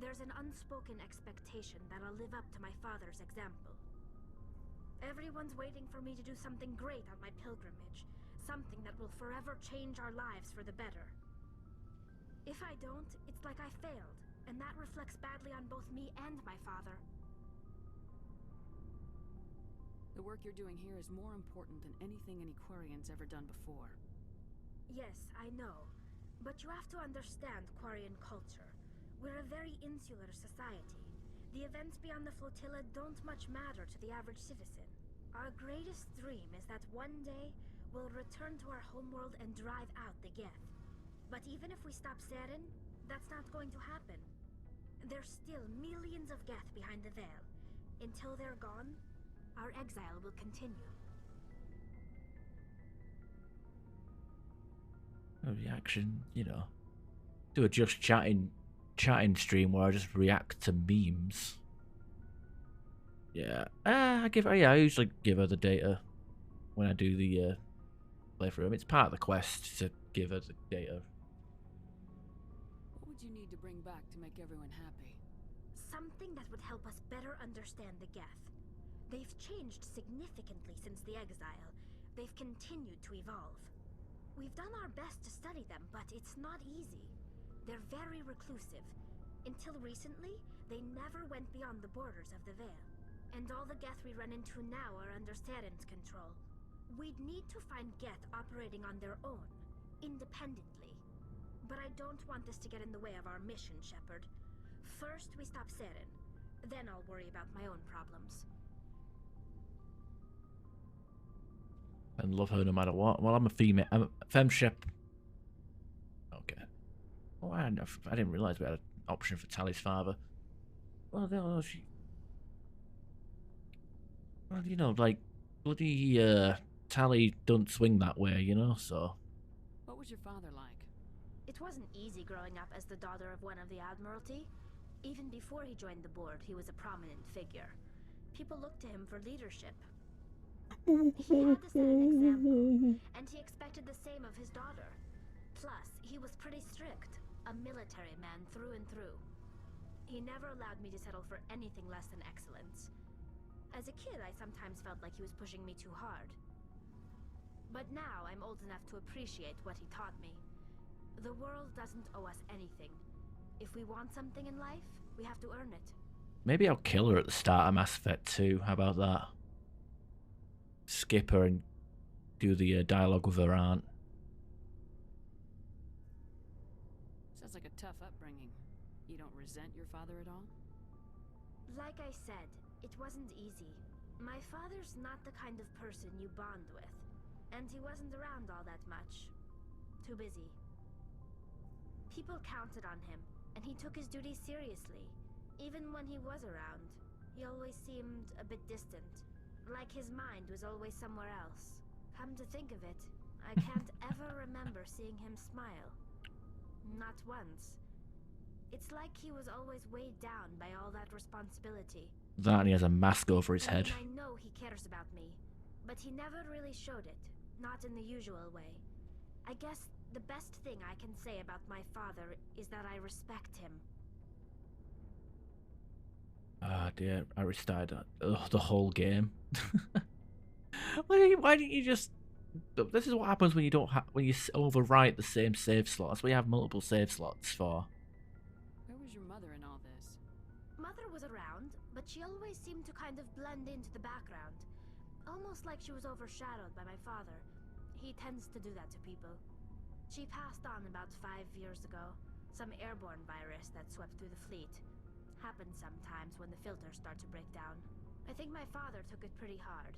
There's an unspoken expectation that I'll live up to my father's example. Everyone's waiting for me to do something great on my pilgrimage. Something that will forever change our lives for the better. If I don't, it's like I failed, and that reflects badly on both me and my father. The work you're doing here is more important than anything any Quarian's ever done before. Yes, I know. But you have to understand Quarian culture. We're a very insular society. The events beyond the flotilla don't much matter to the average citizen. Our greatest dream is that one day, we'll return to our homeworld and drive out the Geth. But even if we stop Saren, that's not going to happen. There's still millions of Geth behind the veil. Until they're gone, our exile will continue. A reaction, you know. Do a just chatting stream where I just react to memes. Yeah. I usually give her the data when I do the play through them. It's part of the quest to give her the data. What would you need to bring back to make everyone happy? Something that would help us better understand the Geth. They've changed significantly since the exile. They've continued to evolve. We've done our best to study them, but it's not easy. They're very reclusive. Until recently, they never went beyond the borders of the Veil. And all the Geth we run into now are under Saren's control. We'd need to find Geth operating on their own, independently. But I don't want this to get in the way of our mission, Shepard. First, we stop Saren. Then I'll worry about my own problems. And love her no matter what. Well, I'm a female. I'm a femship. Okay. Oh, I didn't realise we had an option for Tally's father. Well, no, she... Well, you know, like, bloody, Tally don't swing that way, you know, so... What was your father like? It wasn't easy growing up as the daughter of one of the Admiralty. Even before he joined the board, he was a prominent figure. People looked to him for leadership. He had to set an example, and he expected the same of his daughter. Plus, he was pretty strict, a military man through and through. He never allowed me to settle for anything less than excellence. As a kid, I sometimes felt like he was pushing me too hard. But now, I'm old enough to appreciate what he taught me. The world doesn't owe us anything. If we want something in life, we have to earn it. Maybe I'll kill her at the start of Mass Effect 2. How about that? Skip her and do the dialogue with her aunt. Sounds like a tough upbringing. You don't resent your father at all? Like I said, it wasn't easy. My father's not the kind of person you bond with. And he wasn't around all that much. Too busy. People counted on him, and he took his duties seriously. Even when he was around, he always seemed a bit distant. Like his mind was always somewhere else. Come to think of it, I can't ever remember seeing him smile. Not once. It's like he was always weighed down by all that responsibility. That and he has a mask over his head. I know he cares about me, but he never really showed it. Not in the usual way. I guess the best thing I can say about my father is that I respect him. Ah, dear, I restarted the whole game. Why didn't you just... This is what happens when you don't when you overwrite the same save slots. We have multiple save slots for. Where was your mother in all this? Mother was around, but she always seemed to kind of blend into the background. Almost like she was overshadowed by my father. He tends to do that to people. She passed on about 5 years ago. Some airborne virus that swept through the fleet. Happens sometimes when the filters start to break down. I think my father took it pretty hard.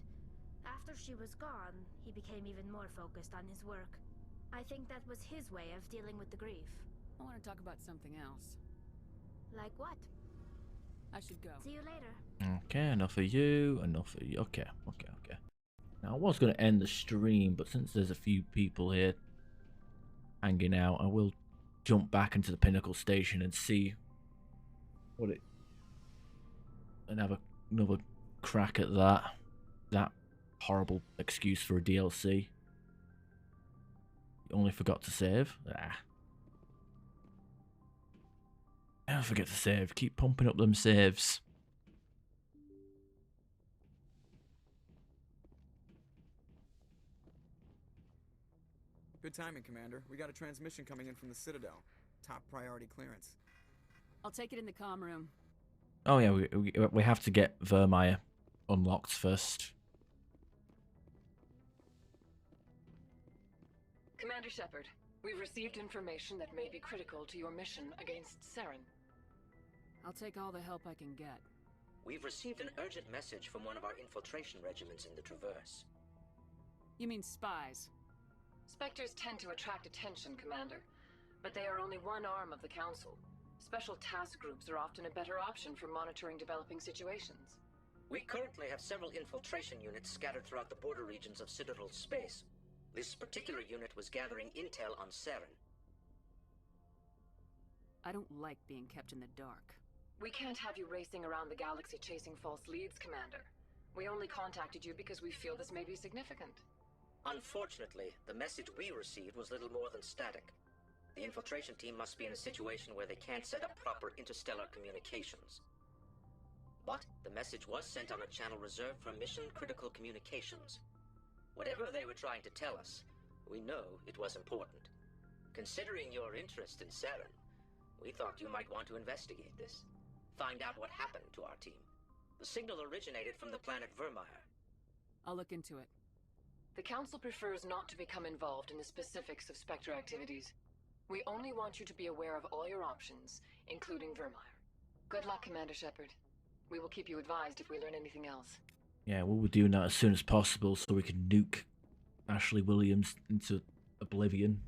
After she was gone, he became even more focused on his work. I think that was his way of dealing with the grief. I want to talk about something else. Like what? I should go. See you later. Okay, enough of you, enough of you. Okay. Now, I was going to end the stream, but since there's a few people here hanging out, I will jump back into the Pinnacle Station and see what it... and have another crack at that horrible excuse for a DLC. You only forgot to save? Never forget to save. Keep pumping up them saves. Good timing, Commander. We got a transmission coming in from the Citadel. Top priority clearance. I'll take it in the comm room. Oh yeah, we have to get Vermeer unlocked first. Commander Shepard, we've received information that may be critical to your mission against Saren. I'll take all the help I can get. We've received an urgent message from one of our infiltration regiments in the Traverse. You mean spies? Spectres tend to attract attention, Commander, but they are only one arm of the Council. Special task groups are often a better option for monitoring developing situations. We currently have several infiltration units scattered throughout the border regions of Citadel space. This particular unit was gathering intel on Saren. I don't like being kept in the dark. We can't have you racing around the galaxy chasing false leads, Commander. We only contacted you because we feel this may be significant. Unfortunately, the message we received was little more than static. The infiltration team must be in a situation where they can't set up proper interstellar communications. But the message was sent on a channel reserved for mission-critical communications. Whatever they were trying to tell us, we know it was important. Considering your interest in Saren, we thought you might want to investigate this. Find out what happened to our team. The signal originated from the planet Vermeer. I'll look into it. The Council prefers not to become involved in the specifics of Spectre activities. We only want you to be aware of all your options, including Vermeer. Good luck, Commander Shepard. We will keep you advised if we learn anything else. Yeah, we'll be doing that as soon as possible so we can nuke Ashley Williams into oblivion.